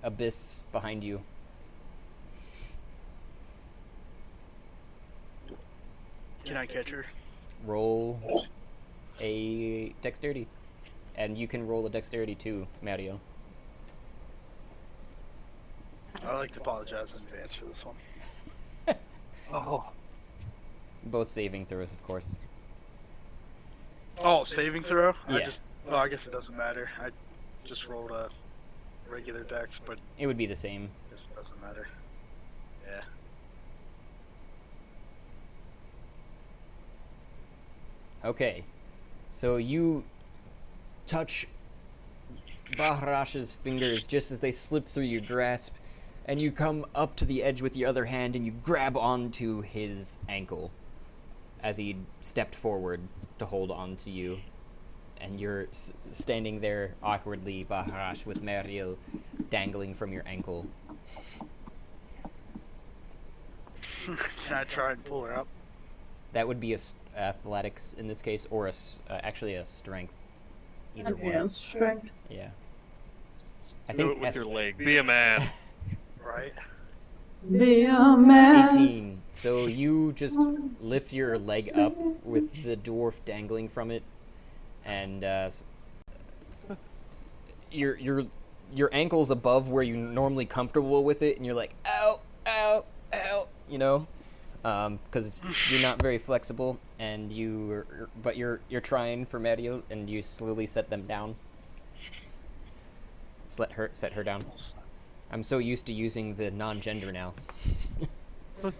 Speaker 1: abyss behind you.
Speaker 2: Can I catch her?
Speaker 1: Roll a dexterity. And you can roll a dexterity too, Mario.
Speaker 2: I'd like to apologize in advance for this one.
Speaker 9: Oh.
Speaker 1: Both saving throws, of course.
Speaker 2: Oh, saving throw?
Speaker 1: Yeah.
Speaker 2: I guess it doesn't matter. I just rolled a regular dex, but
Speaker 1: It would be the same.
Speaker 2: it doesn't matter. Yeah.
Speaker 1: Okay. So you touch Baharash's fingers just as they slip through your grasp, and you come up to the edge with your other hand and you grab onto his ankle as he stepped forward to hold on to you. And you're standing there awkwardly, Baharash, with Mariel dangling from your ankle.
Speaker 2: Can I try and pull her up?
Speaker 1: That would be a athletics in this case, or actually a strength. Either one.
Speaker 6: Strength.
Speaker 1: Yeah. I
Speaker 9: Do
Speaker 1: think
Speaker 9: it with your leg. Be a man.
Speaker 2: Right.
Speaker 6: Be a man.
Speaker 1: 18. So you just lift your leg up with the dwarf dangling from it, and your ankle's above where you're normally comfortable with it, and you're like, ow, ow, ow, you know, because you're not very flexible, and but you're trying for Mario, and you slowly set them down. Set her down. I'm so used to using the non-gender now.
Speaker 2: Hell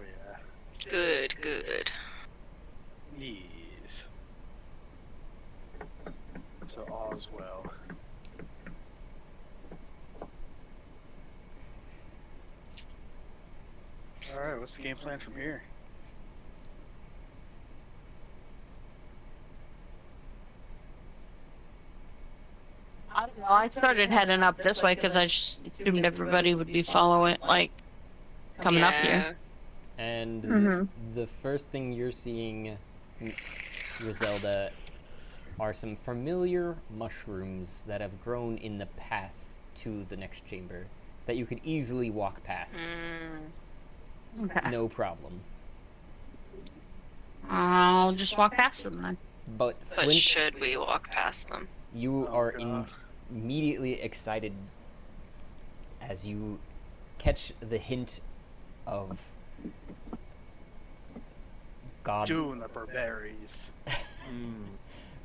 Speaker 2: yeah.
Speaker 3: Good, good.
Speaker 2: Yes. So all is well. Alright, what's the game plan from here?
Speaker 7: I don't know. I started heading up this way because I just assumed everybody would be following, like, coming up here.
Speaker 1: And the first thing you're seeing, Griselda, are some familiar mushrooms that have grown in the pass to the next chamber that you could easily walk past.
Speaker 7: Okay.
Speaker 1: No problem.
Speaker 7: I'll just walk past them then.
Speaker 1: But
Speaker 3: But
Speaker 1: Flint,
Speaker 3: should we walk past them?
Speaker 1: you
Speaker 2: Oh,
Speaker 1: are
Speaker 2: God.
Speaker 1: immediately excited as you catch the hint of God,
Speaker 2: Doing the berberries.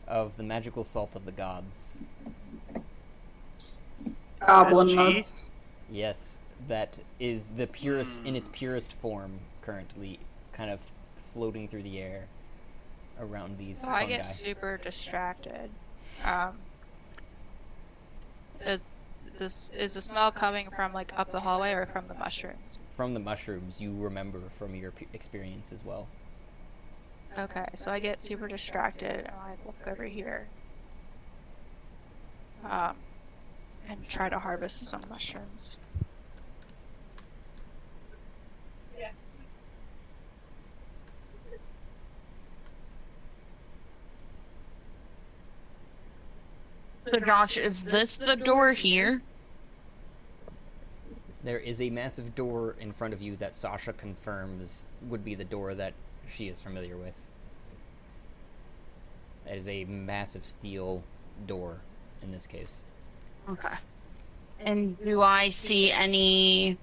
Speaker 1: of the magical salt of the gods.
Speaker 6: Goblin
Speaker 2: SG?
Speaker 6: nuts.
Speaker 1: Yes, that is the purest, in its purest form currently, kind of floating through the air around these
Speaker 11: I
Speaker 1: fungi.
Speaker 11: get super distracted. Is the smell coming from like up the hallway or from the mushrooms?
Speaker 1: From the mushrooms, you remember from your experience as well.
Speaker 11: Okay, so I get super distracted and I look over here. And try to harvest some mushrooms.
Speaker 7: So Josh, is this the door here?
Speaker 1: There is a massive door in front of you that Sasha confirms would be the door that she is familiar with. That is a massive steel door in this case.
Speaker 7: Okay. And do I see any,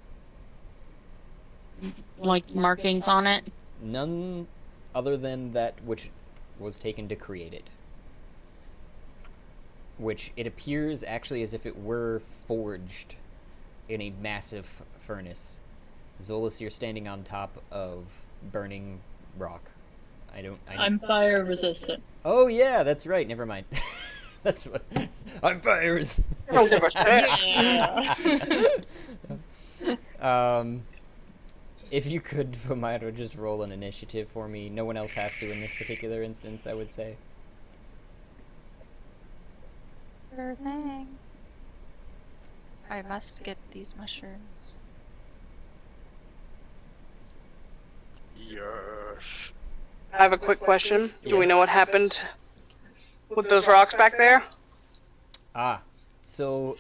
Speaker 7: like, markings on it?
Speaker 1: None other than that which was taken to create it. Which it appears actually as if it were forged in a massive furnace. Zolas, you're standing on top of burning rock.
Speaker 10: I'm fire resistant.
Speaker 1: Oh yeah, that's right. Never mind. That's what. I'm fire resistant.
Speaker 8: Don't give a shit.
Speaker 1: If you could, Vomito, just roll an initiative for me. No one else has to in this particular instance, I would say.
Speaker 11: Sure thing. I must get these mushrooms.
Speaker 2: Yes.
Speaker 8: I have a quick question. Do we
Speaker 1: Yeah.
Speaker 8: know what happened with those rocks back there?
Speaker 1: Ah, so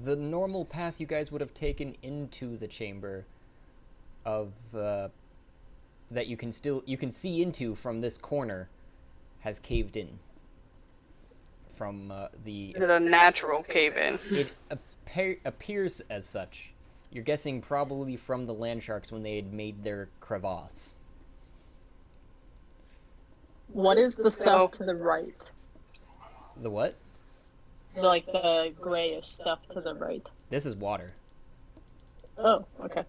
Speaker 1: the normal path you guys would have taken into the chamber of that you can see into from this corner has caved in from the
Speaker 8: Is it a natural cave-in?
Speaker 1: it appears as such. You're guessing probably from the land sharks when they had made their crevasse.
Speaker 10: What is the stuff to the right?
Speaker 1: The what?
Speaker 10: Like the grayish stuff to the right.
Speaker 1: This is water.
Speaker 10: Oh, okay.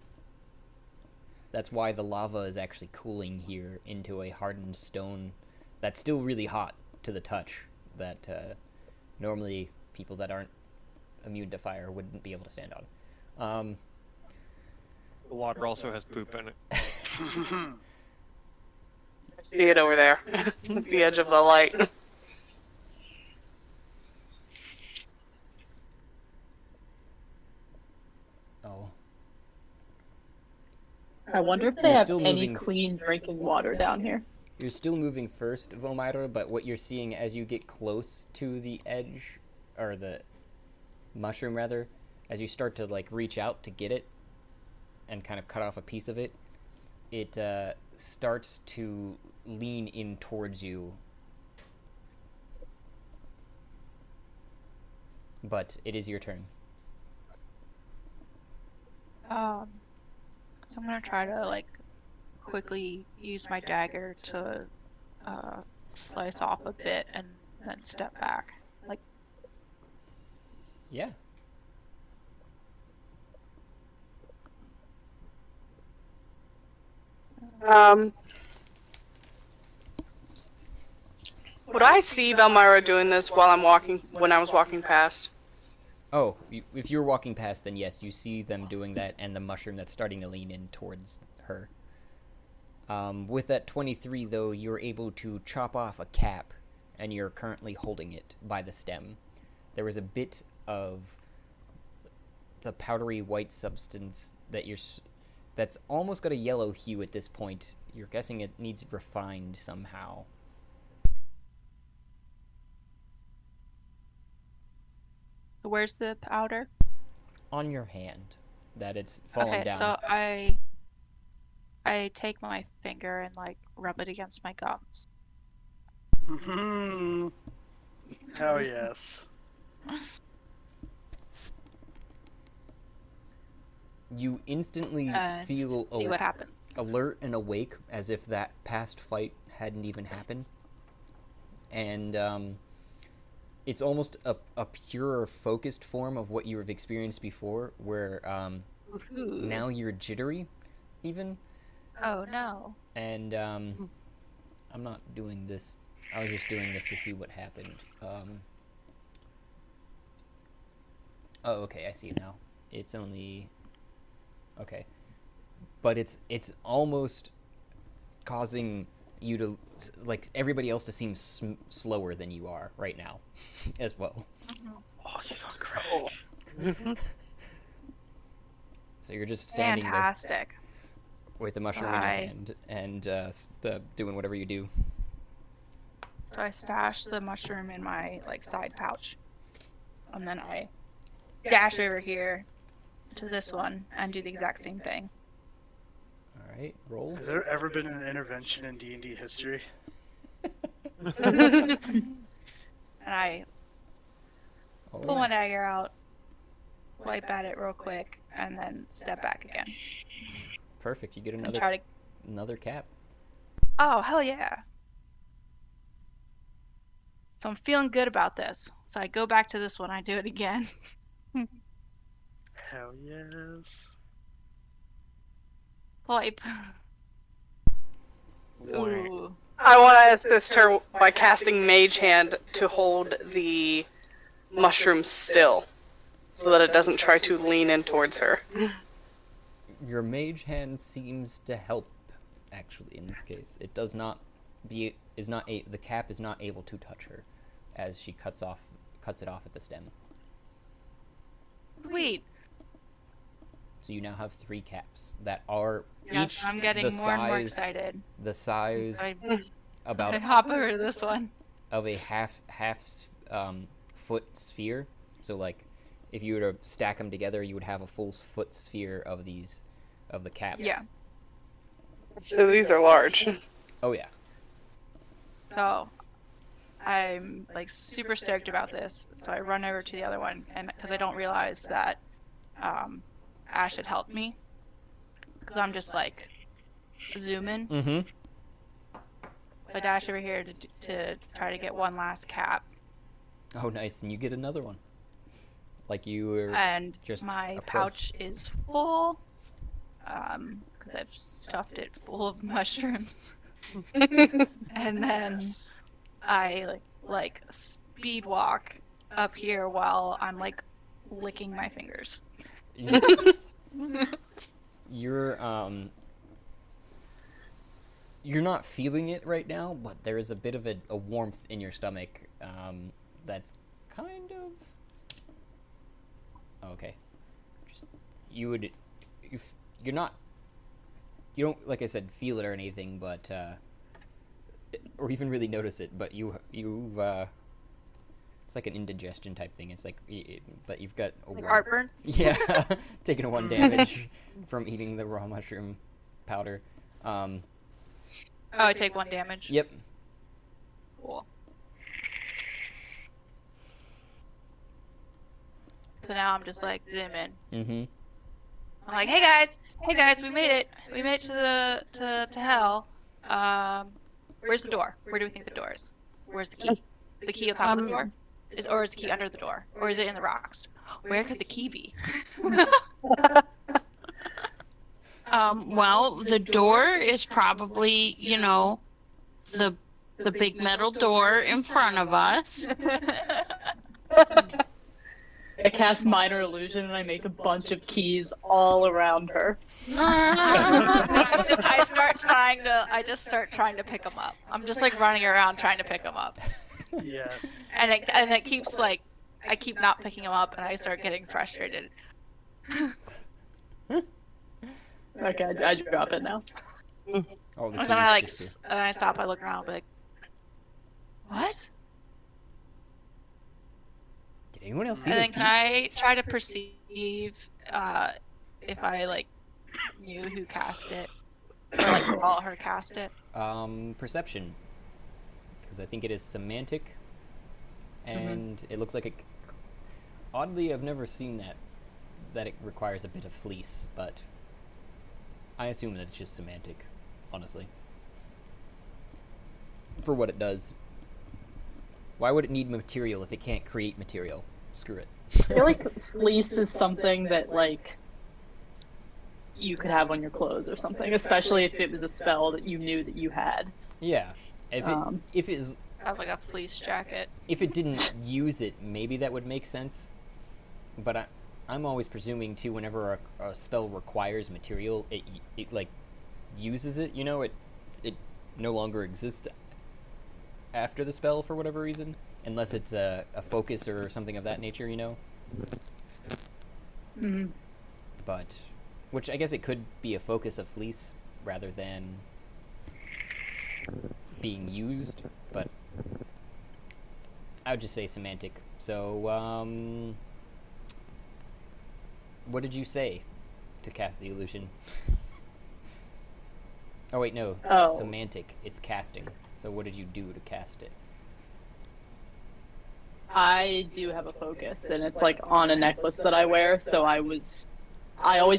Speaker 1: That's why the lava is actually cooling here into a hardened stone that's still really hot to the touch, that normally people that aren't immune to fire wouldn't be able to stand on.
Speaker 9: The water also has poop in it.
Speaker 8: See it over there, at the edge of the light.
Speaker 1: Oh.
Speaker 10: I wonder if they
Speaker 1: You're
Speaker 10: have
Speaker 1: still
Speaker 10: any
Speaker 1: moving-
Speaker 10: clean drinking water down here.
Speaker 1: You're still moving first, Vomiter, but what you're seeing as you get close to the edge, or the mushroom rather, as you start to like reach out to get it and kind of cut off a piece of it, it starts to lean in towards you. But it is your turn.
Speaker 11: So I'm gonna try to like quickly use my dagger to slice off a bit and then step back. Like,
Speaker 1: Yeah.
Speaker 8: Would I see Velmyra doing this while when I was walking past?
Speaker 1: Oh, if you're walking past, then yes, you see them doing that, and the mushroom that's starting to lean in towards her. With that 23, though, you're able to chop off a cap, and you're currently holding it by the stem. There was a bit of the powdery white substance that's almost got a yellow hue at this point. You're guessing it needs refined somehow.
Speaker 11: where's the powder?
Speaker 1: On your hand, that it's fallen
Speaker 11: Okay,
Speaker 1: down.
Speaker 11: so I take my finger and like rub it against my gums.
Speaker 2: Hell yes.
Speaker 1: You instantly feel
Speaker 11: See what happens.
Speaker 1: alert and awake, as if that past fight hadn't even happened. And it's almost a purer, focused form of what you have experienced before, where now you're jittery, even.
Speaker 11: Oh no.
Speaker 1: And I'm not doing this. I was just doing this to see what happened. Oh, okay, I see it now. It's only... Okay. But it's almost causing you to, like, everybody else to seem slower than you are right now, as well.
Speaker 2: Oh, he's on crack.
Speaker 1: So you're just standing
Speaker 11: Fantastic.
Speaker 1: there with the mushroom in your hand and doing whatever you do.
Speaker 11: So I stash the mushroom in my like side pouch, and then I dash over here to this one and do the exact same thing.
Speaker 1: All right, roll.
Speaker 2: Has there ever been an intervention in D&D history?
Speaker 11: And I
Speaker 1: All
Speaker 11: pull my
Speaker 1: right.
Speaker 11: dagger out, wipe at it real quick, and then step back again.
Speaker 1: Perfect. You get
Speaker 11: And
Speaker 1: another
Speaker 11: try to.
Speaker 1: another cap.
Speaker 11: Oh hell yeah! So I'm feeling good about this. So I go back to this one. I do it again.
Speaker 2: Hell yes.
Speaker 11: Wipe.
Speaker 8: Alright.
Speaker 11: Ooh.
Speaker 8: I want to assist her by casting Mage Hand to hold the mushroom still, so that it doesn't try to lean in towards her.
Speaker 1: Your mage hand seems to help, actually, in this case. It does not the cap is not able to touch her as she cuts it off at the stem.
Speaker 11: Sweet.
Speaker 1: So you now have 3 caps that are
Speaker 11: Yes,
Speaker 1: each
Speaker 11: I'm getting
Speaker 1: the
Speaker 11: more and more
Speaker 1: size
Speaker 11: excited.
Speaker 1: the size
Speaker 11: I
Speaker 1: about
Speaker 11: hop over to this one.
Speaker 1: of a half foot sphere. So like if you were to stack them together, you would have a full foot sphere of the caps.
Speaker 11: Yeah.
Speaker 8: So these are large.
Speaker 1: Oh yeah.
Speaker 11: So I'm like super stoked about this. So I run over to the other one, and because I don't realize that Ash had helped me, because I'm just like zooming.
Speaker 1: Mm-hmm.
Speaker 11: I dash over here to try to get one last cap,
Speaker 1: Oh nice, and you get another one. Like you were
Speaker 11: and
Speaker 1: just
Speaker 11: my
Speaker 1: a pro.
Speaker 11: pouch is full. Because I've stuffed it full of mushrooms. And then I like speed walk up here while I'm like licking my fingers.
Speaker 1: You're not feeling it right now, but there is a bit of a warmth in your stomach that's kind of okay. Just you don't, like I said, feel it or anything, but It's like an indigestion type thing. It's like, but you've got a
Speaker 11: Like
Speaker 1: one-
Speaker 11: heartburn?
Speaker 1: Yeah, taking a 1 damage from eating the raw mushroom powder.
Speaker 11: Oh, I take 1 damage.
Speaker 1: Yep.
Speaker 11: Cool. So now I'm just like zoom in.
Speaker 1: Mm-hmm.
Speaker 11: I'm like, hey guys, we made it. We made it to hell. Where's the door? Where do we think the door is? Where's the key? The key on top of the door? Or is the key under the door? Or is it in the rocks? Where could the key be?
Speaker 7: Well, the door is probably, you know, the big metal door in front of us.
Speaker 10: I cast minor illusion and I make a bunch of keys all around her.
Speaker 11: I just start trying to pick them up. I'm just like running around trying to pick them up.
Speaker 2: Yes.
Speaker 11: And it keeps like, I keep not picking them up and I start getting frustrated.
Speaker 10: Okay, I drop it now.
Speaker 1: Oh, the
Speaker 11: And
Speaker 1: keys
Speaker 11: then I
Speaker 1: disappear.
Speaker 11: and I stop, I look around, I'm like, what?
Speaker 1: Did anyone else see
Speaker 11: And
Speaker 1: those
Speaker 11: then can
Speaker 1: keys?
Speaker 11: I try to perceive if I like knew who cast it or like saw her cast it?
Speaker 1: Perception. Because I think it is semantic. And it looks like it... Oddly, I've never seen that it requires a bit of fleece, but I assume that it's just semantic, honestly. For what it does. Why would it need material if it can't create material? Screw it.
Speaker 10: I feel like fleece is something that, like, you could have on your clothes or something, especially if it was a spell that you knew that you had.
Speaker 1: Yeah. If it
Speaker 11: I have like a fleece jacket.
Speaker 1: if it didn't use it, maybe that would make sense. But I'm always presuming too, whenever a spell requires material, it like uses it. You know, it no longer exists after the spell for whatever reason, unless it's a focus or something of that nature. You know.
Speaker 10: Mm-hmm.
Speaker 1: But which I guess it could be a focus of fleece rather than being used, but I would just say semantic. So, what did you say to cast the illusion? Oh wait, no.
Speaker 10: Oh.
Speaker 1: Semantic. It's casting. So what did you do to cast it?
Speaker 10: I do have a focus, and it's like on a necklace that I wear, so I always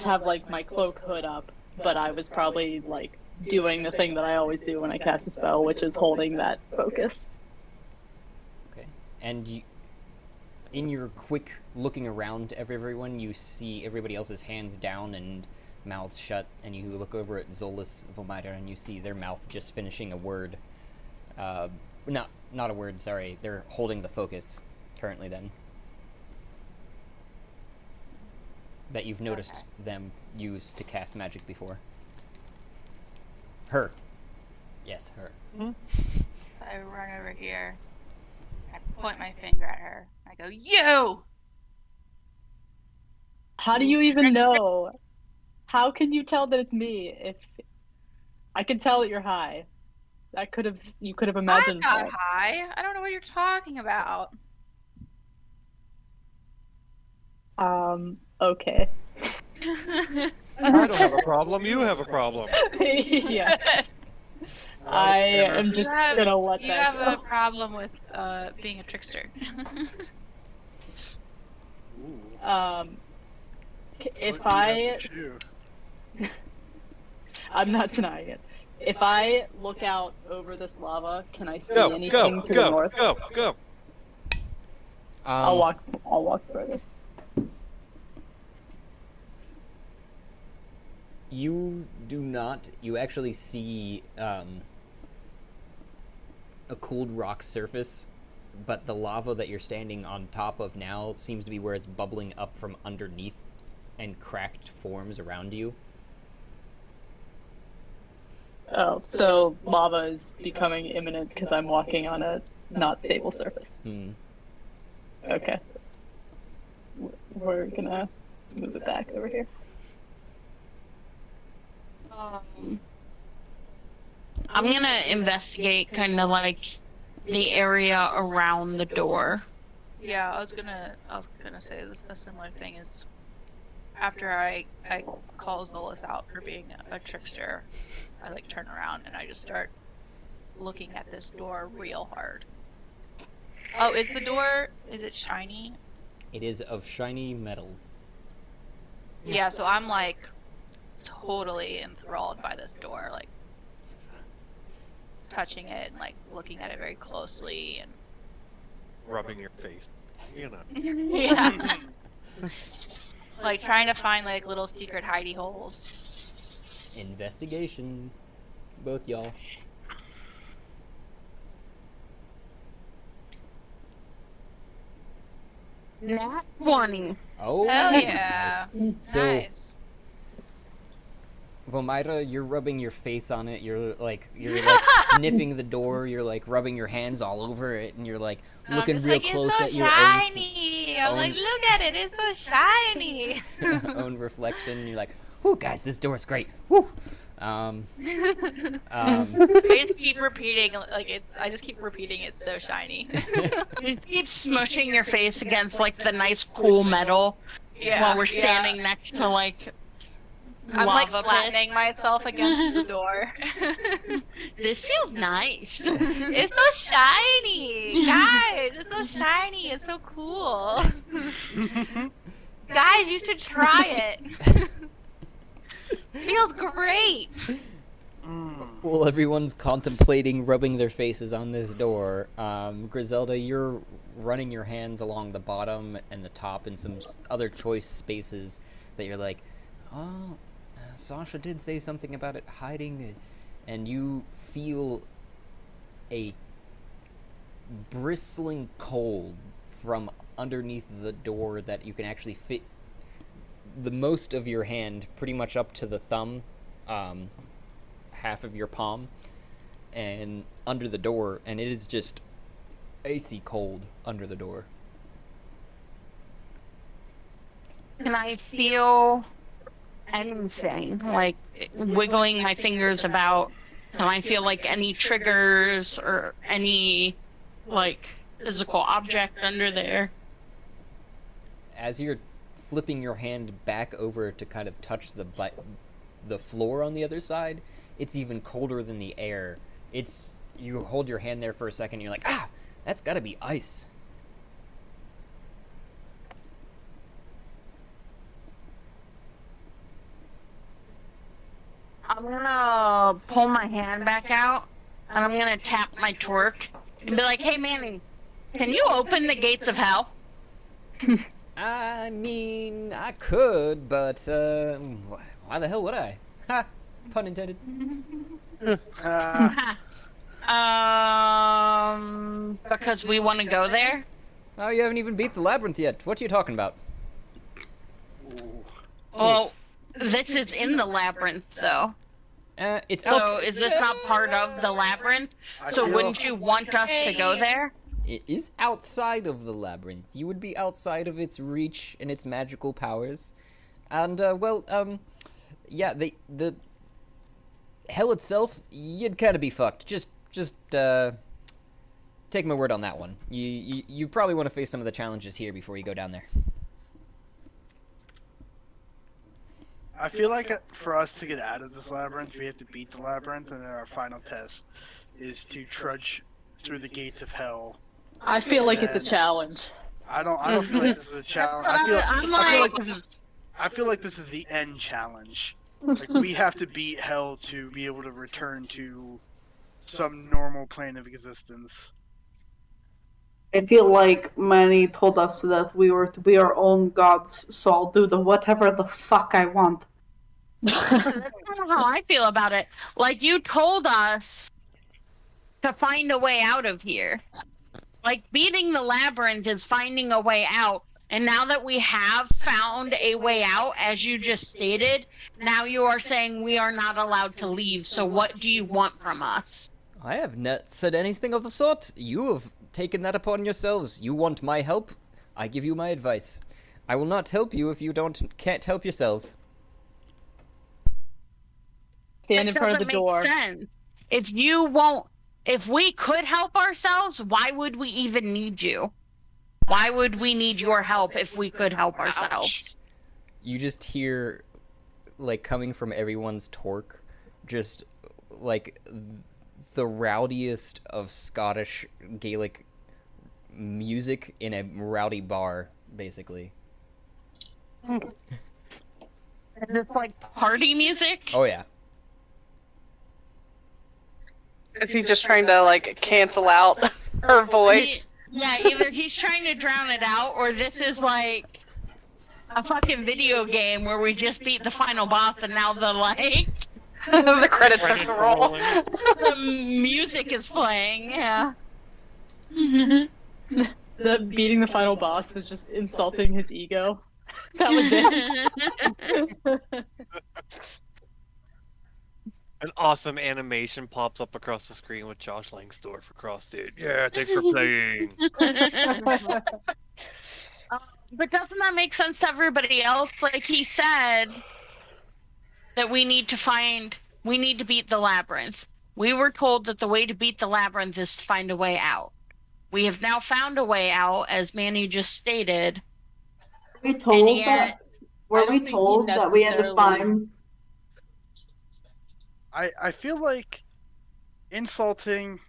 Speaker 10: have like my cloak hood up, but I was probably like doing the thing that I always do when I cast a spell, which is holding that focus.
Speaker 1: Okay. And you, in your quick looking around at everyone, you see everybody else's hands down and mouths shut, and you look over at Zolas Vomiter, and you see their mouth just finishing a word. Not a word, sorry. They're holding the focus currently then. That you've noticed them use to cast magic before. Her. Yes, her.
Speaker 11: I run over here. I point my finger at her. I go, you!
Speaker 10: How do you even know? How can you tell that it's me if I can tell that you're high? You could have
Speaker 11: I'm
Speaker 10: imagined
Speaker 11: not
Speaker 10: that.
Speaker 11: high. I don't know what you're talking about.
Speaker 10: Okay.
Speaker 9: I don't have a problem. You have a problem.
Speaker 10: Yeah. I am just gonna let
Speaker 11: You
Speaker 10: that
Speaker 11: have
Speaker 10: go.
Speaker 11: a problem with being a trickster.
Speaker 10: If I'm not denying it. If I look out over this lava, can I see anything to the north?
Speaker 9: Go.
Speaker 10: I'll walk further.
Speaker 1: You do not. You actually see a cooled rock surface, but the lava that you're standing on top of now seems to be where it's bubbling up from underneath and cracked forms around you.
Speaker 10: Oh, so lava is becoming imminent because I'm walking on a not stable surface. Okay. We're gonna move it back over here.
Speaker 7: I'm gonna investigate kind of like the area around the door.
Speaker 11: Yeah, I was gonna say this a similar thing is after I call Zolas out for being a trickster, I like turn around and I just start looking at this door real hard. Oh, is it shiny?
Speaker 12: It is of shiny metal.
Speaker 11: Yeah, so I'm like totally enthralled by this door, like touching it and like looking at it very closely and
Speaker 9: Rubbing your face. You know.
Speaker 11: yeah. Like trying to find like little secret hidey holes.
Speaker 12: Investigation. Both y'all.
Speaker 7: Nat 20.
Speaker 12: Oh,
Speaker 11: Hell yeah.
Speaker 12: nice. So,
Speaker 11: Nice.
Speaker 12: Vomaira, you're rubbing your face on it. You're like sniffing the door. You're like rubbing your hands all over it, and you're like looking
Speaker 11: just
Speaker 12: real
Speaker 11: like,
Speaker 12: close
Speaker 11: it's so
Speaker 12: at your
Speaker 11: shiny. I'm
Speaker 12: own-
Speaker 11: like, look at it, it's so shiny.
Speaker 12: own reflection. And you're like, "Whoo, guys, this door's great." Whoo.
Speaker 11: I just keep repeating, I just keep repeating, it's so shiny.
Speaker 7: You keep smushing your face against like the nice cool metal while we're standing next to like
Speaker 11: I'm like
Speaker 7: lava
Speaker 11: flattening myself against the door.
Speaker 7: This feels nice.
Speaker 11: It's so shiny, guys. It's so shiny. It's so cool. Guys, you should try it. Feels great.
Speaker 12: While everyone's contemplating rubbing their faces on this door, Griselda, you're running your hands along the bottom and the top and some other choice spaces that you're like, oh, Sasha did say something about it hiding, and you feel a bristling cold from underneath the door that you can actually fit the most of your hand pretty much up to the thumb, half of your palm, and under the door, and it is just icy cold under the door.
Speaker 7: Can I feel anything? Like wiggling my fingers about? Can I feel like any triggers or any like physical object under there?
Speaker 12: As you're flipping your hand back over to kind of touch the floor on the other side, it's even colder than the air. You hold your hand there for a second, and you're like, ah, that's gotta be ice.
Speaker 7: I'm gonna pull my hand back out, and I'm gonna tap my torque and be like, hey Manny, can you open the gates of hell?
Speaker 12: I mean, I could, but why the hell would I? Ha! Pun intended.
Speaker 7: Because we want to go there.
Speaker 12: Oh, you haven't even beat the labyrinth yet. What are you talking about?
Speaker 7: Well, this is in the labyrinth, though.
Speaker 12: It's
Speaker 7: so is this not part of the labyrinth? So wouldn't you want us to go there?
Speaker 12: It is outside of the labyrinth. You would be outside of its reach and its magical powers. And, yeah, the hell itself, you'd kind of be fucked. Just take my word on that one. You probably want to face some of the challenges here before you go down there.
Speaker 2: I feel like for us to get out of this labyrinth, we have to beat the labyrinth, and then our final test is to trudge through the gates of hell.
Speaker 10: I feel like it's a challenge.
Speaker 2: I don't feel like this is a challenge. I feel like this is the end challenge. Like we have to beat hell to be able to return to some normal plane of existence.
Speaker 6: I feel like Manny told us that we were to be our own gods, so I'll do whatever the fuck I want.
Speaker 7: That's kind of how I feel about it. Like, you told us to find a way out of here. Like, beating the labyrinth is finding a way out. And now that we have found a way out, as you just stated, now you are saying we are not allowed to leave. So what do you want from us?
Speaker 12: I have not said anything of the sort. You have taken that upon yourselves. You want my help? I give you my advice. I will not help you if you can't help yourselves.
Speaker 10: Stand in front of the door.
Speaker 7: Sense. If we could help ourselves, why would we even need you? Why would we need your help if we could help ourselves?
Speaker 12: You just hear, like, coming from everyone's torque, just, like, the rowdiest of Scottish Gaelic music in a rowdy bar, basically.
Speaker 7: Is this like party music?
Speaker 12: Oh, yeah.
Speaker 8: Is he just trying to, like, cancel out her voice?
Speaker 7: Yeah, either he's trying to drown it out, or this is like a fucking video game where we just beat the final boss and now the, like...
Speaker 8: the credits are rolling.
Speaker 7: The music is playing, yeah.
Speaker 10: The beating the final boss was just insulting his ego. That was it.
Speaker 9: An awesome animation pops up across the screen with Josh Langsdorff across it. Yeah, thanks for playing.
Speaker 7: But doesn't that make sense to everybody else? Like, he said that we need to beat the labyrinth. We were told that the way to beat the labyrinth is to find a way out. We have now found a way out, as Manny just stated.
Speaker 6: Were we told
Speaker 7: And yet-
Speaker 6: that we had to find?
Speaker 2: I feel like insulting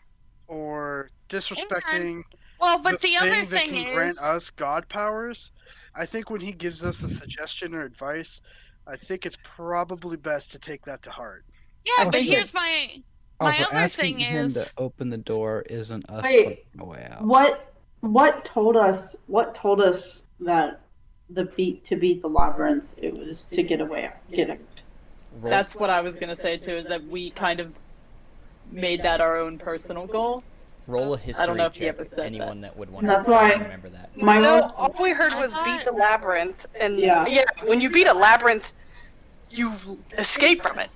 Speaker 2: or disrespecting
Speaker 7: Well, but the other
Speaker 2: thing that
Speaker 7: thing
Speaker 2: can
Speaker 7: is...
Speaker 2: grant us God powers, I think when he gives us a suggestion or advice, I think it's probably best to take that to heart.
Speaker 7: Yeah, but here's my
Speaker 4: Also,
Speaker 7: other
Speaker 4: asking
Speaker 7: thing
Speaker 4: him
Speaker 7: is...
Speaker 4: to open the door isn't us
Speaker 6: Wait,
Speaker 4: putting a way out.
Speaker 6: What told us that to beat the labyrinth, it was to get away out.
Speaker 10: That's what I was gonna say too, is that we kind of made that our own personal goal.
Speaker 12: Roll a history
Speaker 10: I don't know if he
Speaker 12: check,
Speaker 10: ever said
Speaker 12: anyone that would want
Speaker 6: That's
Speaker 12: to
Speaker 6: why
Speaker 12: remember that.
Speaker 8: All we heard was beat the labyrinth, and yeah, when you beat a labyrinth, you escape from it.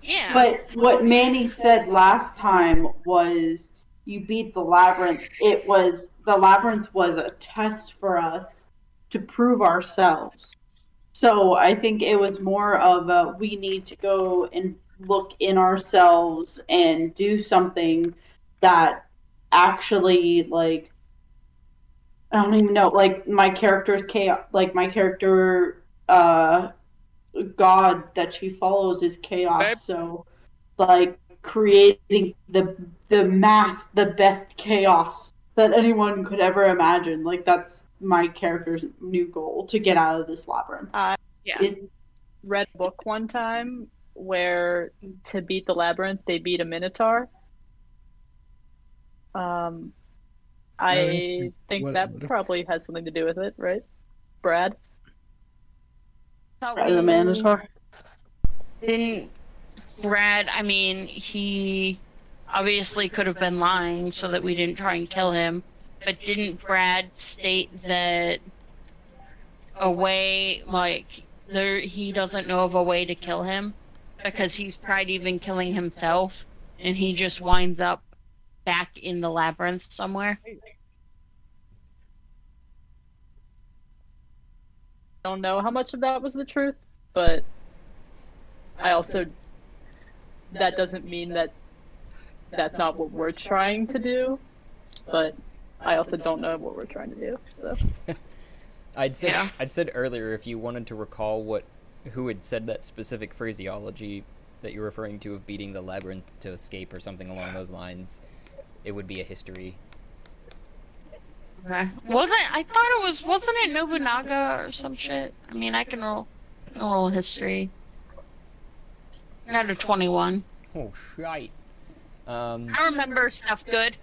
Speaker 7: Yeah.
Speaker 6: But what Manny said last time was you beat the labyrinth. The labyrinth was a test for us to prove ourselves. So I think it was more of a, we need to go and look in ourselves and do something that actually, like, I don't even know, like my character's chaos, like my character, God that she follows is chaos. So, like, creating the best chaos that anyone could ever imagine. Like, that's my character's new goal, to get out of this labyrinth.
Speaker 10: Read a book one time where to beat the labyrinth they beat a minotaur. I think that probably has something to do with it, right, Brad?
Speaker 6: The Minotaur.
Speaker 7: Didn't Brad, I mean, he obviously could have been lying so that we didn't try and kill him, but didn't Brad state that he doesn't know of a way to kill him because he's tried even killing himself and he just winds up back in the labyrinth somewhere?
Speaker 10: I don't know how much of that was the truth, but that doesn't mean that that's not what we're trying to do, but I also don't know what we're trying to do, so.
Speaker 12: I'd said earlier, if you wanted to recall who had said that specific phraseology that you're referring to of beating the labyrinth to escape or something along those lines, it would be a history.
Speaker 7: Okay. Wasn't it Nobunaga or some shit? I mean, I can roll history. Out of 21.
Speaker 12: Oh, shite.
Speaker 7: I remember stuff good.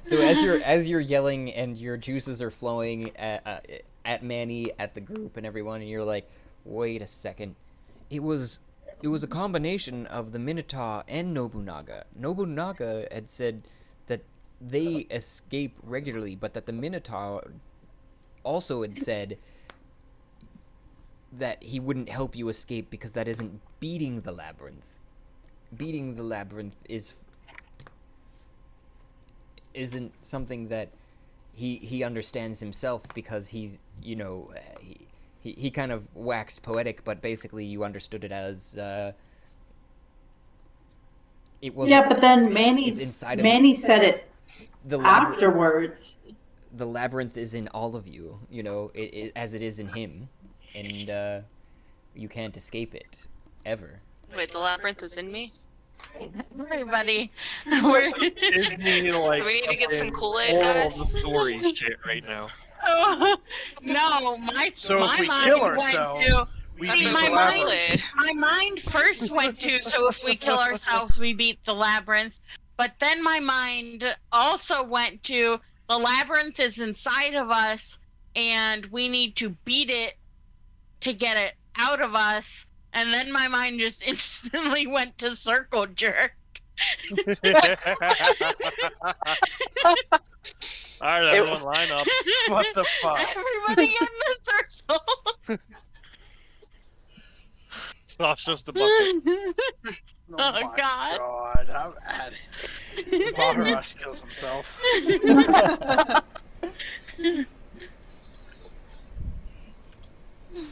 Speaker 12: So as you're yelling and your juices are flowing at Manny, at the group and everyone, and you're like, wait a second, it was a combination of the Minotaur and Nobunaga. Nobunaga had said that they escape regularly, but that the Minotaur also had said that he wouldn't help you escape because that isn't beating the labyrinth. Beating the labyrinth isn't something that he understands himself because he's, you know, he kind of waxed poetic, but basically you understood it as it was.
Speaker 6: Yeah, but then Manny said it
Speaker 12: the
Speaker 6: afterwards.
Speaker 12: the labyrinth is in all of you, you know, as it is in him, and you can't escape it, ever.
Speaker 3: Wait, the labyrinth is in me?
Speaker 7: Everybody.
Speaker 9: Disney, like,
Speaker 3: Do we need to get some Kool-Aid,
Speaker 9: all
Speaker 3: guys?
Speaker 9: the story shit right now.
Speaker 7: No, my
Speaker 2: So
Speaker 7: my
Speaker 2: if we
Speaker 7: mind
Speaker 2: kill
Speaker 7: went
Speaker 2: ourselves,
Speaker 7: to,
Speaker 2: we
Speaker 3: I
Speaker 2: beat
Speaker 3: mean,
Speaker 2: the
Speaker 7: my
Speaker 2: labyrinth.
Speaker 7: my mind first went to, so if we kill ourselves, we beat the labyrinth. But then my mind also went to, the labyrinth is inside of us, and we need to beat it to get it out of us. And then my mind just instantly went to circle jerk.
Speaker 9: Alright, everyone, line up.
Speaker 2: What the fuck?
Speaker 7: Everybody in the circle.
Speaker 9: It's just a bucket.
Speaker 2: Oh,
Speaker 7: Oh,
Speaker 2: my
Speaker 7: God.
Speaker 2: God, I'm at it. Baharush kills himself.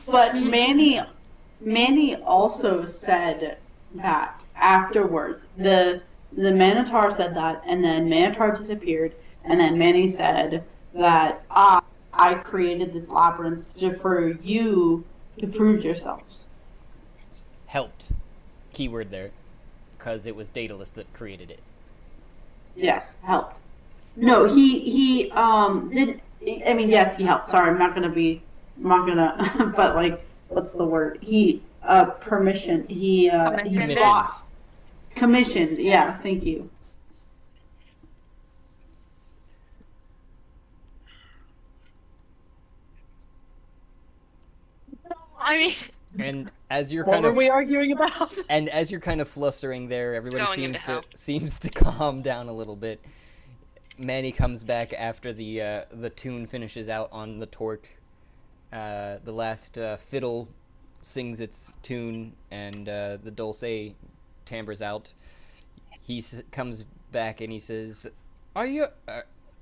Speaker 6: But Manny also said that afterwards. The Minotaur said that, and then Minotaur disappeared, and then Manny said that I created this labyrinth for you to prove yourselves.
Speaker 12: Helped. Keyword there. Because it was Daedalus that created it.
Speaker 6: Yes, helped. No, he did. I mean, yes, he helped. Sorry, I'm not gonna. But like, what's the word? He permission. He
Speaker 12: Commissioned.
Speaker 6: brought. Commissioned. Yeah, thank you.
Speaker 7: I mean,
Speaker 12: And as you're
Speaker 10: What
Speaker 12: kind
Speaker 10: were
Speaker 12: of
Speaker 10: we arguing about?
Speaker 12: and as you're kind of flustering there, everybody
Speaker 3: Going into
Speaker 12: seems to calm down a little bit. Manny comes back after the tune finishes out on the torque. The last fiddle sings its tune, and the dulce timbres out. He comes back and he says, "Are you?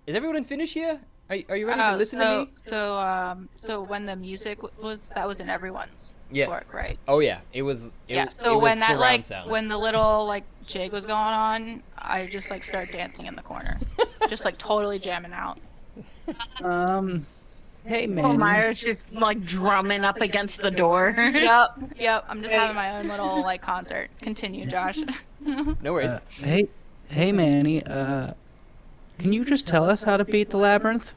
Speaker 12: Is everyone finished here? Are you ready to listen to me?"
Speaker 11: So when the music was, that was in everyone's
Speaker 12: Yes.
Speaker 11: work, right?
Speaker 12: Oh yeah, it was.
Speaker 11: So
Speaker 12: it
Speaker 11: when
Speaker 12: was
Speaker 11: that
Speaker 12: surround
Speaker 11: like
Speaker 12: sound.
Speaker 11: when the little like jig was going on, I just like started dancing in the corner, just like totally jamming out.
Speaker 4: Hey
Speaker 7: oh,
Speaker 4: man.
Speaker 7: Myra's just like drumming up against the door.
Speaker 11: Yep. I'm just having my own little like concert. Continue, Josh.
Speaker 12: No worries.
Speaker 4: Hey Manny. Can you just tell us how to beat the labyrinth?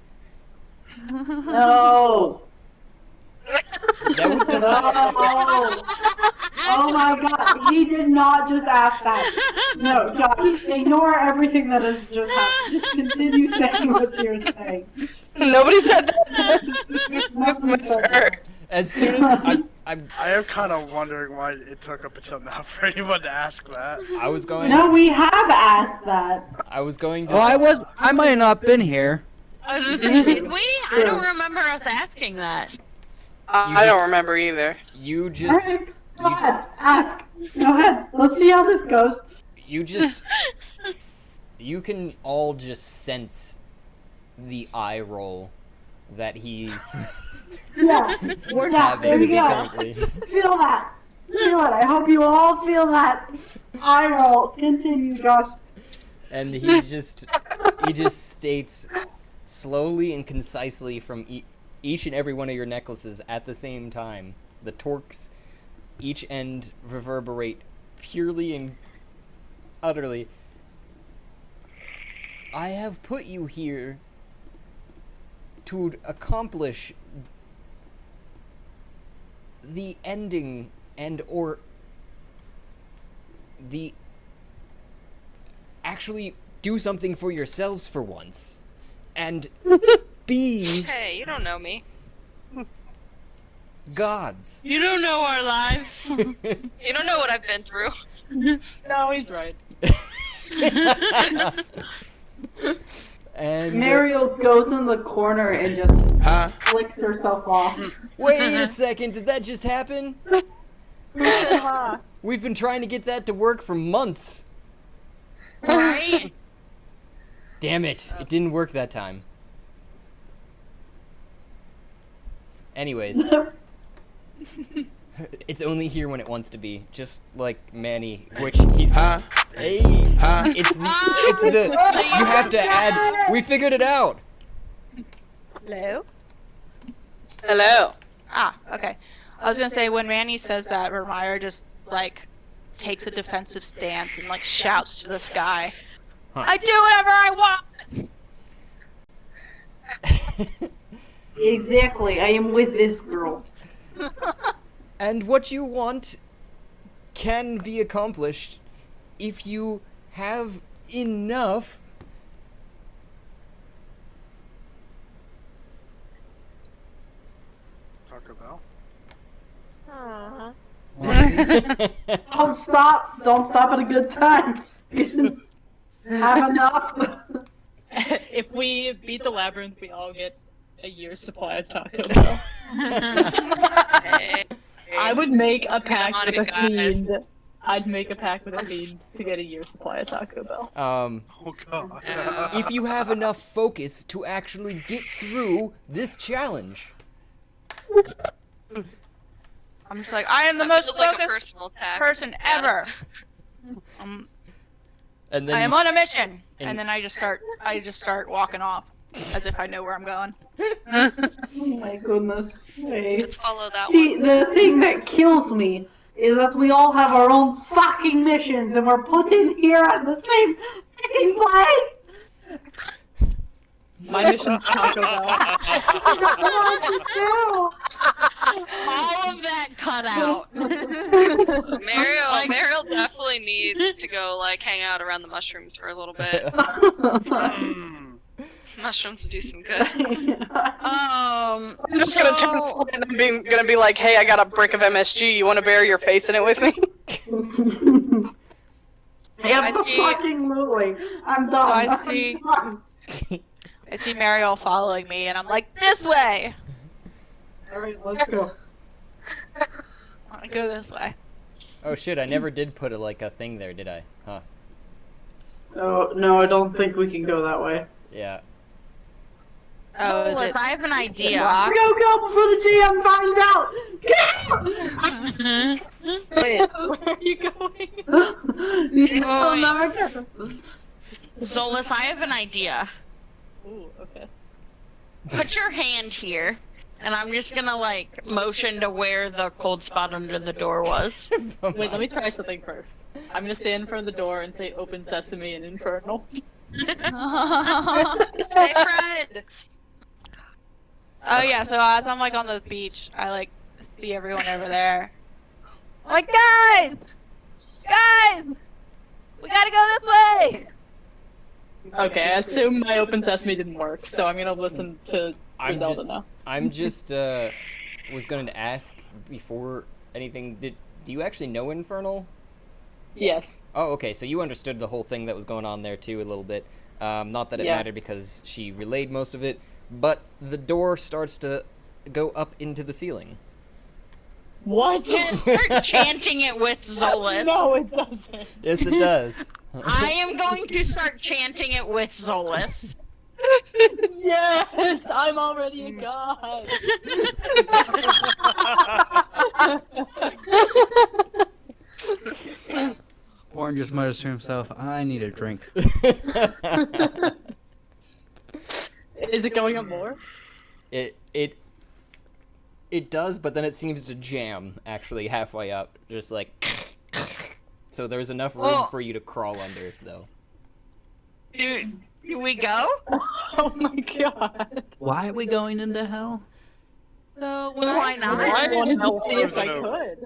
Speaker 6: No.
Speaker 12: That would
Speaker 6: No. Oh my God! He did not just ask that. No, Josh, ignore everything that has just happened. Just continue saying what you're saying.
Speaker 8: Nobody said that.
Speaker 6: Nothing said that.
Speaker 12: As soon as
Speaker 2: I am kind of wondering why it took up until now for anyone to ask that.
Speaker 12: I was going.
Speaker 6: No, we have asked that.
Speaker 12: I was going to.
Speaker 4: Oh, I might have not been here.
Speaker 7: I was just thinking, did we? I don't remember us asking that.
Speaker 8: I don't remember either.
Speaker 12: You just.
Speaker 6: Alright, go ahead. Ask. Go ahead. Let's see how this goes.
Speaker 12: You just. You can all just sense the eye roll that he's
Speaker 6: Yeah. We're not. There
Speaker 12: having
Speaker 6: we go.
Speaker 12: currently.
Speaker 6: Feel that. Feel it. I hope you all feel that. Eye roll. Continue, Josh.
Speaker 12: And he just states slowly and concisely from each and every one of your necklaces at the same time. The torques, each end reverberate purely and utterly. I have put you here to accomplish the ending and or the actually do something for yourselves for once and be
Speaker 3: Hey, you don't know me.
Speaker 12: gods.
Speaker 7: You don't know our lives.
Speaker 3: You don't know what I've been through.
Speaker 10: No, he's right.
Speaker 12: And
Speaker 6: Mariel goes in the corner and just flicks herself off.
Speaker 12: wait a second, did that just happen? We've been trying to get that to work for months.
Speaker 7: Right?
Speaker 12: Damn it, it didn't work that time. Anyways, it's only here when it wants to be, just like Manny, which he's hey, it's the you have to add. We figured it out.
Speaker 11: Hello?
Speaker 8: Hello.
Speaker 11: Ah, okay. I was gonna say, when Manny says that, Ramire just, like, takes a defensive stance and, like, shouts to the sky.
Speaker 12: Huh.
Speaker 11: I do whatever I want!
Speaker 6: Exactly. I am with this girl.
Speaker 1: And what you want can be accomplished if you have enough.
Speaker 2: Taco Bell.
Speaker 6: Don't stop. Don't stop at a good time. Have enough.
Speaker 10: If we beat the labyrinth, we all get a year's supply of Taco Bell.
Speaker 3: Hey,
Speaker 10: I would make a pact
Speaker 3: on
Speaker 10: with
Speaker 3: it,
Speaker 10: a
Speaker 3: guys.
Speaker 10: fiend. I'd make a pact with a fiend to get a year's supply of Taco Bell.
Speaker 2: Oh god.
Speaker 1: If you have enough focus to actually get through this challenge.
Speaker 11: I'm just like, I am the
Speaker 3: That
Speaker 11: most
Speaker 3: feels like a
Speaker 11: focused
Speaker 3: personal attack.
Speaker 11: person
Speaker 3: Yeah.
Speaker 11: ever!
Speaker 1: And then
Speaker 11: I am
Speaker 1: you
Speaker 11: on a mission!
Speaker 1: and-
Speaker 11: And then I just start walking off, as if I know where I'm going.
Speaker 6: Oh my goodness. Wait.
Speaker 3: Let's follow that
Speaker 6: See,
Speaker 3: one.
Speaker 6: the thing that kills me is that we all have our own fucking missions and we're put in here at the same fucking place.
Speaker 10: My mission's Taco Bell.
Speaker 7: All of that cut out.
Speaker 3: Mariel definitely needs to go like hang out around the mushrooms for a little bit. Mushrooms do some good.
Speaker 8: I'm just gonna turn and I'm gonna be like, hey, I got a brick of MSG. You want to bury your face in it with me?
Speaker 6: Absolutely. I'm done.
Speaker 11: I see. I see Mariel following me, and I'm like, this way!
Speaker 6: Alright, let's go.
Speaker 11: I want to go this way.
Speaker 12: Oh shit, I never did put a thing there, did I? Huh.
Speaker 6: Oh, no, I don't think we can go that way.
Speaker 12: Yeah.
Speaker 11: Oh, is it?
Speaker 7: I have an idea.
Speaker 11: blocked?
Speaker 6: Go before the GM finds out!
Speaker 10: Wait, where are you going?
Speaker 6: You'll never catch us.
Speaker 7: Zolas, I have an idea.
Speaker 10: Ooh, okay.
Speaker 7: Put your hand here, and I'm just gonna motion to where the cold spot under the door was.
Speaker 10: Wait, let me try something first. I'm gonna stand in front of the door and say "Open Sesame" in Infernal.
Speaker 3: Stay friend.
Speaker 11: Oh yeah, so as I'm on the beach, I see everyone over there. I'm like, guys! Guys! We gotta go this way!
Speaker 10: Okay, I assume my Open Sesame didn't work, so I'm gonna listen to
Speaker 1: I'm
Speaker 10: Griselda now.
Speaker 1: I'm just was going to ask before anything. Do you actually know Infernal?
Speaker 10: Yes.
Speaker 1: Oh, okay. So you understood the whole thing that was going on there too a little bit. Not that it
Speaker 10: Yeah.
Speaker 1: mattered because she relayed most of it, but the door starts to go up into the ceiling.
Speaker 10: What?
Speaker 7: Start chanting it with Zolas.
Speaker 10: No, it doesn't.
Speaker 1: Yes, it does.
Speaker 7: I am going to start chanting it with Zolas.
Speaker 10: Yes, I'm already a god.
Speaker 4: Warren just mutters to himself, I need a drink.
Speaker 10: Is it going up more?
Speaker 1: It does, but then it seems to jam actually halfway up, just so there's enough room
Speaker 7: Oh.
Speaker 1: for you to crawl under, though.
Speaker 7: Do we go?
Speaker 10: Oh my god.
Speaker 4: Why are we going into hell?
Speaker 11: So
Speaker 7: Why not?
Speaker 10: I just wanted to
Speaker 9: hell
Speaker 10: see if I
Speaker 9: frozen over?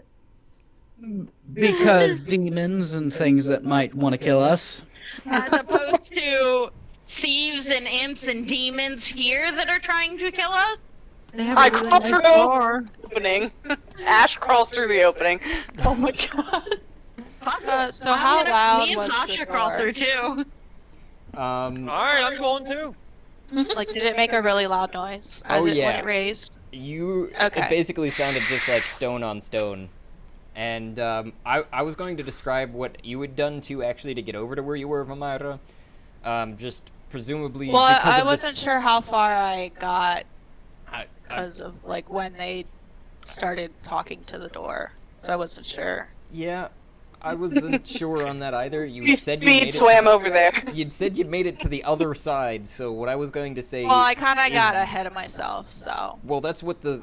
Speaker 10: could.
Speaker 4: Because demons and things that might want to kill us.
Speaker 7: As opposed to thieves and imps and demons here that are trying to kill us?
Speaker 4: They have
Speaker 8: I
Speaker 4: a really
Speaker 8: crawl
Speaker 4: nice
Speaker 8: through
Speaker 4: bar.
Speaker 8: opening. Ash crawls through the opening.
Speaker 10: Oh my god.
Speaker 11: So how loud
Speaker 7: Me and
Speaker 11: was
Speaker 7: Sasha
Speaker 11: the
Speaker 7: crawl
Speaker 11: door?
Speaker 7: through too.
Speaker 9: Alright, I'm going too.
Speaker 11: Did it make a really loud noise as when
Speaker 1: yeah.
Speaker 11: it raised?
Speaker 1: It
Speaker 11: Okay.
Speaker 1: basically sounded just like stone on stone. And I was going to describe what you had done too, actually, to get over to where you were, Vamira. Just presumably
Speaker 11: Well,
Speaker 1: because
Speaker 11: I
Speaker 1: of
Speaker 11: wasn't sure how far I got
Speaker 1: I-
Speaker 11: because of when they started talking to the door, so I wasn't sure.
Speaker 1: Yeah, I wasn't sure on that either. You
Speaker 8: He
Speaker 1: said you made
Speaker 8: speed
Speaker 1: it.
Speaker 8: swam over there.
Speaker 1: You'd said you'd made it to the other side. So what I was going to say.
Speaker 11: Well, I kind of
Speaker 1: is-
Speaker 11: got ahead of myself, so.
Speaker 1: Well, that's what the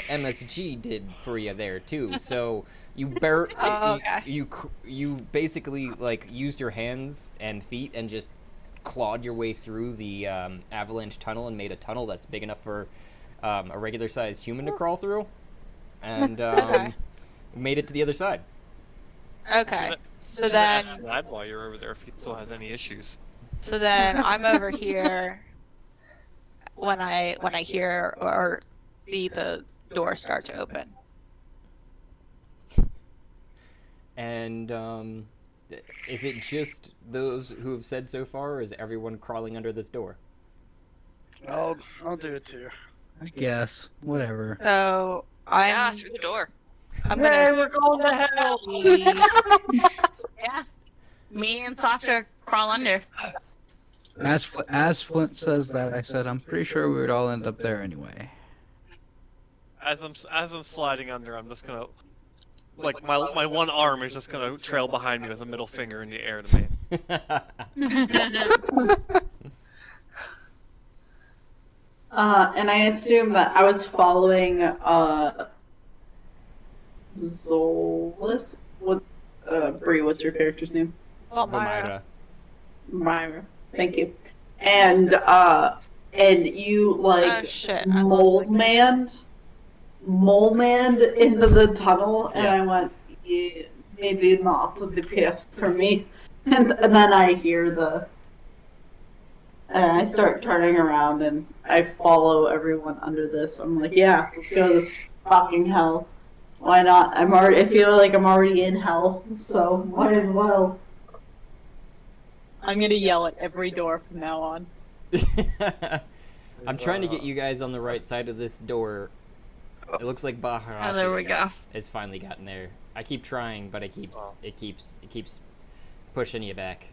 Speaker 1: MSG did for you there too. So you
Speaker 11: Oh, okay.
Speaker 1: you basically like used your hands and feet and just clawed your way through the avalanche tunnel and made a tunnel that's big enough for a regular sized human to crawl through, and
Speaker 11: Okay.
Speaker 1: made it to the other side.
Speaker 11: Okay. So
Speaker 9: Ask
Speaker 11: then,
Speaker 9: Vlad while you're over there if he still has any issues.
Speaker 11: I'm over here when I hear or see the door start to open.
Speaker 1: And is it just those who have said so far, or is everyone crawling under this door?
Speaker 2: I'll do it too.
Speaker 4: I guess. Whatever.
Speaker 11: So
Speaker 3: Yeah,
Speaker 11: I'm
Speaker 3: through the door.
Speaker 11: I'm
Speaker 6: Hey,
Speaker 11: gonna
Speaker 6: we're going to hell.
Speaker 7: Yeah. Me and Sasha crawl under.
Speaker 4: As Flint says that, I said I'm pretty sure we would all end up there anyway.
Speaker 9: As I'm sliding under, I'm just gonna, like, my one arm is just gonna trail behind me with a middle finger in the air to me.
Speaker 6: And I assume that I was following Zolas. What Bree, what's your character's name?
Speaker 11: Myra.
Speaker 6: Myra. Thank you. And you like
Speaker 11: Oh, shit, I lost my
Speaker 6: mole manned into the tunnel, and
Speaker 1: Yeah.
Speaker 6: I went, yeah, maybe not the path for me. And then I hear and I start turning around and I follow everyone under this. I'm like, yeah, let's go to this fucking hell. Why not? I feel like I'm already in hell, so might as well.
Speaker 10: I'm gonna yell at every door from now on.
Speaker 1: I'm trying to get you guys on the right side of this door. It looks like Baharash
Speaker 7: Oh, there we go.
Speaker 1: has finally gotten there. I keep trying, but it keeps pushing you back.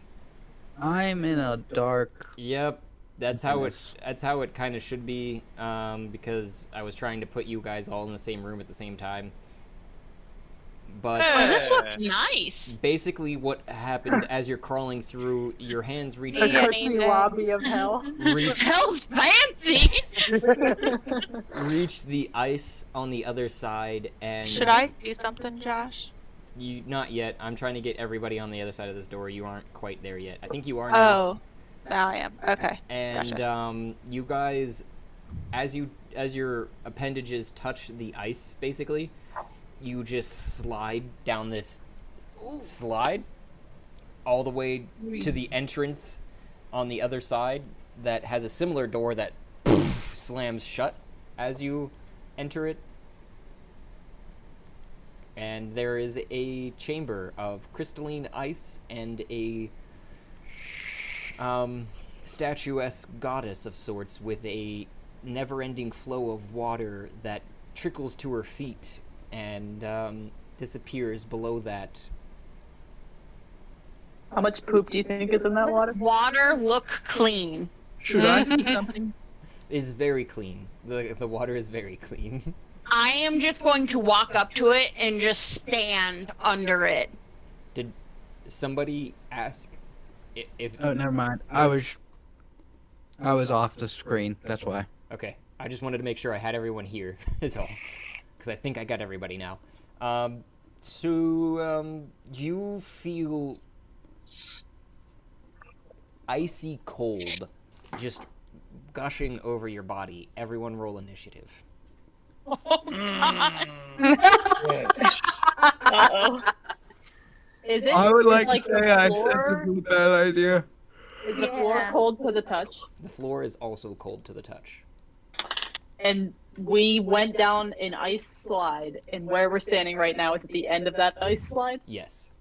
Speaker 4: I'm in a dark.
Speaker 1: Yep, that's how
Speaker 4: Yes.
Speaker 1: it kind of should be. Because I was trying to put you guys all in the same room at the same time. But
Speaker 7: Oh, this looks nice.
Speaker 1: basically, what happened as you're crawling through, your hands reach
Speaker 10: The
Speaker 1: the,
Speaker 10: cursey lobby of hell.
Speaker 1: reach
Speaker 7: Hell's fancy.
Speaker 1: reach the ice on the other side, and
Speaker 11: Should I do something, Josh?
Speaker 1: You not yet. I'm trying to get everybody on the other side of this door. You aren't quite there yet. I think you are now.
Speaker 11: Oh, now I am. Okay.
Speaker 1: And
Speaker 11: gotcha.
Speaker 1: you guys, as your appendages touch the ice, basically, you just slide down this slide all the way to the entrance on the other side that has a similar door that slams shut as you enter it. And there is a chamber of crystalline ice and a statuesque goddess of sorts with a never-ending flow of water that trickles to her feet and disappears below that.
Speaker 10: How much poop do you think is in that water?
Speaker 7: Water look clean.
Speaker 10: Should I see something?
Speaker 1: Is very clean. The water is very clean.
Speaker 7: I am just going to walk up to it and just stand under it.
Speaker 1: Did somebody ask if?
Speaker 4: Oh, never mind. I was off the screen. That's why.
Speaker 1: Okay, I just wanted to make sure I had everyone here. Is all, because I think I got everybody now. So you feel icy cold, just gushing over your body. Everyone, roll initiative.
Speaker 10: Uh-oh. Is it?
Speaker 4: I would
Speaker 10: is,
Speaker 4: like to
Speaker 10: the
Speaker 4: say I said
Speaker 10: floor,
Speaker 4: this is a bad idea.
Speaker 10: Is the floor cold to the touch?
Speaker 1: The floor is also cold to the touch.
Speaker 10: And we went down an ice slide, and where we're standing right now is at the end of that ice slide.
Speaker 1: Yes.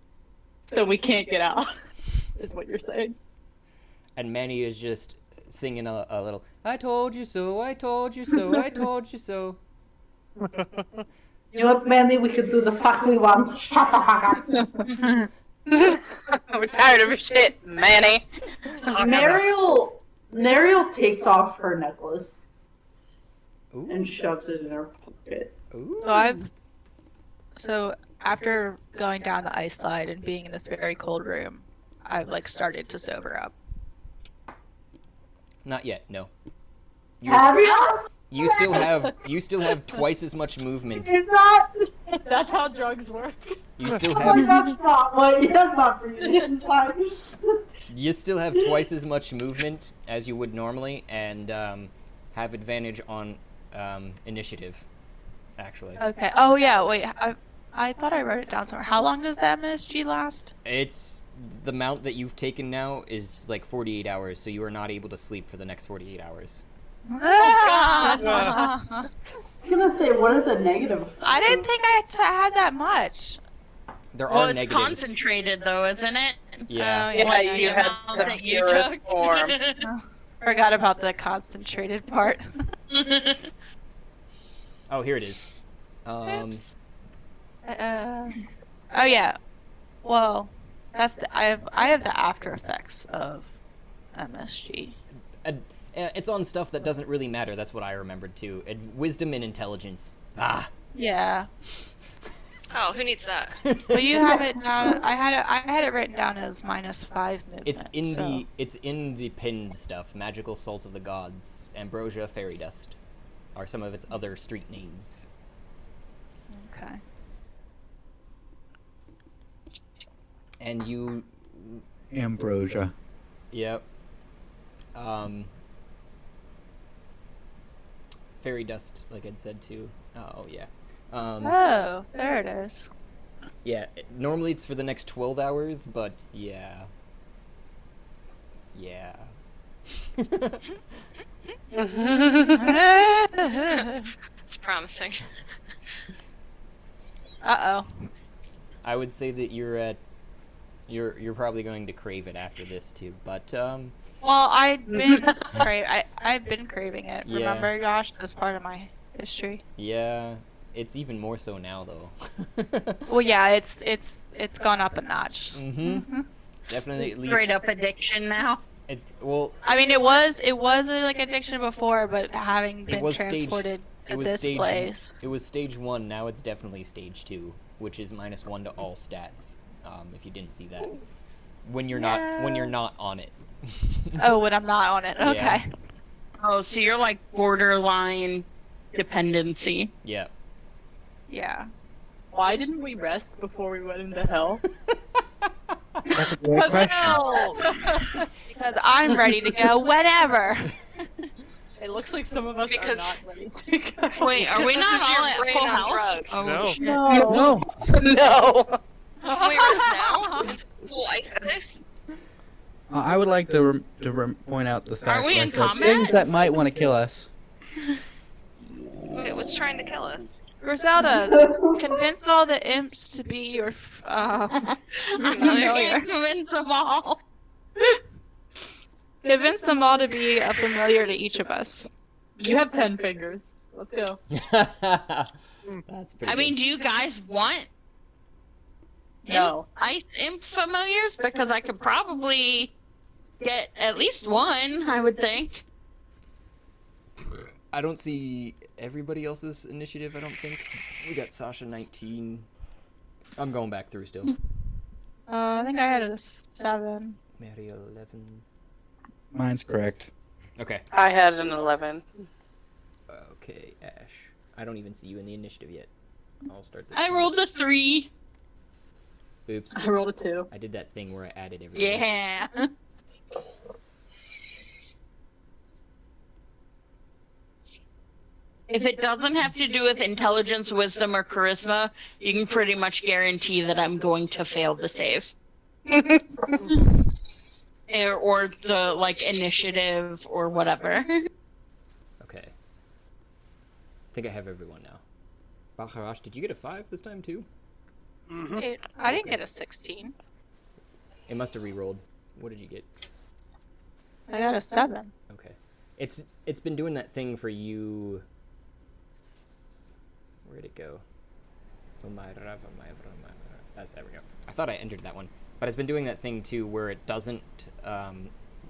Speaker 10: So we can't get out, is what you're saying.
Speaker 1: And Manny is just singing a little, I told you so, I told you so, I told you so.
Speaker 6: You know what, Manny? We should do the fuck we want.
Speaker 8: We're tired of your shit, Manny.
Speaker 6: Nariel takes off her necklace
Speaker 1: Ooh.
Speaker 6: and shoves it in her pocket.
Speaker 1: Ooh.
Speaker 11: So after going down the ice slide and being in this very cold room, I've like started to sober up.
Speaker 1: Not yet. No.
Speaker 6: Have you?
Speaker 1: You still have twice as much movement.
Speaker 6: Is that?
Speaker 10: That's how drugs work.
Speaker 1: You still
Speaker 6: Oh,
Speaker 1: have
Speaker 6: that's not what. That's not breathing. It's fine.
Speaker 1: you still have twice as much movement as you would normally, and have advantage on initiative. Actually,
Speaker 11: Okay. Oh yeah. Wait. I thought I wrote it down somewhere. How long does that MSG last?
Speaker 1: it's the amount that you've taken now is like 48 hours, so you are not able to sleep for the next 48 hours.
Speaker 11: God.
Speaker 6: I was gonna say, what are the negative?
Speaker 11: I didn't think I had that much.
Speaker 1: There
Speaker 7: Well,
Speaker 1: are
Speaker 7: it's
Speaker 1: negatives.
Speaker 7: concentrated though, isn't it?
Speaker 1: Yeah.
Speaker 11: Oh,
Speaker 8: Yeah, you had
Speaker 7: amount
Speaker 8: the
Speaker 7: that you
Speaker 8: purest
Speaker 7: took.
Speaker 8: form.
Speaker 11: Forgot about the concentrated part.
Speaker 1: Oh, here it is.
Speaker 11: Oops. Oh yeah. Well, that's I have the after effects of MSG.
Speaker 1: It's on stuff that doesn't really matter. That's what I remembered too. Wisdom and intelligence. Ah.
Speaker 11: Yeah.
Speaker 3: Oh, who needs that?
Speaker 11: But you have it down. I had it written down as -5 movement.
Speaker 1: It's in the pinned stuff. Magical Salt of the Gods, Ambrosia, Fairy Dust, are some of its other street names.
Speaker 11: Okay.
Speaker 1: And you,
Speaker 4: Ambrosia.
Speaker 1: yep. Fairy Dust, like I'd said too. Oh yeah.
Speaker 11: Oh, there it is.
Speaker 1: Yeah. Normally it's for the next 12 hours, but yeah. Yeah.
Speaker 3: It's promising.
Speaker 11: Uh-oh.
Speaker 1: I would say that you're probably going to crave it after this too, but
Speaker 11: Well, I've been craving it.
Speaker 1: Yeah.
Speaker 11: Remember, Josh? That's part of my history.
Speaker 1: yeah, it's even more so now though.
Speaker 11: Well, yeah, it's gone up a notch.
Speaker 1: Mm-hmm. It's definitely at least
Speaker 7: Straight up addiction now.
Speaker 1: well,
Speaker 11: I mean, it was like addiction before, but having
Speaker 1: it
Speaker 11: been
Speaker 1: was
Speaker 11: transported to
Speaker 1: it was
Speaker 11: this
Speaker 1: stage
Speaker 11: place.
Speaker 1: it was stage 1. Now it's definitely stage 2, which is -1 to all stats. If you didn't see that, when you're not on it.
Speaker 11: Oh, when I'm not on it.
Speaker 1: Yeah.
Speaker 11: Okay.
Speaker 7: Oh, so you're like borderline dependency.
Speaker 1: Yeah.
Speaker 11: Yeah.
Speaker 10: Why didn't we rest before we went into hell?
Speaker 4: That's a great question.
Speaker 11: Because I'm ready to go whenever.
Speaker 10: It looks like some of us
Speaker 3: Because-
Speaker 10: are not ready to go.
Speaker 7: Wait, are we
Speaker 3: This
Speaker 7: not
Speaker 3: is your
Speaker 7: all at
Speaker 3: brain
Speaker 7: full
Speaker 3: on
Speaker 7: health?
Speaker 3: drugs.
Speaker 7: Oh,
Speaker 9: No.
Speaker 7: shit.
Speaker 6: No.
Speaker 4: No.
Speaker 8: No.
Speaker 3: Can we rest now? Full ice cliffs?
Speaker 4: I would like to point out the fact
Speaker 7: we
Speaker 4: that
Speaker 7: in
Speaker 4: the
Speaker 7: combat?
Speaker 4: things that might want to kill us.
Speaker 3: Wait, what's trying to kill us?
Speaker 11: Griselda, convince all the imps to be your
Speaker 7: I
Speaker 11: familiar.
Speaker 7: can't convince them all.
Speaker 11: Convince them all to be a familiar to each of us.
Speaker 10: You have 10 fingers. Let's go.
Speaker 1: That's pretty
Speaker 7: I mean,
Speaker 1: good.
Speaker 7: do you guys want
Speaker 10: No.
Speaker 7: ice imp familiars? Because I could probably get at least one, I would think.
Speaker 1: I don't see everybody else's initiative, I don't think. We got Sasha 19. I'm going back through still.
Speaker 11: I think I had a 7.
Speaker 1: Mary 11.
Speaker 4: Mine's correct.
Speaker 1: Okay.
Speaker 8: I had an 11.
Speaker 1: Okay, Ash. I don't even see you in the initiative yet. I'll start this.
Speaker 7: I
Speaker 1: time.
Speaker 7: rolled a 3.
Speaker 1: Oops.
Speaker 10: I rolled a 2.
Speaker 1: I did that thing where I added everything.
Speaker 7: Yeah. If it doesn't have to do with intelligence, wisdom, or charisma, you can pretty much guarantee that I'm going to fail the save. Or the, like, initiative or whatever.
Speaker 1: Okay. I think I have everyone now. Bacharash, did you get a 5 this time too?
Speaker 2: Mm-hmm.
Speaker 11: I didn't get a 16.
Speaker 1: It must have re-rolled. What did you get?
Speaker 11: I got a 7.
Speaker 1: Okay. It's been doing that thing for you. Where'd it go? That's, there we go. I thought I entered that one. But it's been doing that thing too where it doesn't,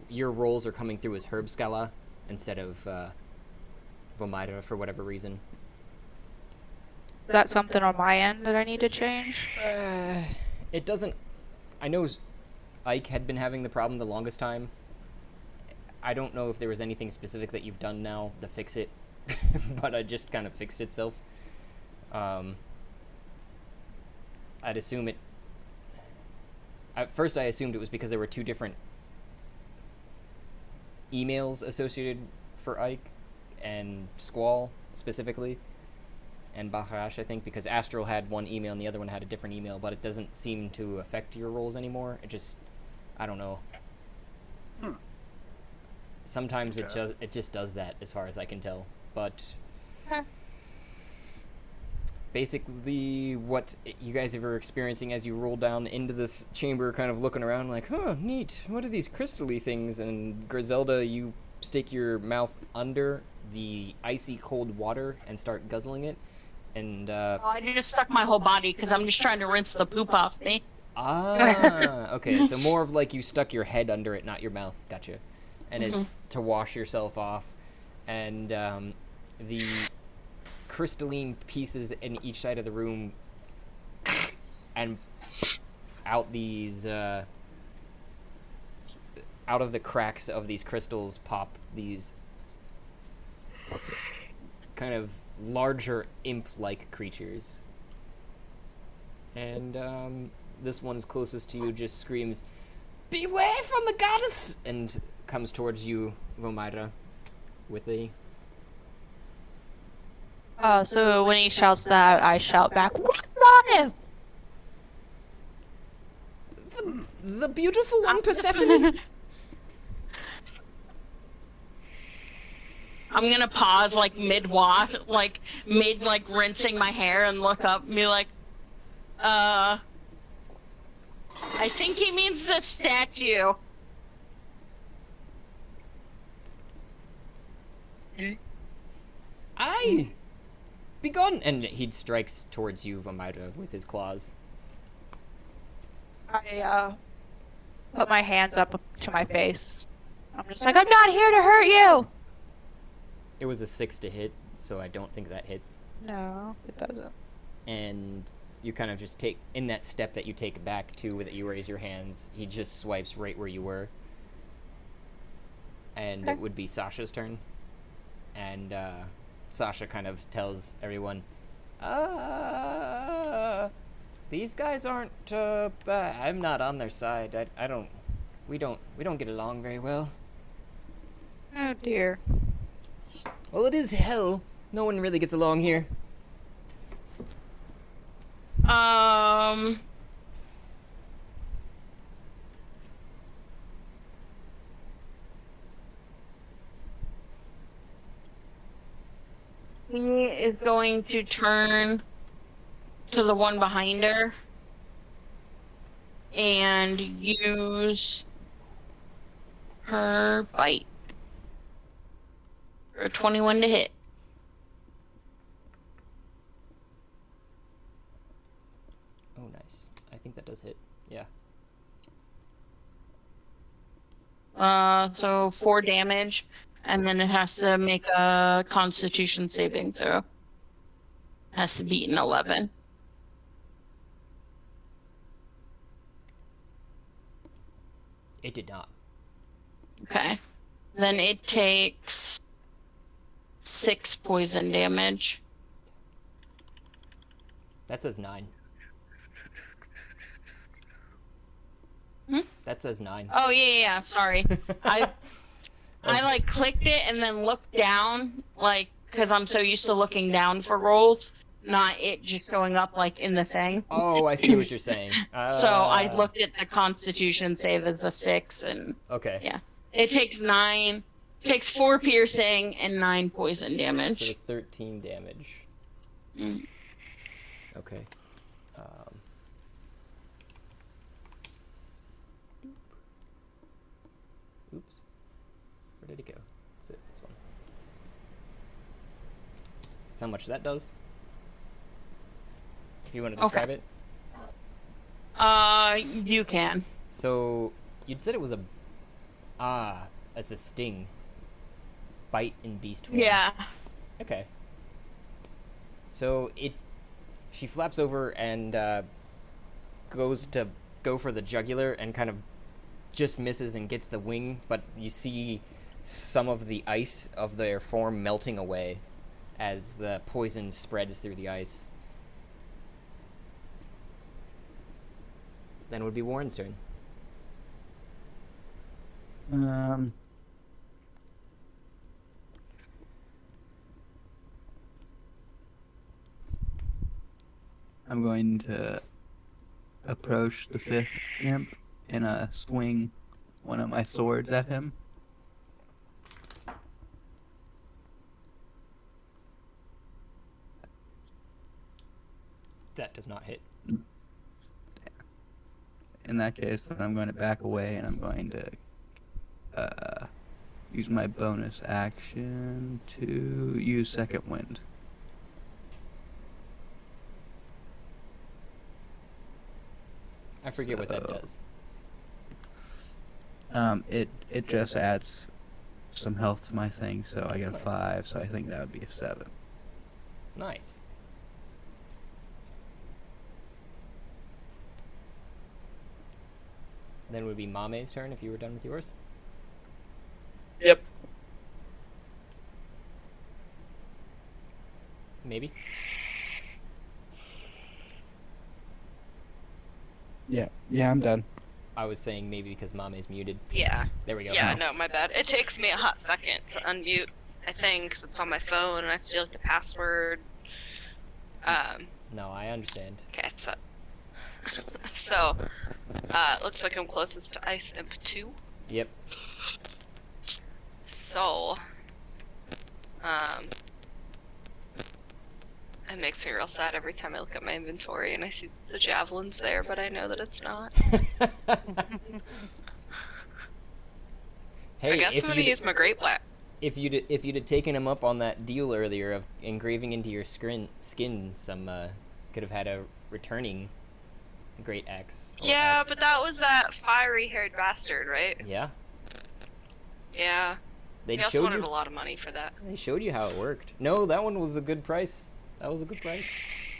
Speaker 1: your rolls are coming through as Herbskala instead of Vomira for whatever reason.
Speaker 11: that something on my end that I need to change?
Speaker 1: It doesn't. I know Ike had been having the problem the longest time. I don't know if there was anything specific that you've done now to fix it, but it just kind of fixed itself. I'd assume it. At first, I assumed it was because there were two different emails associated for Ike and Squall specifically, and Bahrash, I think, because Astral had one email and the other one had a different email, but it doesn't seem to affect your roles anymore. It just, I don't know. Sometimes it just does that, as far as I can tell. But basically, what you guys are experiencing as you roll down into this chamber, kind of looking around, like, huh, neat. What are these crystal-y things? And Griselda, you stick your mouth under the icy cold water and start guzzling it. And
Speaker 7: I just stuck my whole body because I'm just trying to rinse the poop off me.
Speaker 1: Okay, so more of like you stuck your head under it, not your mouth. Gotcha. And it's to wash yourself off. And the crystalline pieces in each side of the room and out these out of the cracks of these crystals pop these kind of larger imp-like creatures. And this one's closest to you just screams, "Beware from the goddess!" and comes towards you, Vomaira, with a...
Speaker 11: So when he shouts that, I shout back, "What goddess?"
Speaker 1: The beautiful one, Persephone!
Speaker 7: I'm gonna pause, like, mid-wash, like, rinsing my hair and look up and be like, I think he means the statue.
Speaker 1: Aye! Begone! And he strikes towards you, Vomaira, with his claws.
Speaker 11: I put my hands up to my face. I'm just like, I'm not here to hurt you!
Speaker 1: It was a 6 to hit, so I don't think that hits.
Speaker 11: No, it doesn't.
Speaker 1: And you kind of just take, in that step that you take back to, that you raise your hands, he just swipes right where you were. And it would be Sasha's turn. And Sasha kind of tells everyone, these guys aren't bad. I'm not on their side. We don't get along very well.
Speaker 11: Oh dear.
Speaker 1: Well, it is hell. No one really gets along here.
Speaker 7: He is going to turn to the one behind her and use her bite for a 21 to hit.
Speaker 1: Oh, nice. I think that does hit. Yeah.
Speaker 7: So 4 damage, and then it has to make a Constitution saving throw. Has to beat an 11.
Speaker 1: It did not.
Speaker 7: Okay. Then it takes 6 poison damage.
Speaker 1: That says 9.
Speaker 7: Hmm?
Speaker 1: That says 9.
Speaker 7: Oh yeah, sorry. I like clicked it and then looked down, like, because I'm so used to looking down for rolls, not it just showing up like in the thing.
Speaker 1: Oh, I see what you're saying.
Speaker 7: So I looked at the Constitution save as a 6, and
Speaker 1: okay.
Speaker 7: Yeah, it takes 9. Takes 4 piercing and 9 poison damage.
Speaker 1: So 13 damage.
Speaker 7: Mm.
Speaker 1: Okay. Oops. Where did it go? Is it this one? That's how much that does. If you want to describe it.
Speaker 7: You can.
Speaker 1: So you'd said it was it's a sting. Bite in beast form.
Speaker 7: Yeah.
Speaker 1: Okay. So She flaps over and goes to go for the jugular and kind of just misses and gets the wing, but you see some of the ice of their form melting away as the poison spreads through the ice. Then it would be Warren's turn.
Speaker 13: I'm going to approach the 5th imp and swing one of my swords at him.
Speaker 1: That does not hit.
Speaker 13: In that case, then I'm going to back away and I'm going to use my bonus action to use Second Wind.
Speaker 1: I forget what that does.
Speaker 13: It just adds some health to my thing, so I get a 5, so I think that would be a 7.
Speaker 1: Nice. Then it would be Mame's turn if you were done with yours.
Speaker 14: Yep.
Speaker 1: Maybe.
Speaker 13: Yeah, I'm done.
Speaker 1: I was saying maybe because Mame's muted.
Speaker 3: Yeah.
Speaker 1: There we go.
Speaker 3: Yeah, no, my bad. It takes me a hot second to unmute my thing because it's on my phone and I have to do like the password.
Speaker 1: No, I understand.
Speaker 3: Okay, so looks like I'm closest to Ice Imp 2.
Speaker 1: Yep.
Speaker 3: So, it makes me real sad every time I look at my inventory and I see the javelins there, but I know that it's not.
Speaker 1: Hey,
Speaker 3: I guess I'm gonna use my Great Black.
Speaker 1: If you'd have taken him up on that deal earlier of engraving into your skin some could have had a returning great axe.
Speaker 3: Yeah, but that was that fiery-haired bastard, right?
Speaker 1: Yeah.
Speaker 3: Yeah.
Speaker 1: They
Speaker 3: He also
Speaker 1: showed
Speaker 3: wanted
Speaker 1: you.
Speaker 3: a lot of money for that.
Speaker 1: They showed you how it worked. No, that one was a good price. That was a good price.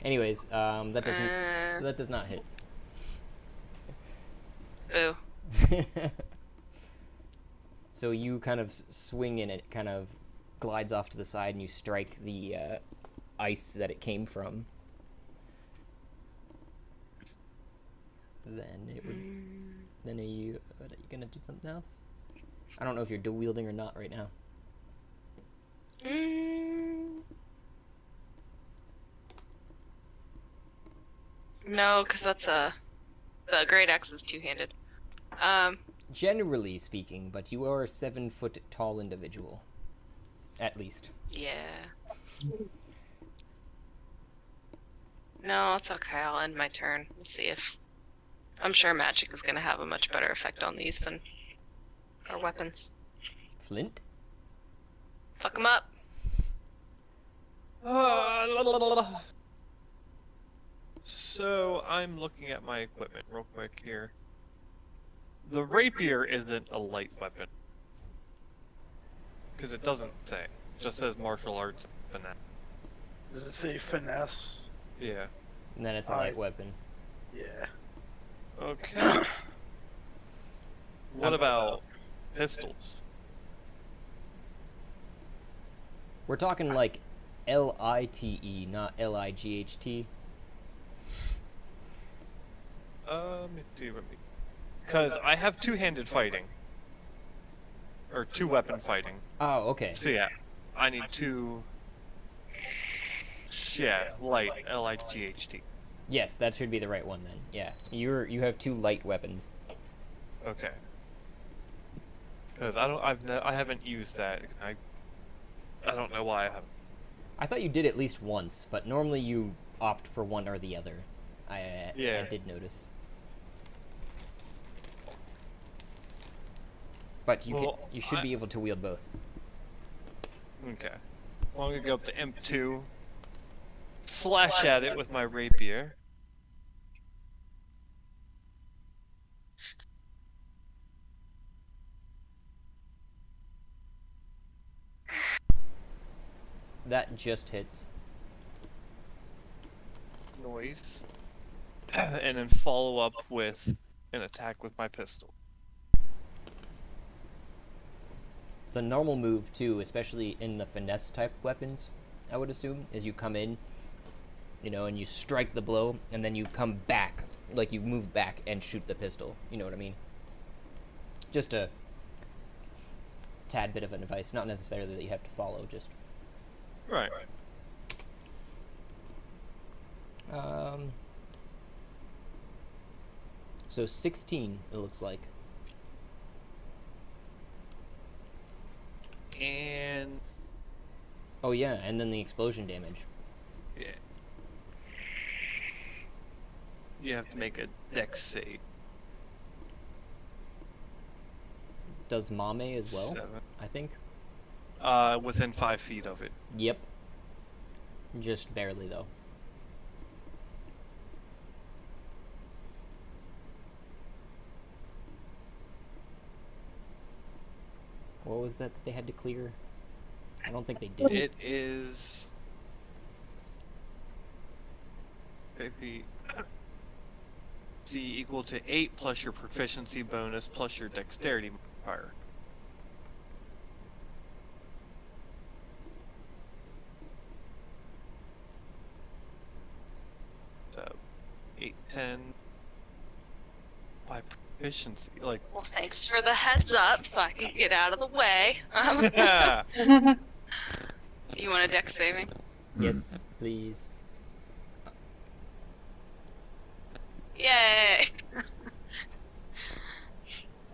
Speaker 1: Anyways, that does not hit.
Speaker 3: Boo.
Speaker 1: So you kind of swing and it kind of glides off to the side and you strike the ice that it came from. Then it would. Then are you gonna do something else? I don't know if you're dual wielding or not right now.
Speaker 3: No, because that's the great axe is two-handed.
Speaker 1: Generally speaking, but you are a 7-foot tall individual. At least.
Speaker 3: Yeah. No, it's okay. I'll end my turn. We'll see if. I'm sure magic is gonna have a much better effect on these than our weapons.
Speaker 1: Flint?
Speaker 3: Fuck them up.
Speaker 9: So I'm looking at my equipment real quick here. The rapier isn't a light weapon. Because it doesn't say. It just says martial arts finesse.
Speaker 2: Does it say finesse?
Speaker 9: Yeah.
Speaker 1: And then it's a light weapon.
Speaker 2: Yeah.
Speaker 9: Okay. What about pistols?
Speaker 1: We're talking like L-I-T-E, not L-I-G-H-T.
Speaker 9: Let me see. Because I have two-handed fighting. Or two-weapon fighting.
Speaker 1: Oh, okay.
Speaker 9: So yeah, I need two... Yeah, light, L-I-G-H-T.
Speaker 1: Yes, that should be the right one then. Yeah, you have two light weapons.
Speaker 9: Okay. Because I haven't used that. I don't know why I haven't.
Speaker 1: I thought you did at least once, but normally you opt for one or the other. I did notice. But you should be able to wield both.
Speaker 9: Okay. Well, I'm gonna go up to Imp 2. Slash at it with my rapier.
Speaker 1: That just hits.
Speaker 9: noise, and then follow up with an attack with my pistol.
Speaker 12: The normal move too, especially in the finesse type weapons, I would assume, is you come in, you know, and you strike the blow, and then you come back, like you move back and shoot the pistol. You know what I mean? Just a tad bit of advice, not necessarily that you have to follow, just.
Speaker 9: Right.
Speaker 12: So 16, it looks like.
Speaker 9: And
Speaker 12: oh yeah, and then the explosion damage.
Speaker 9: yeah, you have to make a dex save.
Speaker 12: Does Mame as well?
Speaker 9: 7.
Speaker 12: I think.
Speaker 9: Within 5 feet of it.
Speaker 12: Yep. Just barely though. What was that they had to clear? I don't think they did.
Speaker 9: It is 50 C equal to 8 plus your proficiency bonus plus your dexterity modifier. So 8, 10 by proficiency, like.
Speaker 3: Well, thanks for the heads up, so I can get out of the way. You want a dex saving?
Speaker 12: Yes, please.
Speaker 3: Yay!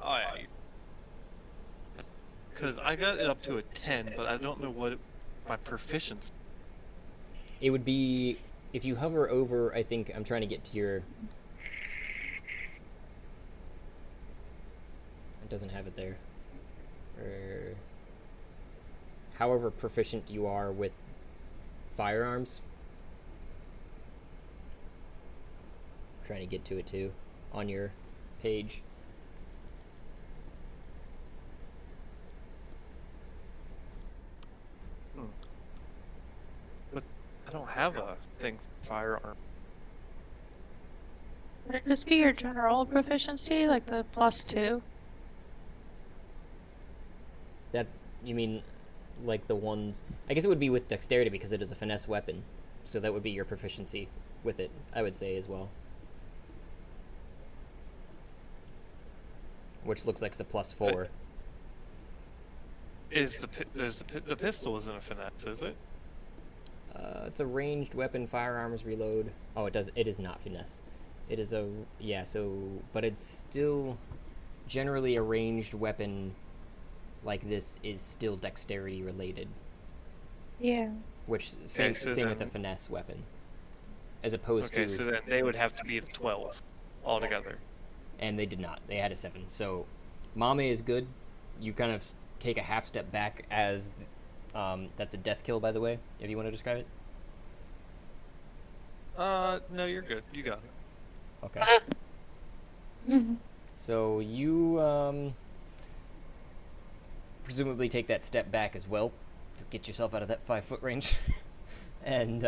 Speaker 9: Oh yeah. Because I got it up to a 10, but I don't know what my proficiency.
Speaker 12: It would be if you hover over. I think I'm trying to get to your. It doesn't have it there. However proficient you are with firearms. I'm trying to get to it too on your page.
Speaker 9: But I don't have a thing for firearm.
Speaker 11: Would it just be your general proficiency, like the +2?
Speaker 12: That, you mean, like the ones... I guess it would be with dexterity because it is a finesse weapon. So that would be your proficiency with it, I would say, as well. Which looks like it's a +4.
Speaker 9: The pistol isn't a finesse, is it?
Speaker 12: It's a ranged weapon, firearms, reload. Oh, it is not finesse. It is a... Yeah, so... But it's still... Generally, a ranged weapon like this is still dexterity related.
Speaker 11: Yeah.
Speaker 12: Which, same with a finesse weapon. As opposed to...
Speaker 9: Okay, so then they would have to be a 12 altogether.
Speaker 12: And they did not. They had a 7. So, Mame is good. You kind of take a half step back as... that's a death kill, by the way, if you want to describe it.
Speaker 9: No, you're good. You got it.
Speaker 12: Okay. So, you, presumably take that step back as well to get yourself out of that 5-foot range. And,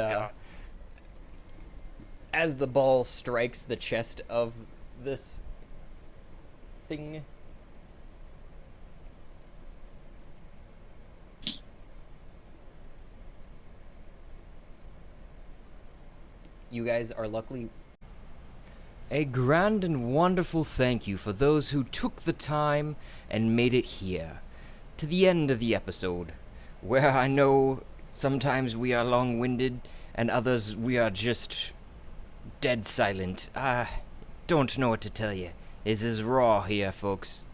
Speaker 12: as the ball strikes the chest of this thing... You guys are luckily...
Speaker 1: A grand and wonderful thank you for those who took the time and made it here, to the end of the episode, where I know sometimes we are long-winded, and others we are just dead silent. I don't know what to tell you. This is raw here, folks.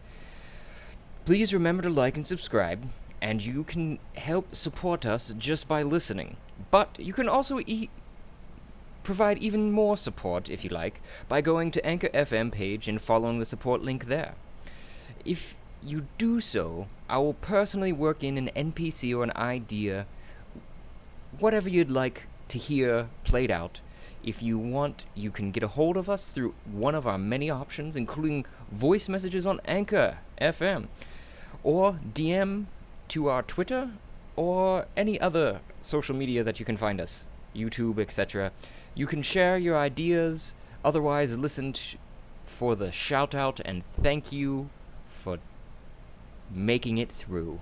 Speaker 1: Please remember to like and subscribe, and you can help support us just by listening. But you can also provide even more support, if you like, by going to Anchor FM page and following the support link there. If you do so, I will personally work in an NPC or an idea, whatever you'd like to hear played out. If you want, you can get a hold of us through one of our many options, including voice messages on Anchor FM, or DM to our Twitter, or any other social media that you can find us. YouTube, etc. You can share your ideas, otherwise listen for the shout out and thank you for making it through.